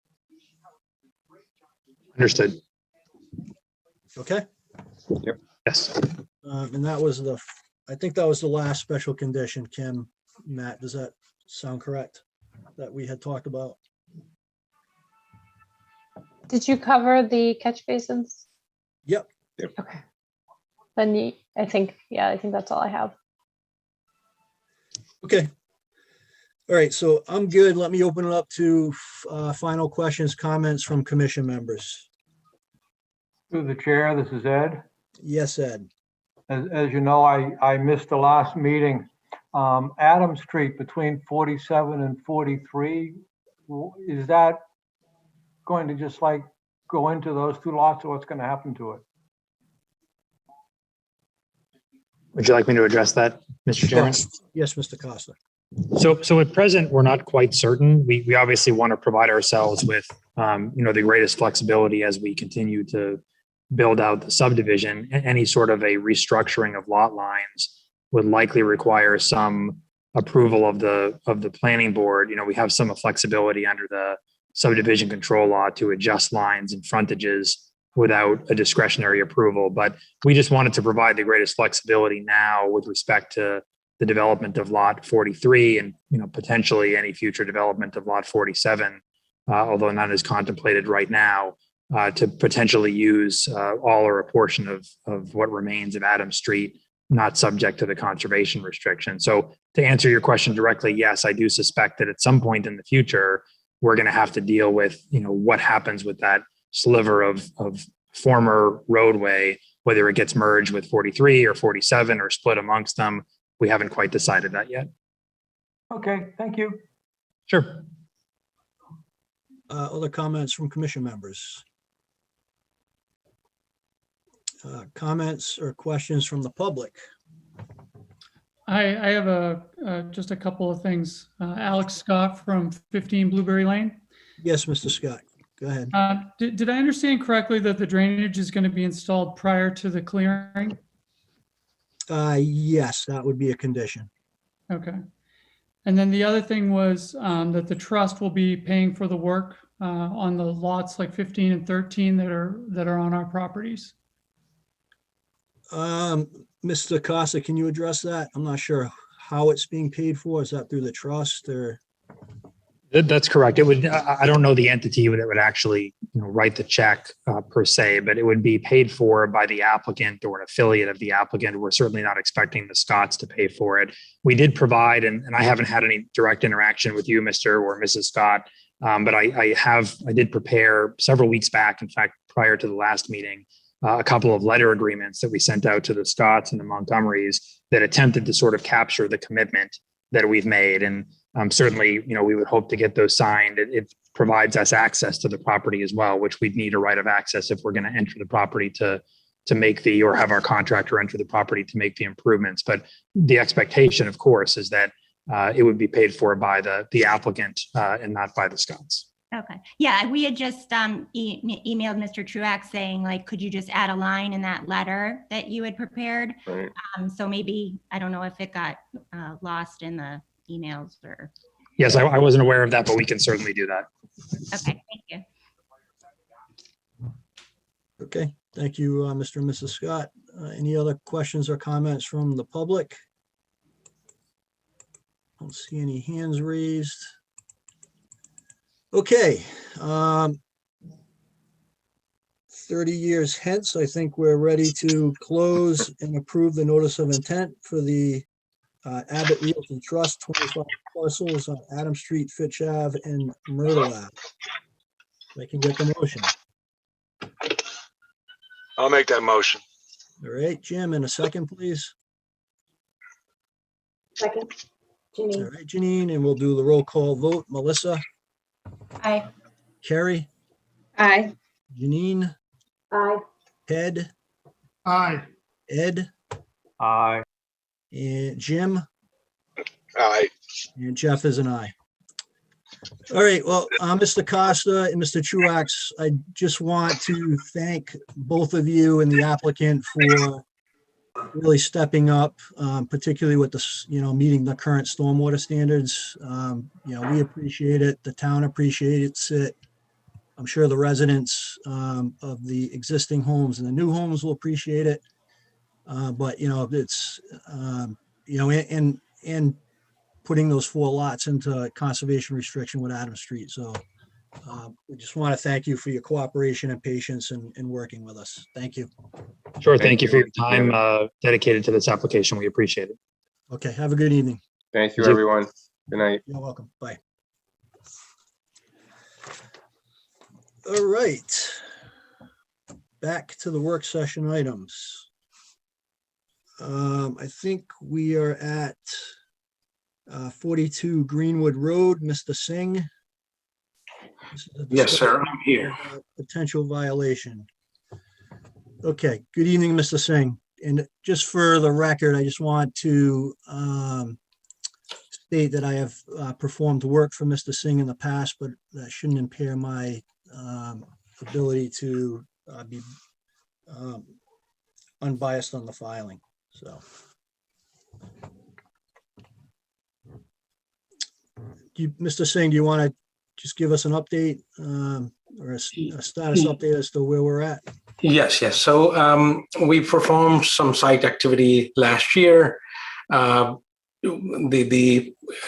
Understood. Okay. Yep. Yes. And that was I think that was the last special condition, Kim, Matt, does that sound correct? That we had talked about? Did you cover the catch basins? Yep. Okay. Then I think that's all I have. Okay. All right, so I'm good. Let me open it up to final questions, comments from commission members. Through the chair, this is Ed. Yes, Ed. As you know, I missed the last meeting. Adam Street between 47 and 43, is that going to just like go into those two lots, or what's going to happen to it? Would you like me to address that, Mr. Chairman? Yes, Mr. Costa. So at present, we're not quite certain. We obviously want to provide ourselves with, the greatest flexibility as we continue to build out the subdivision. Any sort of a restructuring of lot lines would likely require some approval of the planning board. We have some flexibility under the subdivision control law to adjust lines and frontages without a discretionary approval. But we just wanted to provide the greatest flexibility now with respect to the development of lot 43 and, potentially any future development of lot 47, although none is contemplated right now, to potentially use all or a portion of what remains of Adams Street, not subject to the conservation restriction. So to answer your question directly, yes, I do suspect that at some point in the future, we're going to have to deal with, what happens with that sliver of former roadway, whether it gets merged with 43 or 47 or split amongst them. We haven't quite decided that yet. Okay, thank you. Sure. Other comments from commission members? Comments or questions from the public? I have just a couple of things. Alex Scott from 15 Blueberry Lane. Yes, Mr. Scott, go ahead. Did I understand correctly that the drainage is going to be installed prior to the clearing? Yes, that would be a condition. Okay. And then the other thing was that the trust will be paying for the work on the lots like 15 and 13 that are on our properties. Mr. Costa, can you address that? I'm not sure how it's being paid for. Is that through the trust or? That's correct. It would. I don't know the entity that would actually write the check per se, but it would be paid for by the applicant or an affiliate of the applicant. We're certainly not expecting the Scotts to pay for it. We did provide, and I haven't had any direct interaction with you, Mr. or Mrs. Scott, but I did prepare several weeks back, in fact, prior to the last meeting, a couple of letter agreements that we sent out to the Scotts and the Montgomerys that attempted to sort of capture the commitment that we've made. And certainly, we would hope to get those signed. It provides us access to the property as well, which we'd need a right of access if we're going to enter the property to make or have our contractor enter the property to make the improvements. But the expectation, of course, is that it would be paid for by the applicant and not by the Scotts. Okay. Yeah, we had just emailed Mr. Truax saying, like, could you just add a line in that letter that you had prepared? Right. So maybe, I don't know if it got lost in the emails or. Yes, I wasn't aware of that, but we can certainly do that. Okay, thank you. Okay, thank you, Mr. and Mrs. Scott. Any other questions or comments from the public? I don't see any hands raised. Okay. 30 years hence, I think we're ready to close and approve the notice of intent for the Abbott Realty Trust 25 parcels on Adam Street, Fitch Ave, and Myrtle Ave. If I can get the motion. I'll make that motion. All right, Jim, in a second, please. Second, All Janine. right, Janine, and we'll do the roll call vote. Melissa, Aye. Carrie, Aye. Janine, Aye. Ted, Aye. Ed, Aye. and Jim, Aye. and Jeff is an aye. All right, well, Mr. Costa and Mr. Truax, I just want to thank both of you and the applicant for really stepping up, particularly with this, meeting the current stormwater standards. We appreciate it. The town appreciates it. I'm sure the residents of the existing homes and the new homes will appreciate it. But it's, and putting those 4 lots into conservation restriction with Adam Street. So we just want to thank you for your cooperation and patience in working with us. Thank you. Sure. Thank you for your time dedicated to this application. We appreciate it. Okay. Have a good evening. Thank you, everyone. Good night. You're welcome. Bye. All right. Back to the work session items. I think we are at 42 Greenwood Road, Mr. Singh. This is a Yes, sir, discussion I'm here. of a potential violation. Okay, good evening, Mr. Singh. And just for the record, I just want to state that I have performed work for Mr. Singh in the past, but that shouldn't impair my ability to be unbiased on the filing. So. Mr. Singh, do you want to just give us an update or a status update as to where we're at? Yes, yes. So we performed some site activity last year. The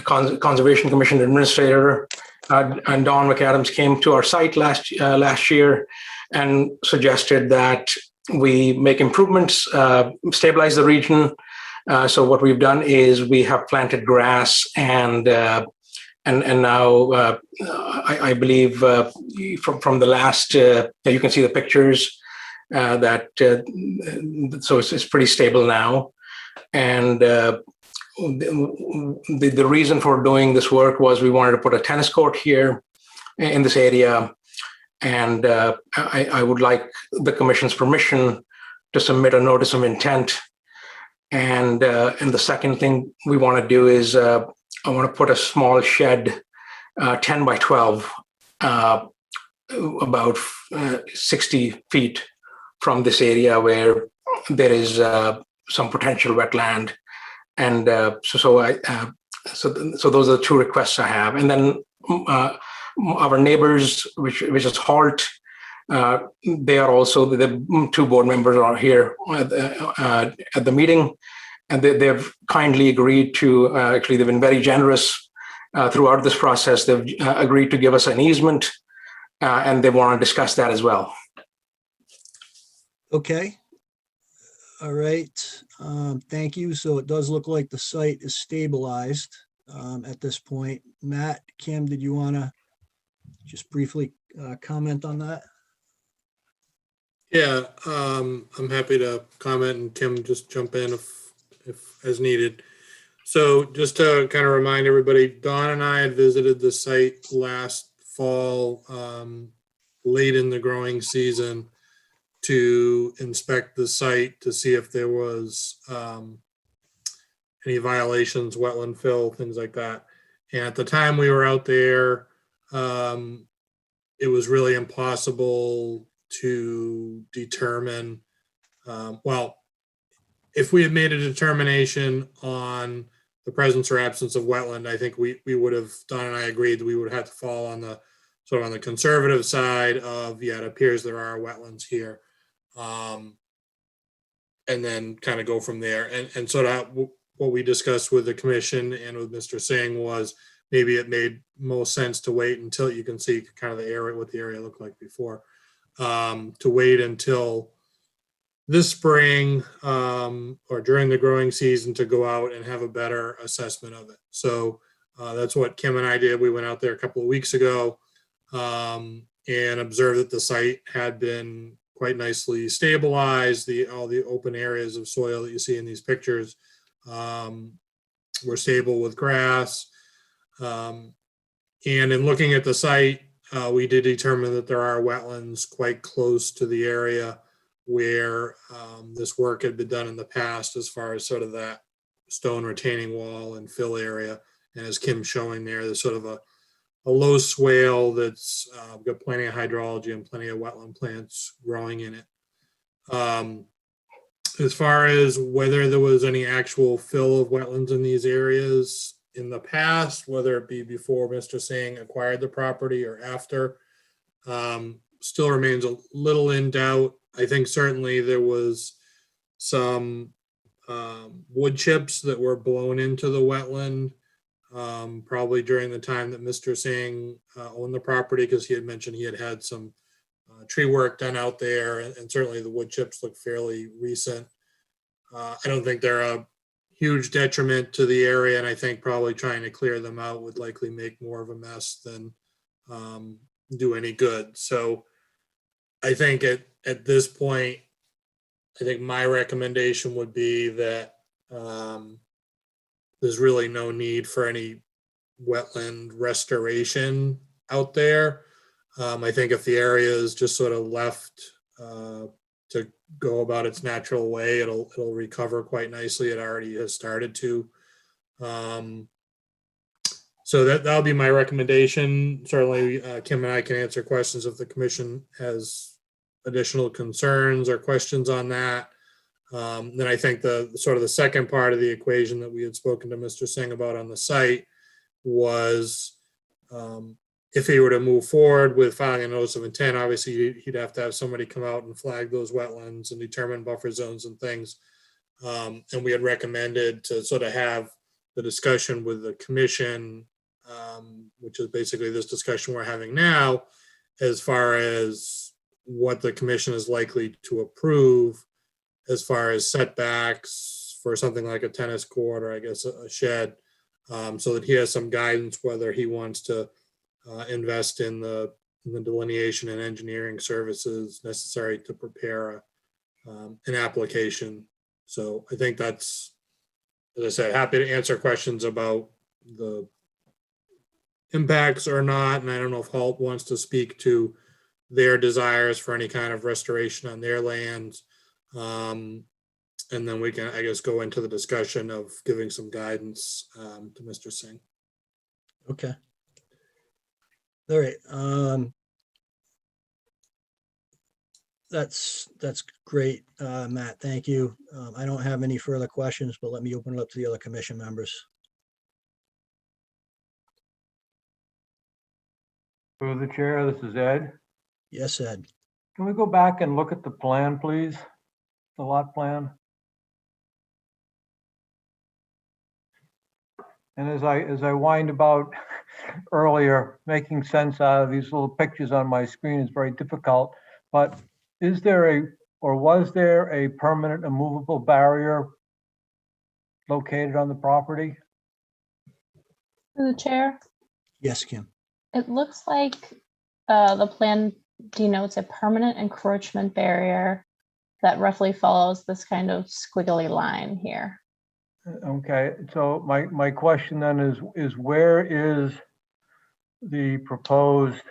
Conservation Commission Administrator and Don McAdams came to our site last year and suggested that we make improvements, stabilize the region. So what we've done is we have planted grass and now I believe from the last, you can see the pictures so it's pretty stable now. And the reason for doing this work was we wanted to put a tennis court here in this area. And I would like the commission's permission to submit a notice of intent. And the second thing we want to do is I want to put a small shed, 10 by 12, about 60 feet from this area where there is some potential wetland. And so those are the two requests I have. And then our neighbors, which is Halt, they are also, the two board members are here at the meeting, and they've kindly agreed to, actually they've been very generous throughout this process. They've agreed to give us an easement, and they want to discuss that as well. Okay. All right. Thank you. So it does look like the site is stabilized at this point. Matt, Kim, did you want to just briefly comment on that? Yeah, I'm happy to comment, and Kim, just jump in if as needed. So just to kind of remind everybody, Dawn and I had visited the site last fall, late in the growing season, to inspect the site to see if there was any violations, wetland fill, things like that. And at the time we were out there, it was really impossible to determine, well, if we had made a determination on the presence or absence of wetland, I think we would have, Don and I agreed that we would have to fall on the sort of on the conservative side of, yeah, it appears there are wetlands here. And then kind of go from there. And so that what we discussed with the commission and with Mr. Singh was maybe it made most sense to wait until you can see kind of the area, what the area looked like before, to wait until this spring or during the growing season to go out and have a better assessment of it. So that's what Kim and I did. We went out there a couple of weeks ago and observed that the site had been quite nicely stabilized. All the open areas of soil that you see in these pictures were stable with grass. And in looking at the site, we did determine that there are wetlands quite close to the area where this work had been done in the past, as far as sort of that stone retaining wall and fill area. And as Kim's showing there, there's sort of a low swale that's got plenty of hydrology and plenty of wetland plants growing in it. As far as whether there was any actual fill of wetlands in these areas in the past, whether it be before Mr. Singh acquired the property or after, still remains a little in doubt. I think certainly there was some wood chips that were blown into the wetland, probably during the time that Mr. Singh owned the property, because he had mentioned he had had some tree work done out there, and certainly the wood chips look fairly recent. I don't think they're a huge detriment to the area, and I think probably trying to clear them out would likely make more of a mess than do any good. So I think at this point, I think my recommendation would be that there's really no need for any wetland restoration out there. I think if the area is just sort of left to go about its natural way, it'll recover quite nicely. It already has started to. So that'll be my recommendation. Certainly, Kim and I can answer questions if the commission has additional concerns or questions on that. Then I think the sort of the second part of the equation that we had spoken to Mr. Singh about on the site was if he were to move forward with filing a notice of intent, obviously he'd have to have somebody come out and flag those wetlands and determine buffer zones and things. And we had recommended to sort of have the discussion with the commission, which is basically this discussion we're having now, as far as what the commission is likely to approve as far as setbacks for something like a tennis court or I guess a shed, so that he has some guidance whether he wants to invest in the delineation and engineering services necessary to prepare an application. So I think that's, as I said, happy to answer questions about the impacts or not. And I don't know if Halt wants to speak to their desires for any kind of restoration on their lands. And then we can, I guess, go into the discussion of giving some guidance to Mr. Singh. Okay. All right. That's great, Matt. Thank you. I don't have any further questions, but let me open it up to the other commission members. Through the chair, this is Ed. Yes, Ed. Can we go back and look at the plan, please? The lot plan? And as I whined about earlier, making sense out of these little pictures on my screen is very difficult. But is there was there a permanent immovable barrier located on the property? Through the chair, Yes, Kim. it looks like the plan denotes a permanent encroachment barrier that roughly follows this kind of squiggly line here. Okay, so my question then is where is the proposed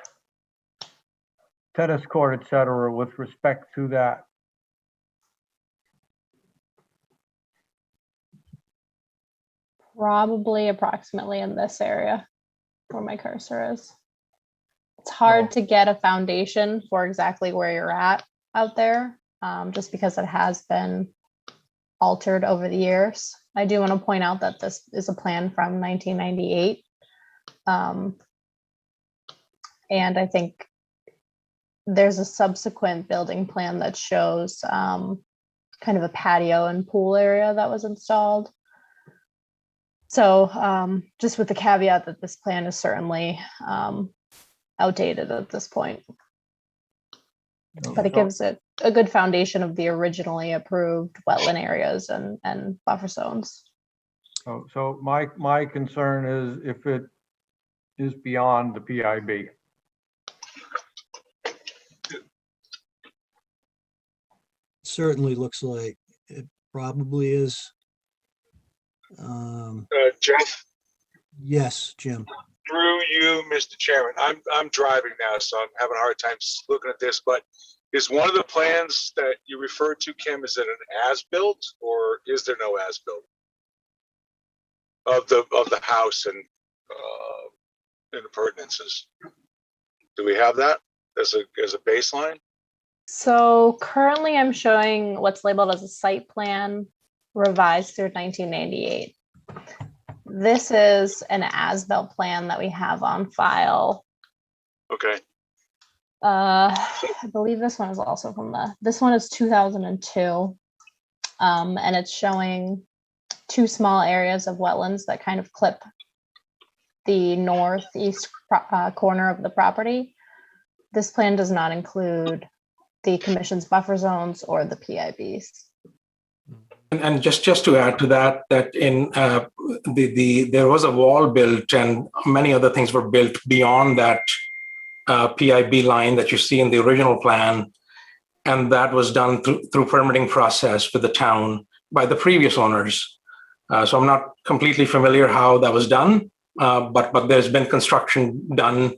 tennis court, et cetera, with respect to that? Probably approximately in this area where my cursor is. It's hard to get a foundation for exactly where you're at out there, just because it has been altered over the years. I do want to point out that this is a plan from 1998. And I think there's a subsequent building plan that shows kind of a patio and pool area that was installed. So just with the caveat that this plan is certainly outdated at this point. But it gives it a good foundation of the originally approved wetland areas and buffer zones. So my concern is if it is beyond the PIB. Certainly looks like it probably is. Jeff, Yes, Jim. through you, Mr. Chairman, I'm driving now, so I'm having a hard time looking at this, but is one of the plans that you referred to, Kim, is it an as-built or is there no as-built of the house and appurtenances? Do we have that as a baseline? So currently I'm showing what's labeled as a site plan revised through 1998. This is an as-built plan that we have on file. Okay. I believe this one is also from this one is 2002. And it's showing two small areas of wetlands that kind of clip the northeast corner of the property. This plan does not include the commission's buffer zones or the PIBs. And just to add to that, that in there was a wall built and many other things were built beyond that PIB line that you see in the original plan. and that was done through permitting process with the town by the previous owners. So I'm not completely familiar how that was done, but there's been construction done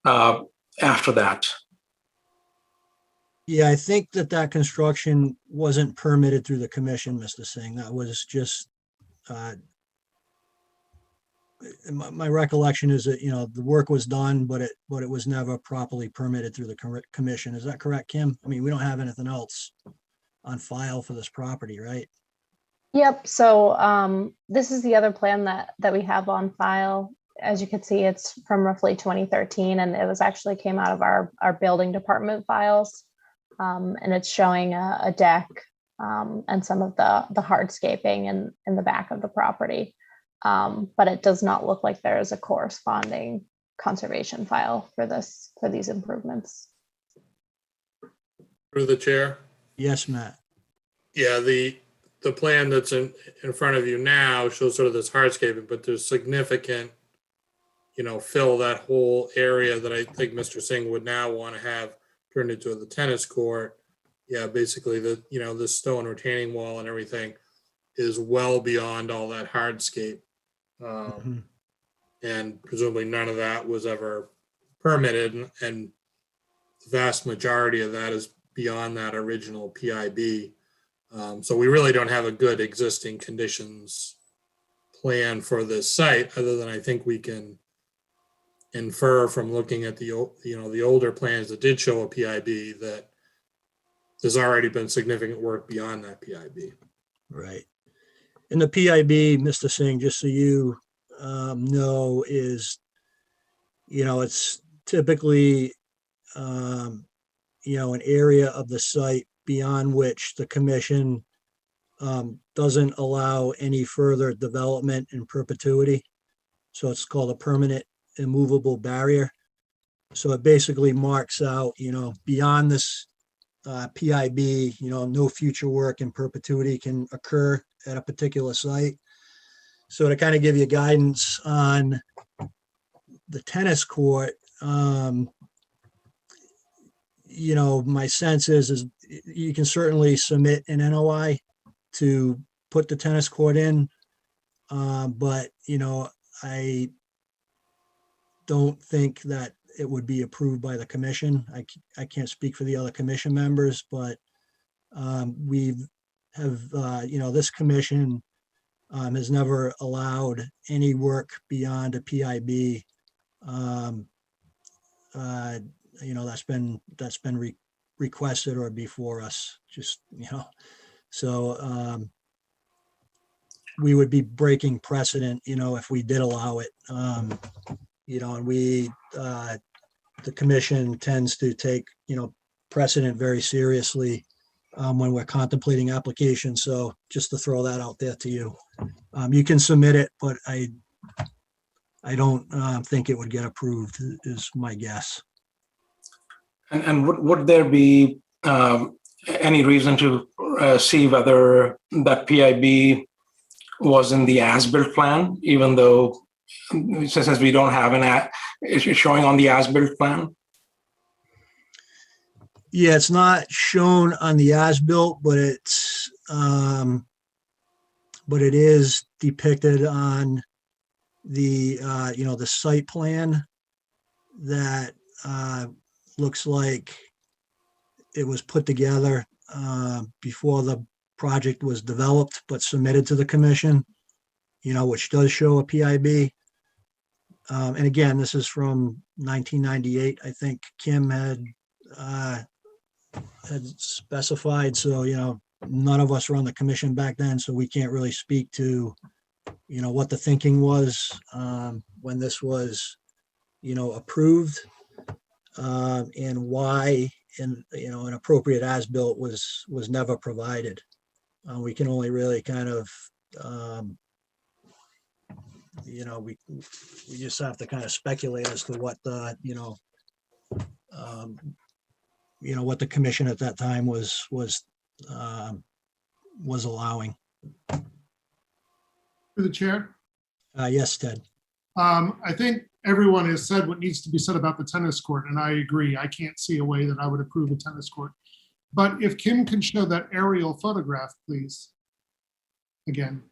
after that. Yeah, I think that construction wasn't permitted through the commission, Mr. Singh. That was just, my recollection is that, the work was done, but it was never properly permitted through the commission. Is that correct, Kim? I mean, we don't have anything else on file for this property, right? Yep. So this is the other plan that we have on file. As you can see, it's from roughly 2013, and it was actually came out of our building department files. And it's showing a deck and some of the hardscaping in the back of the property. But it does not look like there is a corresponding conservation file for these improvements. Through the chair. Yes, Matt. Yeah, the plan that's in front of you now shows sort of this hardscaping, but there's significant, fill that whole area that I think Mr. Singh would now want to have turned into the tennis court. Yeah, basically the stone retaining wall and everything is well beyond all that hardscape. And presumably none of that was ever permitted, and the vast majority of that is beyond that original PIB. So we really don't have a good existing conditions plan for this site, other than I think we can infer from looking at the older plans that did show a PIB that there's already been significant work beyond that PIB. Right. And the PIB, Mr. Singh, just so you know, is, it's typically, an area of the site beyond which the commission doesn't allow any further development in perpetuity. So it's called a permanent immovable barrier. So it basically marks out, beyond this PIB, no future work in perpetuity can occur at a particular site. So to kind of give you guidance on the tennis court, my sense is you can certainly submit an NOI to put the tennis court in. But, I don't think that it would be approved by the commission. I can't speak for the other commission members, but this commission has never allowed any work beyond a PIB. That's been requested or before us, so we would be breaking precedent, if we did allow it. And the commission tends to take, precedent very seriously when we're contemplating applications. So just to throw that out there to you, you can submit it, but I don't think it would get approved, is my guess. And would there be any reason to see whether that PIB was in the as-built plan, even though since we don't have it's showing on the as-built plan? Yeah, it's not shown on the as-built, but it is depicted on the the site plan that looks like it was put together before the project was developed, but submitted to the commission, which does show a PIB. And again, this is from 1998. I think Kim had specified. So, none of us were on the commission back then, so we can't really speak to, what the thinking was when this was, approved, and why an appropriate as-built was never provided. We can only really kind of, we just have to kind of speculate as to what the, what the commission at that time was allowing. Through the chair. Yes, Ted. I think everyone has said what needs to be said about the tennis court, and I agree. I can't see a way that I would approve a tennis court But if Kim can show that aerial photograph, please. Again.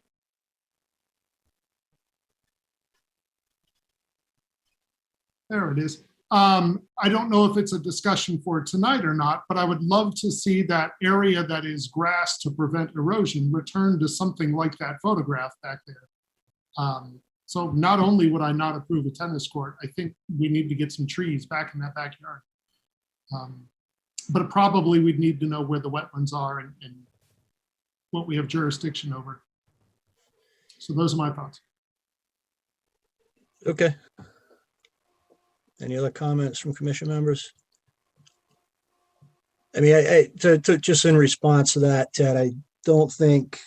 There it is. I don't know if it's a discussion for tonight or not, but I would love to see that area that is grass to prevent erosion return to something like that photograph back there. So not only would I not approve a tennis court, I think we need to get some trees back in that backyard. But probably we'd need to know where the wetlands are and what we have jurisdiction over. So those are my thoughts. Okay. Any other comments from commission members? I mean, to just in response to that, Ted, I don't think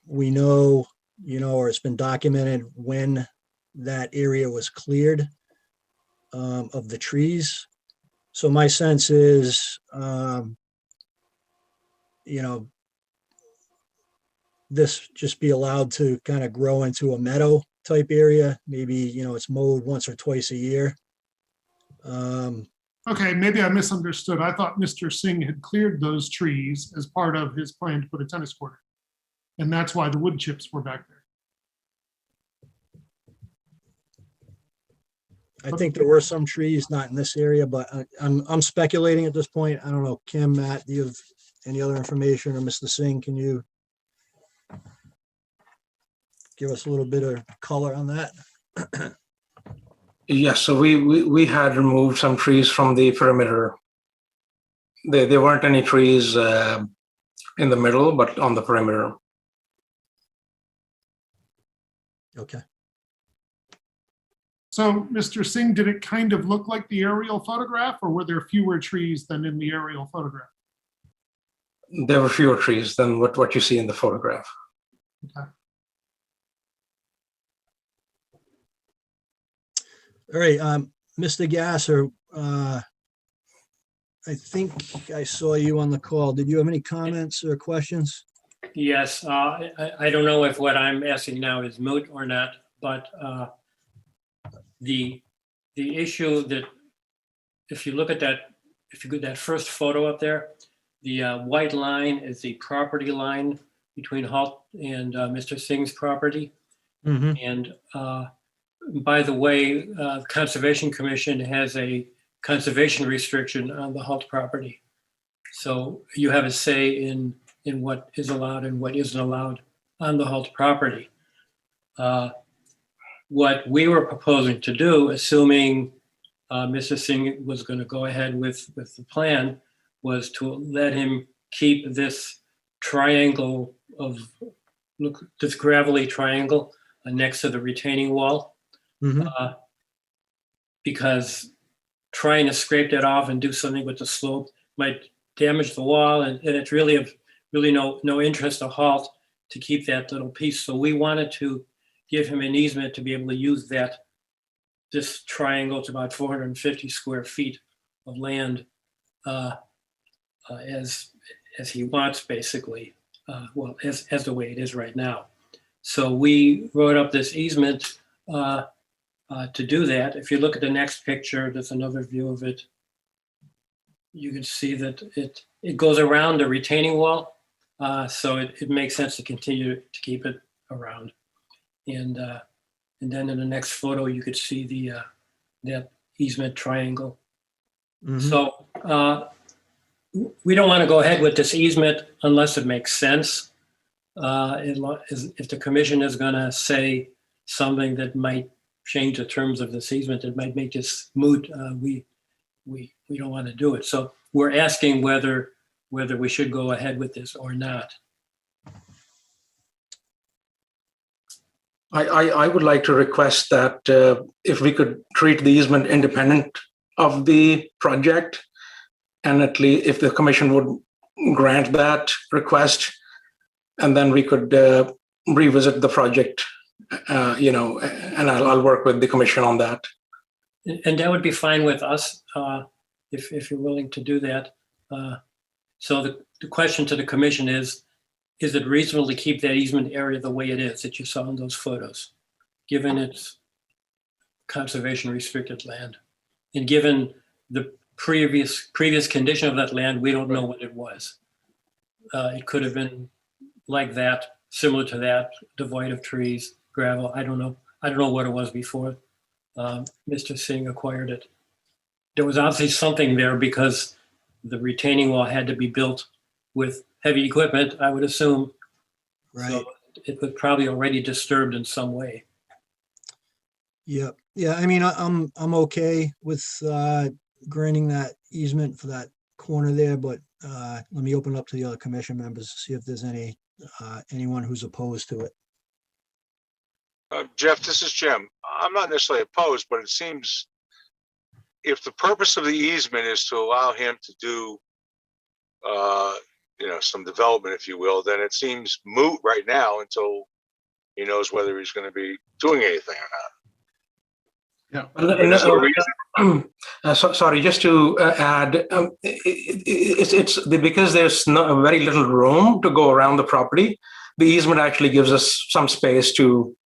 we know, or it's been documented when that area was cleared of the trees. So my sense is, this just be allowed to kind of grow into a meadow type area. Maybe, it's mowed once or twice a year. Okay, maybe I misunderstood. I thought Mr. Singh had cleared those trees as part of his plan to put a tennis court in. And that's why the wood chips were back there. I think there were some trees, not in this area, but I'm speculating at this point. I don't know. Kim, Matt, do you have any other information, or Mr. Singh, can you give us a little bit of color on that? Yes, so we had removed some trees from the perimeter. There weren't any trees in the middle, but on the perimeter. Okay. So, Mr. Singh, did it kind of look like the aerial photograph, or were there fewer trees than in the aerial photograph? There were fewer trees than what you see in the photograph. Okay. All right, Mr. Gasser, I think I saw you on the call. Did you have any comments or questions? Yes, I don't know if what I'm asking now is moot or not, but the issue that, if you look at that, if you get that first photo up there, the white line is the property line between Halt and Mr. Singh's property. Mm-hmm. And by the way, Conservation Commission has a conservation restriction on the Halt property. So you have a say in what is allowed and what isn't allowed on the Halt property. What we were proposing to do, assuming Mr. Singh was going to go ahead with the plan, was to let him keep this triangle of, look, this gravelly triangle next to the retaining wall. Mm-hmm. Because trying to scrape that off and do something with the slope might damage the wall, and it's really of no interest to Halt to keep that little piece. So we wanted to give him an easement to be able to use this triangle. It's about 450 square feet of land as he wants, basically, well, as the way it is right now. So we wrote up this easement to do that. If you look at the next picture, there's another view of it. You can see that it goes around the retaining wall. So it makes sense to continue to keep it around. And then in the next photo, you could see that easement triangle. Mm-hmm. So we don't want to go ahead with this easement unless it makes sense. If the commission is going to say something that might change the terms of this easement, it might make this moot. We don't want to do it. So we're asking whether we should go ahead with this or not. I would like to request that if we could treat the easement independent of the project, and at least if the commission would grant that request, and then we could revisit the project, and I'll work with the commission on that. And that would be fine with us if you're willing to do that. So the question to the commission is it reasonable to keep that easement area the way it is that you saw in those photos, given its conservation restricted land, and given the previous condition of that land, we don't know what it was. It could have been like that, similar to that, devoid of trees, gravel. I don't know. I don't know what it was before Mr. Singh acquired it. There was obviously something there because the retaining wall had to be built with heavy equipment, I would assume. Right. So it was probably already disturbed in some way. Yep. Yeah, I mean, I'm okay with granting that easement for that corner there, but let me open up to the other commission members to see if there's anyone who's opposed to it. Jeff, this is Jim. I'm not necessarily opposed, but it seems if the purpose of the easement is to allow him to do, some development, if you will, then it seems moot right now until he knows whether he's going to be doing anything or not. Yeah. Sorry, just to add, it's because there's very little room to go around the property. The easement actually gives us some space to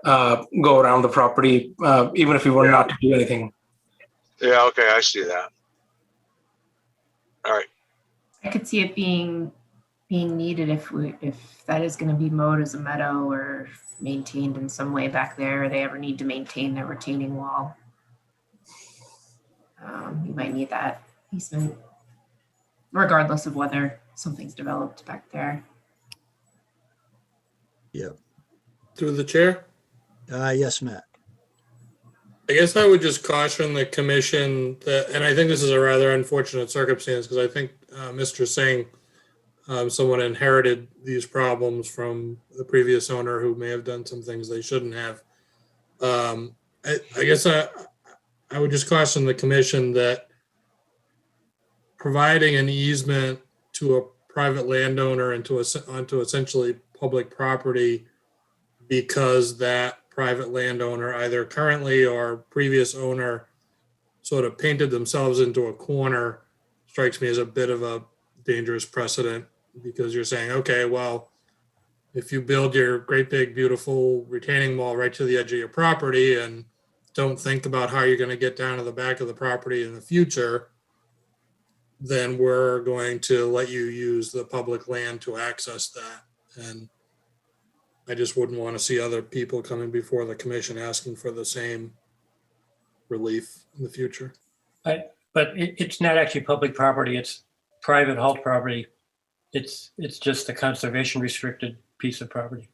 go around the property, even if we were not to do anything. Yeah, okay, I see that. All right. I could see it being needed if that is going to be mowed as a meadow or maintained in some way back there, or they ever need to maintain their retaining wall. You might need that easement, regardless of whether something's developed back there. Yep. Through the chair? Yes, Matt. I guess I would just caution the commission that, and I think this is a rather unfortunate circumstance because I think Mr. Singh, someone inherited these problems from the previous owner who may have done some things they shouldn't have. I guess I would just caution the commission that providing an easement to a private landowner onto essentially public property because that private landowner, either currently or previous owner, sort of painted themselves into a corner strikes me as a bit of a dangerous precedent, because you're saying, okay, well, if you build your great big beautiful retaining wall right to the edge of your property and don't think about how you're going to get down to the back of the property in the future, then we're going to let you use the public land to access that. And I just wouldn't want to see other people coming before the commission asking for the same relief in the future. But it's not actually public property. It's private halt property. It's just a conservation restricted piece of property.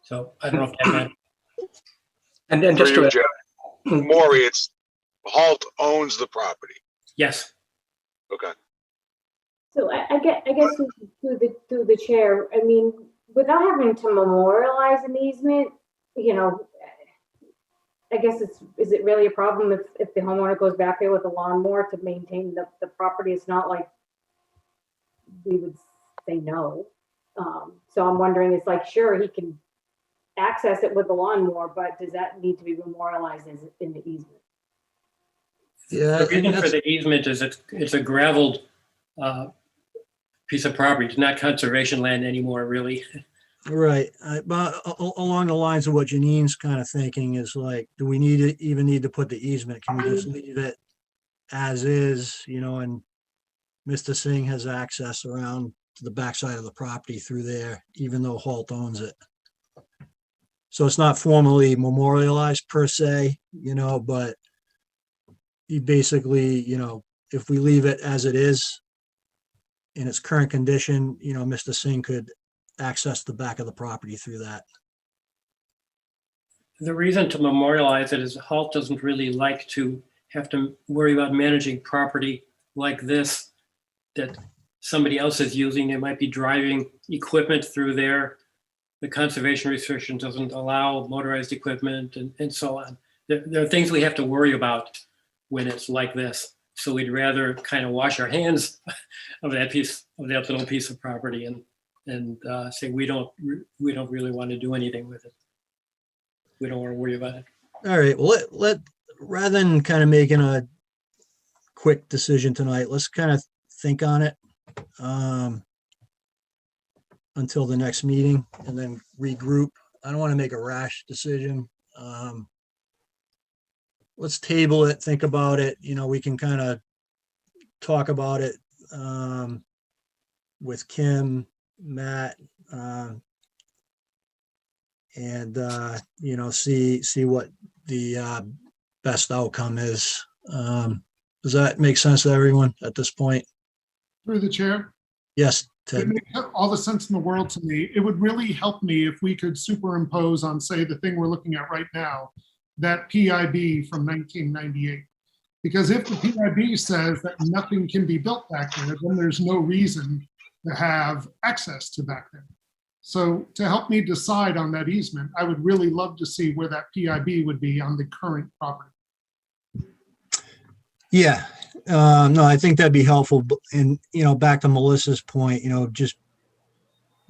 So I don't know if that meant. And then just to Maury, it's Halt owns the property. Yes. Okay. So I guess through the chair, I mean, without having to memorialize an easement, I guess is it really a problem if the homeowner goes back there with a lawnmower to maintain the property? It's not like we would say no. So I'm wondering, it's like, sure, he can access it with the lawnmower, but does that need to be memorialized as in the easement? Yeah. The reason for the easement is it's a gravelled piece of property. It's not conservation land anymore, really. Right. But along the lines of what Janine's kind of thinking is like, do we even need to put the easement? Can we just leave it as is, and Mr. Singh has access around to the backside of the property through there, even though Halt owns it. So it's not formally memorialized per se, but he basically, if we leave it as it is in its current condition, Mr. Singh could access the back of the property through that. The reason to memorialize it is Halt doesn't really like to have to worry about managing property like this that somebody else is using. They might be driving equipment through there. The conservation restriction doesn't allow motorized equipment and so on. There are things we have to worry about when it's like this. So we'd rather kind of wash our hands of that little piece of property and say we don't really want to do anything with it. We don't want to worry about it. All right. Well, let rather than kind of making a quick decision tonight, let's kind of think on it until the next meeting and then regroup. I don't want to make a rash decision. let's table it, think about it. We can kind of talk about it with Kim, Matt, and see what the best outcome is. Does that make sense to everyone at this point? Through the chair. Yes, It Ted. makes all the sense in the world to me. It would really help me if we could superimpose on, say, the thing we're looking at right now, that PIB from 1998. Because if the PIB says that nothing can be built back there, then there's no reason to have access to back there. So to help me decide on that easement, I would really love to see where that PIB would be on the current property. Yeah, no, I think that'd be helpful. And, back to Melissa's point, just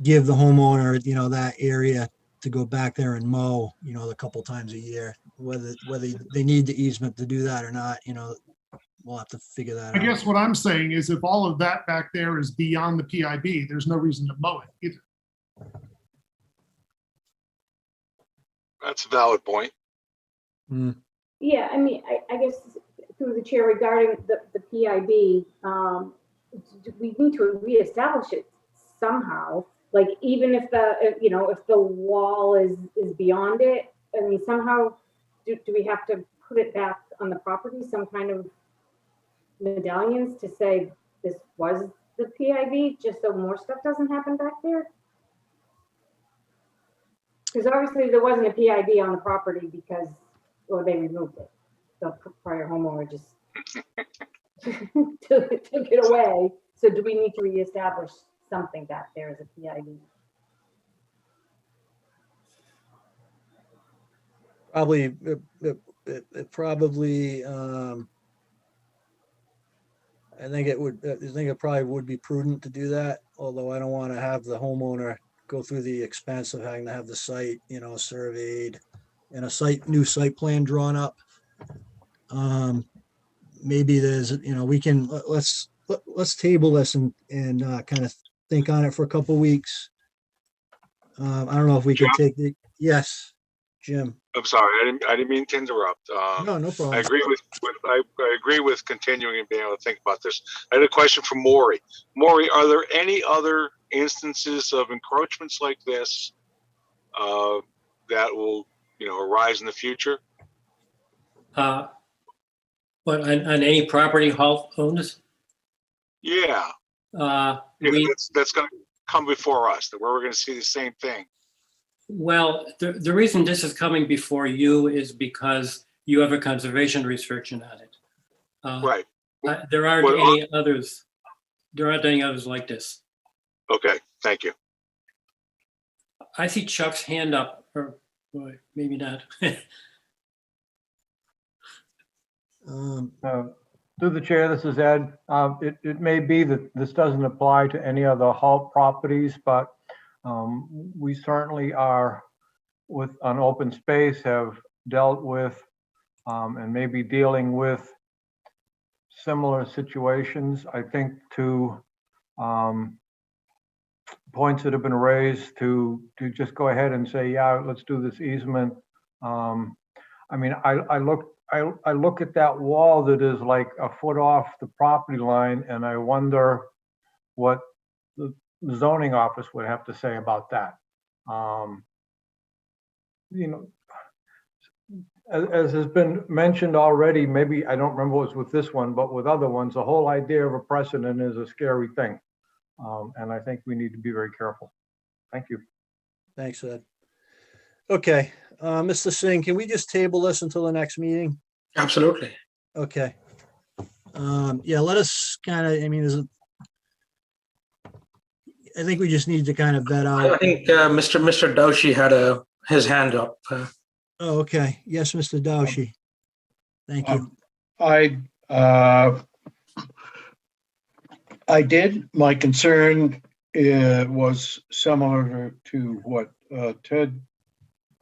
give the homeowner, that area to go back there and mow, a couple times a year, whether they need the easement to do that or not, we'll have to figure that I out. guess what I'm saying is if all of that back there is beyond the PIB, there's no reason to mow it either. That's a valid point. Yeah, I mean, I guess through the chair regarding the PIB, we need to reestablish it somehow. Like even if if the wall is beyond it, I mean, somehow do we have to put it back on the property? Some kind of medallions to say this was the PIB, just so more stuff doesn't happen back there. Because obviously there wasn't a PIB on the property because, well, they removed it. The prior homeowner just took it away. So do we need to reestablish something back there as a PIB? Probably, it probably, I think it probably would be prudent to do that, although I don't want to have the homeowner go through the expense of having to have the site, surveyed and a new site plan drawn up. Maybe there's, we can, let's table this and kind of think on it for a couple of weeks. I don't know if we could take yes, Jim. I'm sorry, I didn't mean to interrupt. No problem. I agree I agree with continuing and being able to think about this. I had a question for Maury. Maury, are there any other instances of encroachments like this that will, arise in the future? But on any property Halt owns? Yeah. That's going to come before us, where we're going to see the same thing. Well, the reason this is coming before you is because you have a conservation restriction on it. Right. There aren't any others. There aren't any others like this. Okay, thank you. I see Chuck's hand up, or maybe not. Through the chair, this is Ed. It may be that this doesn't apply to any other Halt properties, but we certainly are on open space have dealt with and maybe dealing with similar situations. I think to points that have been raised to just go ahead and say, yeah, let's do this easement. I mean, I look at that wall that is like a foot off the property line, and I wonder what the zoning office would have to say about that. As has been mentioned already, maybe I don't remember what was with this one, but with other ones, the whole idea of a precedent is a scary thing. And I think we need to be very careful. Thank you. Thanks, Ed. Okay, Mr. Singh, can we just table this until the next meeting? Absolutely. Okay. Yeah, let us kind of, I mean, I think we just need to kind of vet out. I think Mr. Daushi had his hand up. Oh, okay. Yes, Mr. Daushi. Thank you. I did. My concern was similar to what Ted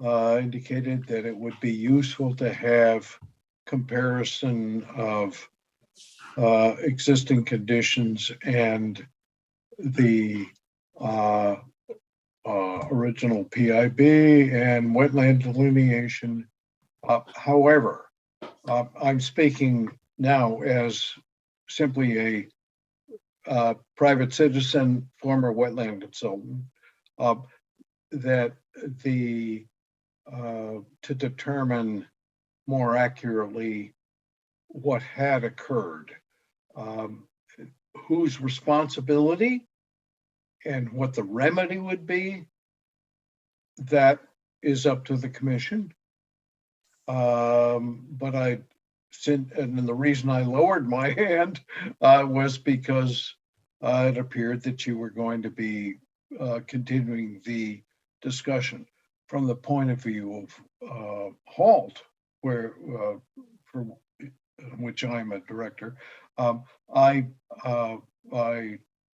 indicated, that it would be useful to have comparison of existing conditions and the original PIB and wetland delineation. However, I'm speaking now as simply a private citizen, former wetland consultant, that to determine more accurately what had occurred, whose responsibility and what the remedy would be, that is up to the commission. But and the reason I lowered my hand was because it appeared that you were going to be continuing the discussion from the point of view of HALT, where for which I'm a director. I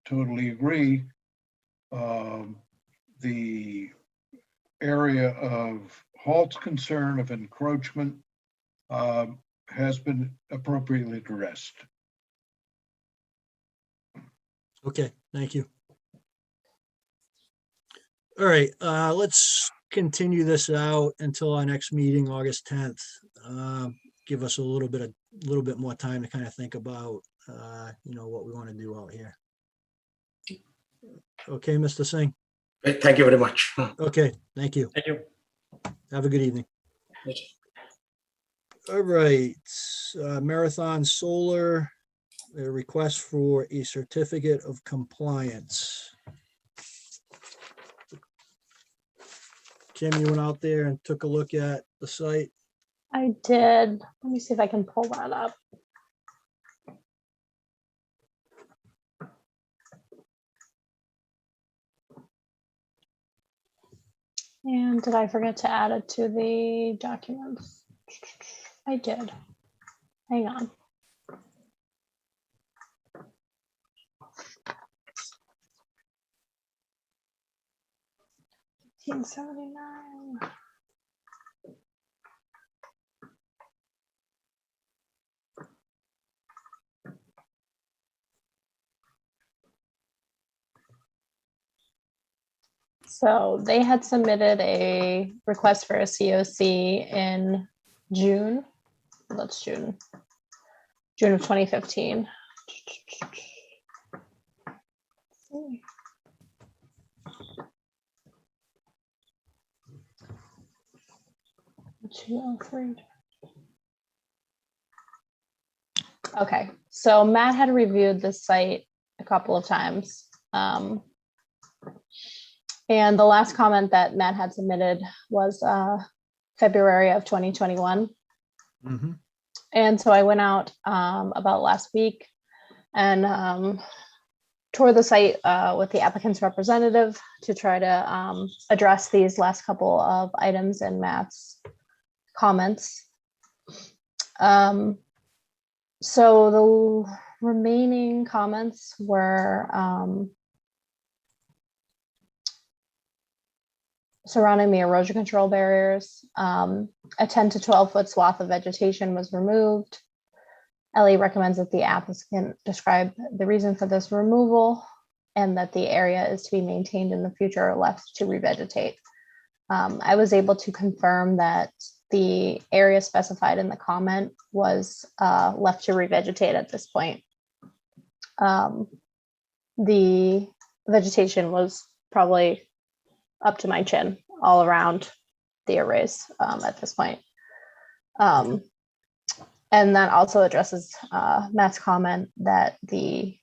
totally agree. The area of HALT's concern of encroachment has been appropriately addressed. Okay, thank you. All right, let's continue this out until our next meeting, August 10th. Give us a little bit more time to kind of think about, what we want to do out here. Okay, Mr. Singh. Great, thank you very much. Okay, thank you. Thank you. Have a good evening. All right, Marathon Solar, a request for a certificate of compliance. Kim, you went out there and took a look at the site? I did. Let me see if I can pull that up. And did I forget to add it to the documents? I did. Hang on. $18.79. So they had submitted a request for a COC in June. That's June of 2015. Okay, so Matt had reviewed this site a couple of times. And the last comment that Matt had submitted was February of 2021. Mm-hmm. And so I went out about last week and toured the site with the applicant's representative to try to address these last couple of items in Matt's comments. So the remaining comments were surrounding the erosion control barriers. A 10 to 12 foot swath of vegetation was removed. Ellie recommends that the applicant describe the reason for this removal and that the area is to be maintained in the future or left to revegetate. I was able to confirm that the area specified in the comment was left to revegetate at this point. The vegetation was probably up to my chin all around the arrays at this point. And that also addresses Matt's comment that the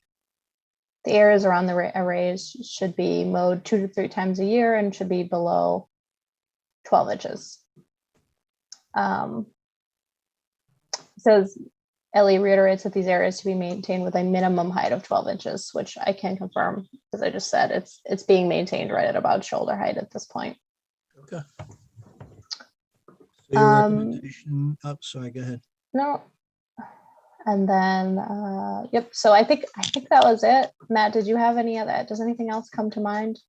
areas around the arrays should be mowed 2 to 3 times a year and should be below 12 inches. Says Ellie reiterates that these areas to be maintained with a minimum height of 12 inches, which I can confirm, because I just said it's being maintained right at about shoulder height at this point. Okay. So your recommendation, oh, sorry, go ahead. No. And then, yep. So I think that was it. Matt, did you have any other? Does anything else come to mind?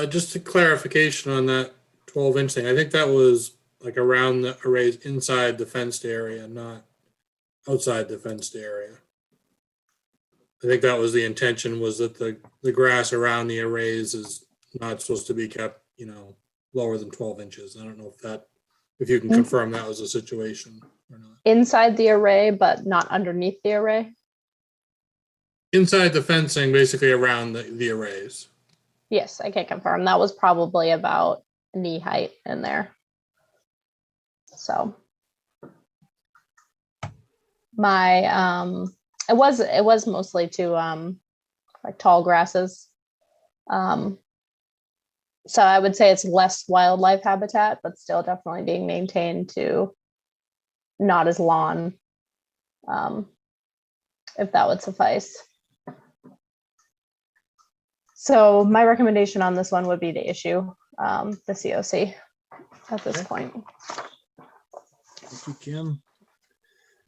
Just a clarification on that 12-inch thing. I think that was like around the arrays inside the fenced area, not outside the fenced area. I think that was the intention, was that the grass around the arrays is not supposed to be kept, lower than 12 inches. I don't know if that if you can confirm that was the situation or not. Inside the array, but not underneath the array? Inside the fencing, basically around the arrays. Yes, I can confirm. That was probably about knee height in there. So my it was mostly to like tall grasses. So I would say it's less wildlife habitat, but still definitely being maintained to not as lawn, if that would suffice. So my recommendation on this one would be to issue the COC at this point. Thank you, Kim.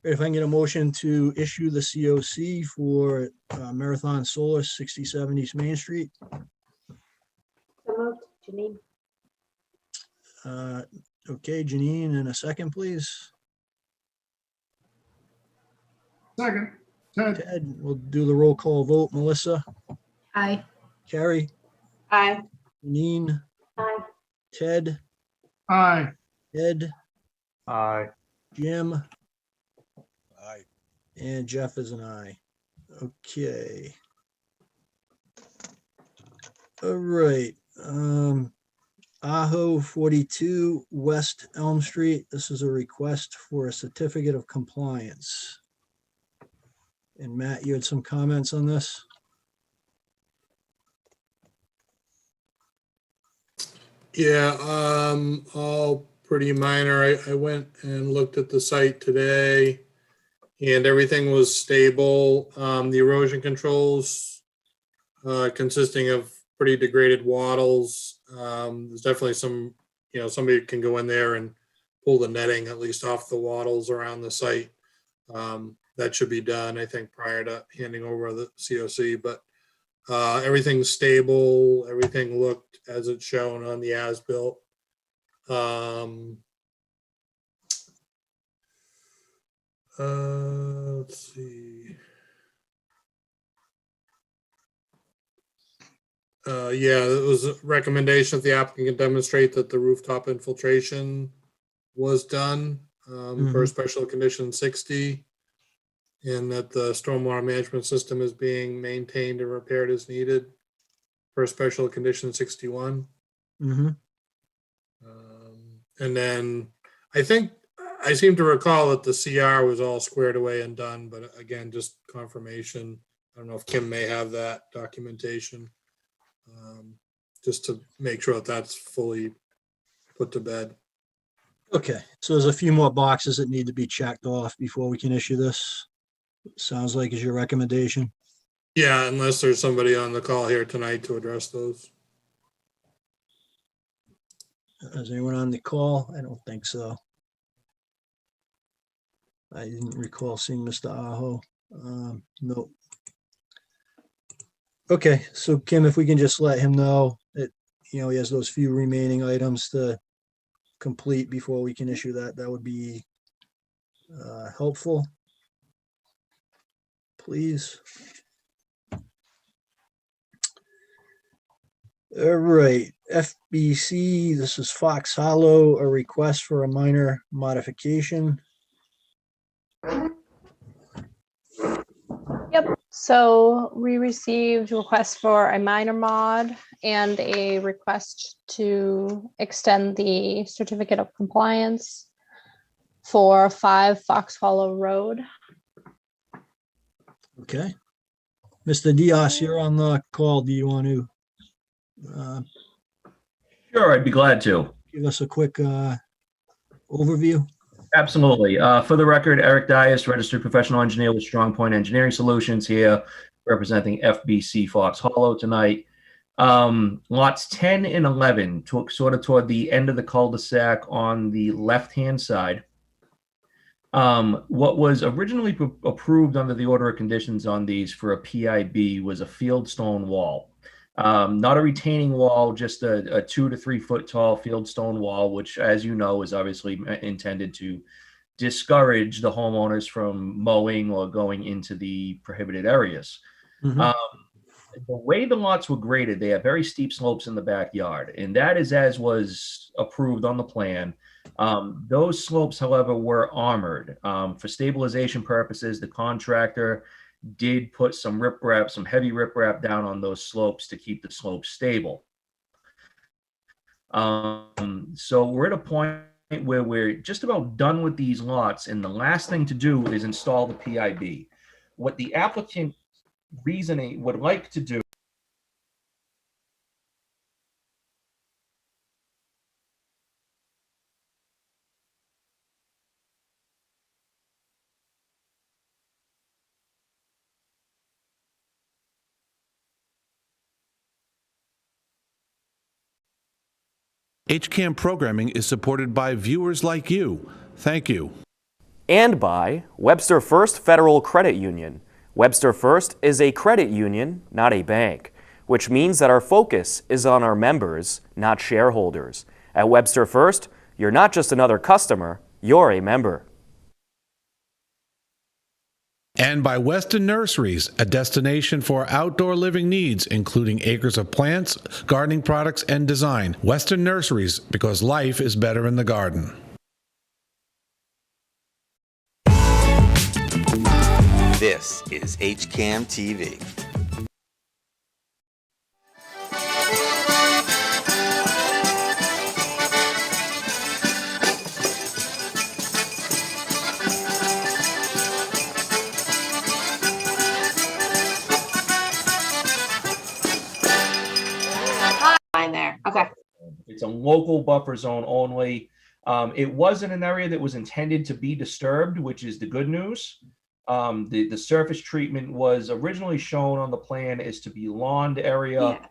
If I can get a motion to issue the COC for Marathon Solar 67 East Main Street. So moved, Janine. Okay, Janine, in a second, please. Second, Ted. Ted, we'll do the roll call vote. Melissa, Aye. Carrie, Aye. Janine, Aye. Ted, Aye. Ed, Aye. Jim, Aye. and Jeff is an aye. Okay. All right. Aho 42 West Elm Street. This is a request for a certificate of compliance. And Matt, you had some comments on this? Yeah, all pretty minor. I went and looked at the site today and everything was stable. The erosion controls consisting of pretty degraded wattles. There's definitely some, somebody can go in there and pull the netting at least off the wattles around the site. That should be done, I think, prior to handing over the COC, but everything's stable. Everything looked as it's shown on the as-built. Let's see. Yeah, it was a recommendation that the applicant can demonstrate that the rooftop infiltration was done per special condition 60, and that the stormwater management system is being maintained and repaired as needed per special condition 61. Mm-hmm. And then I think I seem to recall that the CR was all squared away and done, but again, just confirmation. I don't know if Kim may have that documentation, just to make sure that that's fully put to bed. Okay, so there's a few more boxes that need to be checked off before we can issue this. Sounds like is your recommendation. Yeah, unless there's somebody on the call here tonight to address those. Is anyone on the call? I don't think so. I didn't recall seeing Mr. Aho. Nope. Okay, so Kim, if we can just let him know that, he has those few remaining items to complete before we can issue that, that would be helpful. Please. All right, FBC, this is Fox Hollow, a request for a minor modification. Yep. So we received requests for a minor mod and a request to extend the certificate of compliance for 5 Fox Hollow Road. Okay. Mr. Diaz, you're on the call. Do you want to Sure, I'd be glad to. give us a quick overview? Absolutely. For the record, Eric Dias, registered professional engineer with Strong Point Engineering Solutions here, representing FBC Fox Hollow tonight. Lots 10 and 11, sort of toward the end of the cul-de-sac on the left-hand side. What was originally approved under the order of conditions on these for a PIB was a fieldstone wall. Not a retaining wall, just a 2 to 3 foot tall fieldstone wall, which, as you know, is obviously intended to discourage the homeowners from mowing or going into the prohibited areas. The way the lots were graded, they have very steep slopes in the backyard, and that is as was approved on the plan. Those slopes, however, were armored. For stabilization purposes, the contractor did put some riprap, some heavy riprap down on those slopes to keep the slopes stable. So we're at a point where we're just about done with these lots, and the last thing to do is install the PIB. What the applicant reasoning would like to do HCAM programming is supported by viewers like you. Thank you. And by Webster First Federal Credit Union. Webster First is a credit union, not a bank, which means that our focus is on our members, not shareholders. At Webster First, you're not just another customer, you're a member. And by Weston Nurseries, a destination for outdoor living needs, including acres of plants, gardening products, and design. Weston Nurseries, because life is better in the garden. This is HCAM TV. There. Okay. It's a local buffer zone only. It wasn't an area that was intended to be disturbed, which is the good news. The surface treatment was originally shown on the plan as to be lawned area,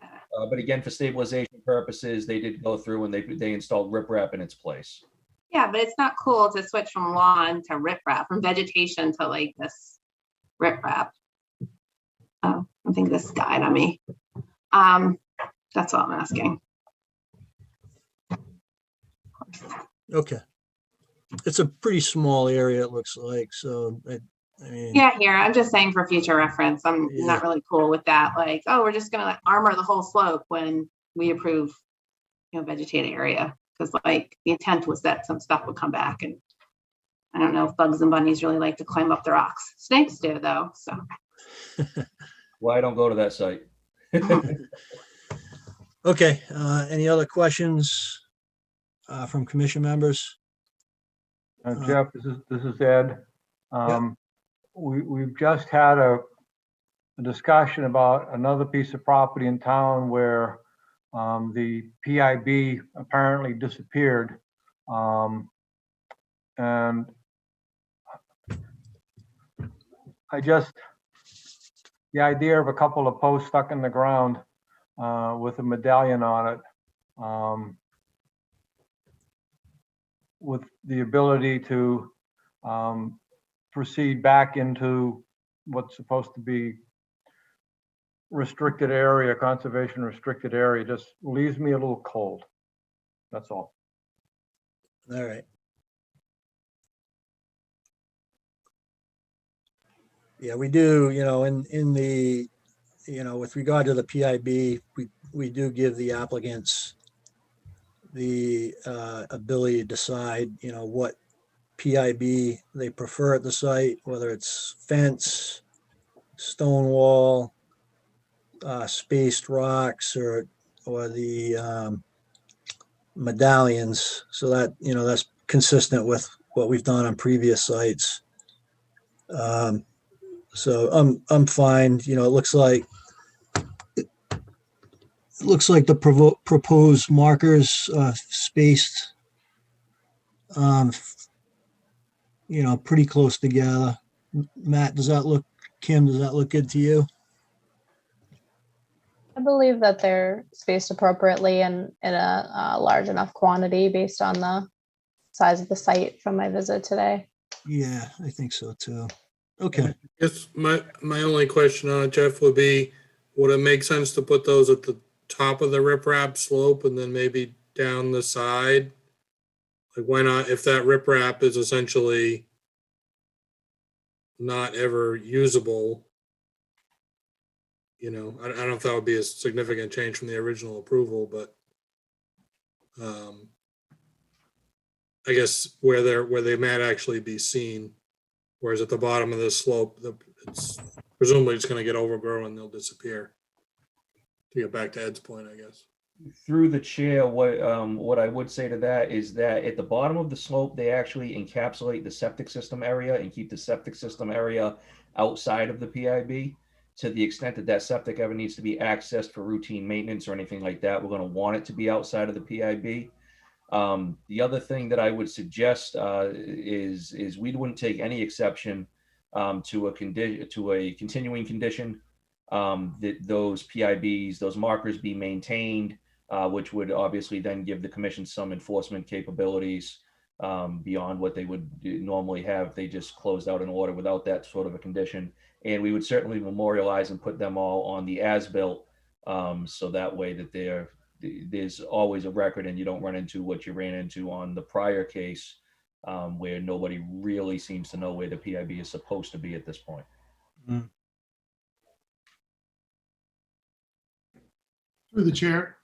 but again, for stabilization purposes, they did go through and they installed riprap in its place. Yeah, but it's not cool to switch from lawn to riprap, from vegetation to like this riprap. Oh, I think this died on me. That's all I'm asking. Okay. It's a pretty small area, it looks like, so I mean. Yeah, here, I'm just saying for future reference, I'm not really cool with that. Like, oh, we're just gonna like armor the whole slope when we approve, vegetated area. Because like the intent was that some stuff would come back, and I don't know if bugs and bunnies really like to climb up the rocks. Snakes do though, so. Well, I don't go to that site. Okay, any other questions from commission members? Jeff, this is Ed. We've just had a discussion about another piece of property in town where the PIB apparently disappeared. And the idea of a couple of posts stuck in the ground with a medallion on it, with the ability to proceed back into what's supposed to be restricted area, conservation restricted area, just leaves me a little cold. That's all. All right. Yeah, we do, in the, with regard to the PIB, we do give the applicants the ability to decide, what PIB they prefer at the site, whether it's fence, stone wall, spaced rocks, or the medallions. So that, that's consistent with what we've done on previous sites. So I'm fine. It looks like the proposed markers spaced, pretty close together. Matt, Kim, does that look good to you? I believe that they're spaced appropriately and in a large enough quantity based on the size of the site from my visit today. Yeah, I think so too. Okay. Yes, my only question on it, Jeff, would be, would it make sense to put those at the top of the riprap slope and then maybe down the side? Like, why not, if that riprap is essentially not ever usable, I don't know if that would be a significant change from the original approval, but I guess where they might actually be seen. Whereas at the bottom of the slope, it's presumably it's going to get overgrown and they'll disappear. To get back to Ed's point, I guess. Through the chair, what I would say to that is that at the bottom of the slope, they actually encapsulate the septic system area and keep the septic system area outside of the PIB. To the extent that that septic ever needs to be accessed for routine maintenance or anything like that, we're going to want it to be outside of the PIB. The other thing that I would suggest is we wouldn't take any exception to a continuing condition that those PIBs, those markers be maintained, which would obviously then give the commission some enforcement capabilities beyond what they would normally have if they just closed out an order without that sort of a condition. And we would certainly memorialize and put them all on the as-built, so that way that there's always a record and you don't run into what you ran into on the prior case, where nobody really seems to know where the PIB is supposed to be at this point. Mm. Through the chair.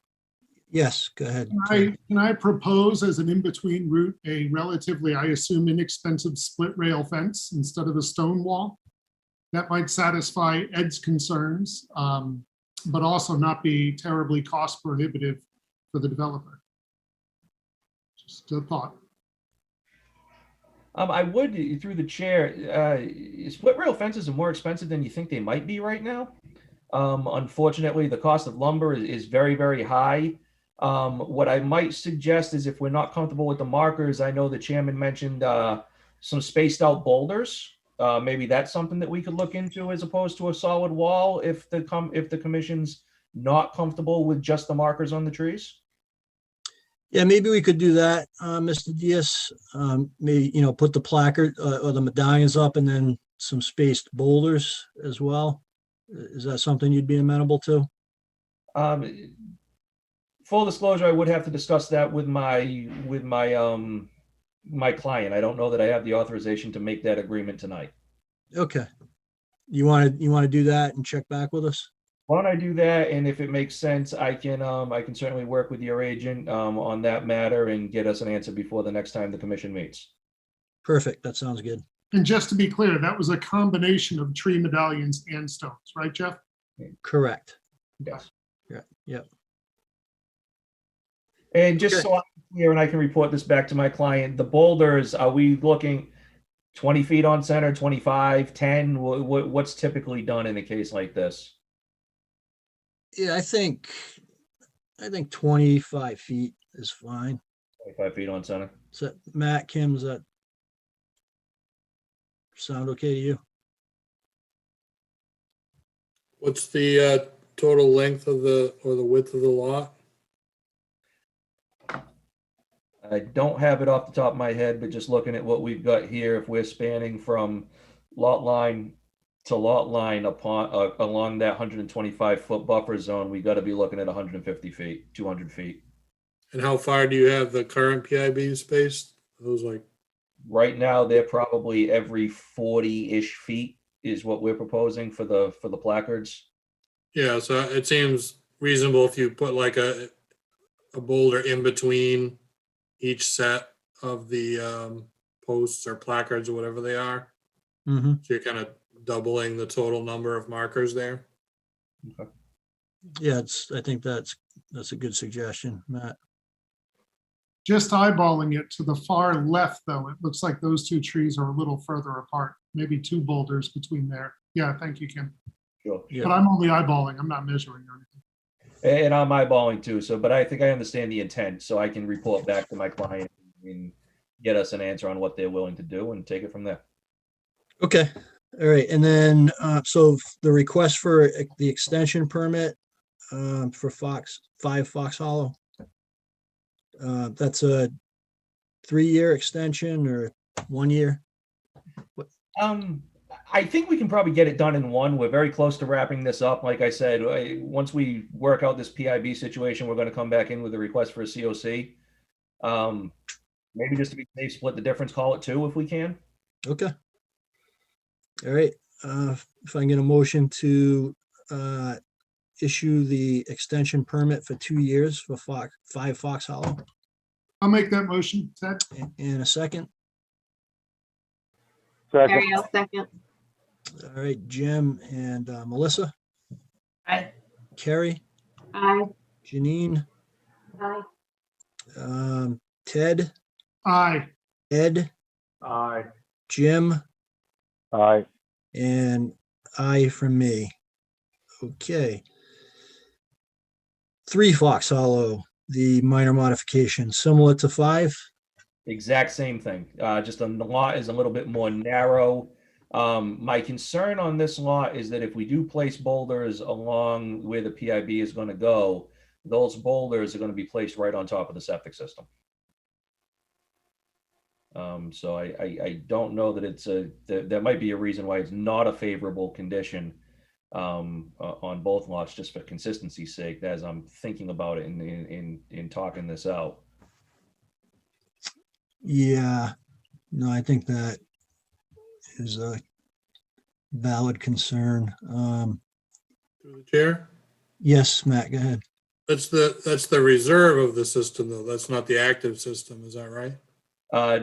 Yes, go ahead. Can I propose as an in-between route a relatively, I assume, inexpensive split rail fence instead of a stone wall? That might satisfy Ed's concerns, but also not be terribly cost prohibitive for the developer. Just a thought. I would, through the chair, split rail fences are more expensive than you think they might be right now. Unfortunately, the cost of lumber is very, very high. What I might suggest is if we're not comfortable with the markers, I know the chairman mentioned some spaced out boulders. Maybe that's something that we could look into as opposed to a solid wall if the commission's not comfortable with just the markers on the trees. Yeah, maybe we could do that, Mr. Diaz. Maybe, put the placard or the medallions up and then some spaced boulders as well. Is that something you'd be amenable to? Full disclosure, I would have to discuss that with my client. I don't know that I have the authorization to make that agreement tonight. Okay. You want to do that and check back with us? Why don't I do that? And if it makes sense, I can certainly work with your agent on that matter and get us an answer before the next time the commission meets. Perfect. That sounds good. And just to be clear, that was a combination of tree medallions and stones, right, Jeff? Correct. Yes. Yeah. Yep. And just so I'm clear, and I can report this back to my client, the boulders, are we looking 20 feet on center, 25, 10? What's typically done in a case like this? Yeah, I think 25 feet is fine. 25 feet on center. So Matt, Kim, does that sound okay to you? What's the total length of the width of the lot? I don't have it off the top of my head, but just looking at what we've got here, if we're spanning from lot line to lot line along that 125-foot buffer zone, we got to be looking at 150 feet, 200 feet. And how far do you have the current PIB spaced? Those like right now, they're probably every 40-ish feet is what we're proposing for the placards. Yeah, so it seems reasonable if you put like a boulder in between each set of the posts or placards or whatever they are. Mm-hmm. So you're kind of doubling the total number of markers there. Okay. Yeah, I think that's a good suggestion, Matt. Just eyeballing it to the far left, though, it looks like those two trees are a little further apart, maybe two boulders between there. Yeah, thank you, Kim. Sure. Yeah. But I'm only eyeballing, I'm not measuring or anything. And I'm eyeballing too. So, but I think I understand the intent, so I can report back to my client and get us an answer on what they're willing to do and take it from there. Okay. All right. And then, so the request for the extension permit for 5 Fox Hollow, that's a 3-year extension or 1 year? I think we can probably get it done in one. We're very close to wrapping this up. Like I said, once we work out this PIB situation, we're going to come back in with a request for a COC. Maybe just to be safe, split the difference, call it 2 if we can. Okay. All right. If I can get a motion to issue the extension permit for 2 years for 5 Fox Hollow. I'll make that motion, Ted. And a second. Second. Ariel, second. All right, Jim and Melissa, Aye. Carrie, Aye. Janine, Aye. Ted, Aye. Ed, Aye. Jim, Aye. and I from me. Okay. 3 Fox Hollow, the minor modification, similar to 5. Exact same thing. Just the lot is a little bit more narrow. My concern on this lot is that if we do place boulders along where the PIB is going to go, those boulders are going to be placed right on top of the septic system. So I don't know that it's that might be a reason why it's not a favorable condition on both lots, just for consistency's sake, as I'm thinking about it in talking this out. Yeah, no, I think that is a valid concern. Through the chair? Yes, Matt, go ahead. That's the reserve of the system, though. That's not the active system. Is that right?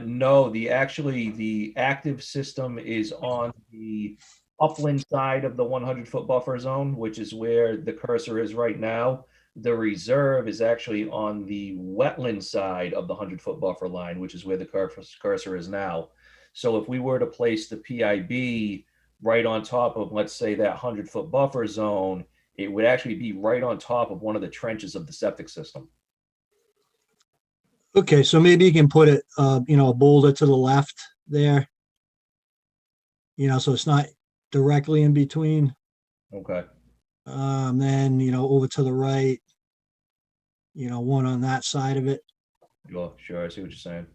No, the active system is on the upland side of the 100-foot buffer zone, which is where the cursor is right now. The reserve is actually on the wetland side of the 100-foot buffer line, which is where the cursor is now. So if we were to place the PIB right on top of, let's say, that 100-foot buffer zone, it would actually be right on top of one of the trenches of the septic system. Okay, so maybe you can put it, a boulder to the left there. So it's not directly in between. Okay. Then, over to the right, one on that side of it. Sure, I see what you're saying.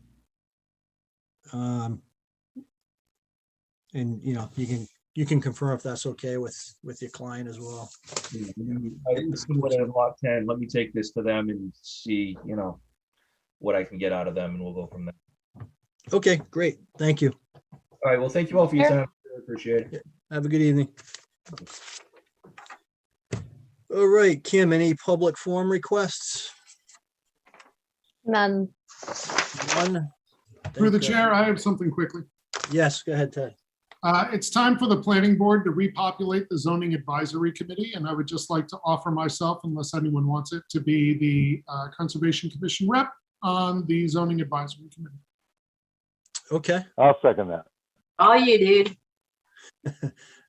And, you can confirm if that's okay with your client as well. I didn't see what in lot 10. Let me take this to them and see, what I can get out of them, and we'll go from there. Okay, great. Thank you. All right. Well, thank you all for your time. I appreciate it. Have a good evening. All right, Kim, any public forum requests? None. None? Through the chair, I have something quickly. Yes, go ahead, Ted. It's time for the planning board to repopulate the zoning advisory committee, and I would just like to offer myself, unless anyone wants it, to be the Conservation Commission rep on the zoning advisory committee. Okay. I'll second that. All you, dude.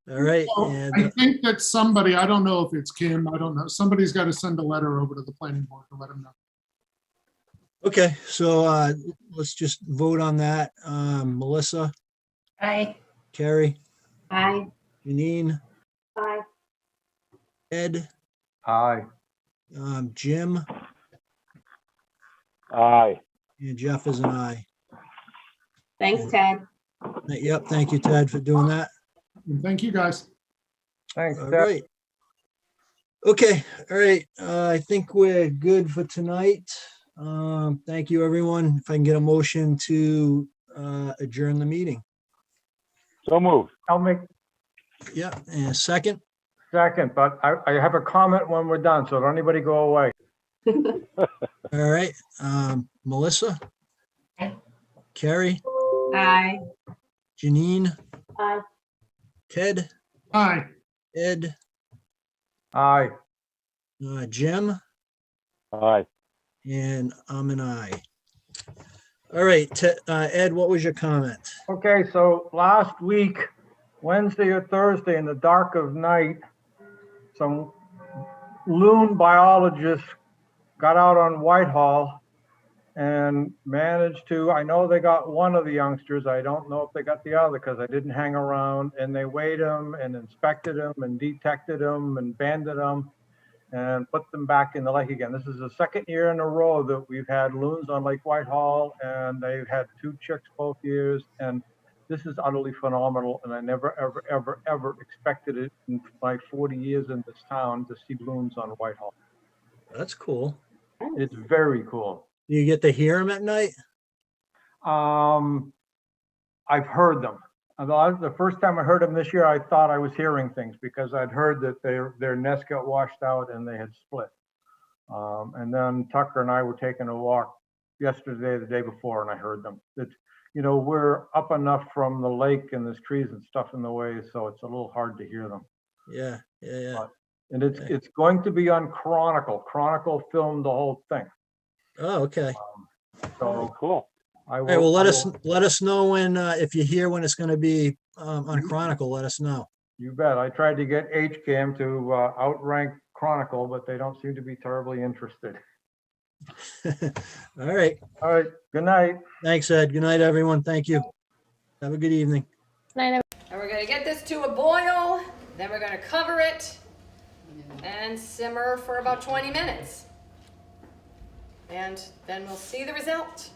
All right. So And I think that somebody, I don't know if it's Kim, I don't know, somebody's got to send a letter over to the planning board to let them know. okay, so let's just vote on that. Melissa, Aye. Carrie, Aye. Janine, Aye. Ed, Aye. Jim, Aye. and Jeff is an aye. Thanks, Ted. Yep, thank you, Ted, for doing that. And thank you, guys. Thanks, All Ted. right. Okay, all right. I think we're good for tonight. Thank you, everyone. If I can get a motion to adjourn the meeting. So moved. I'll make Yeah, and a second. second, but I have a comment when we're done, so don't anybody go away. All right. Melissa, Carrie, Aye. Janine, Aye. Ted, Aye. Ed, Aye. Jim, Aye. and I'm an aye. All right, Ed, what was your comment? Okay, so last week, Wednesday or Thursday in the dark of night, some loon biologists got out on Whitehall and managed to, I know they got one of the youngsters. I don't know if they got the other because I didn't hang around, and they weighed them and inspected them and detected them and banded them and put them back in the lake again. This is the second year in a row that we've had loons on Lake Whitehall, and they've had 2 chicks both years. And this is utterly phenomenal. And I never, ever, ever, ever expected it in my 40 years in this town to see loons on Whitehall. That's cool. It's very cool. You get to hear them at night? I've heard them. The first time I heard them this year, I thought I was hearing things because I'd heard that their nest got washed out and they had split. And then Tucker and I were taking a walk yesterday, the day before, and I heard them. It's, you know, we're up enough from the lake and there's trees and stuff in the way, so it's a little hard to hear them. Yeah, yeah, yeah. And it's going to be on Chronicle. Chronicle filmed the whole thing. Oh, okay. So cool. I All right, well, will, let us know when, if you hear when it's gonna be, on Chronicle, let us know. you bet. I tried to get HCAM to outrank Chronicle, but they don't seem to be terribly interested. All right. All right. Good night. Thanks, Ed. Good night, everyone. Thank you. Have a good evening. Night, And we're gonna get this to a boil, then we're gonna cover it and simmer for about 20 minutes. And then we'll see the result.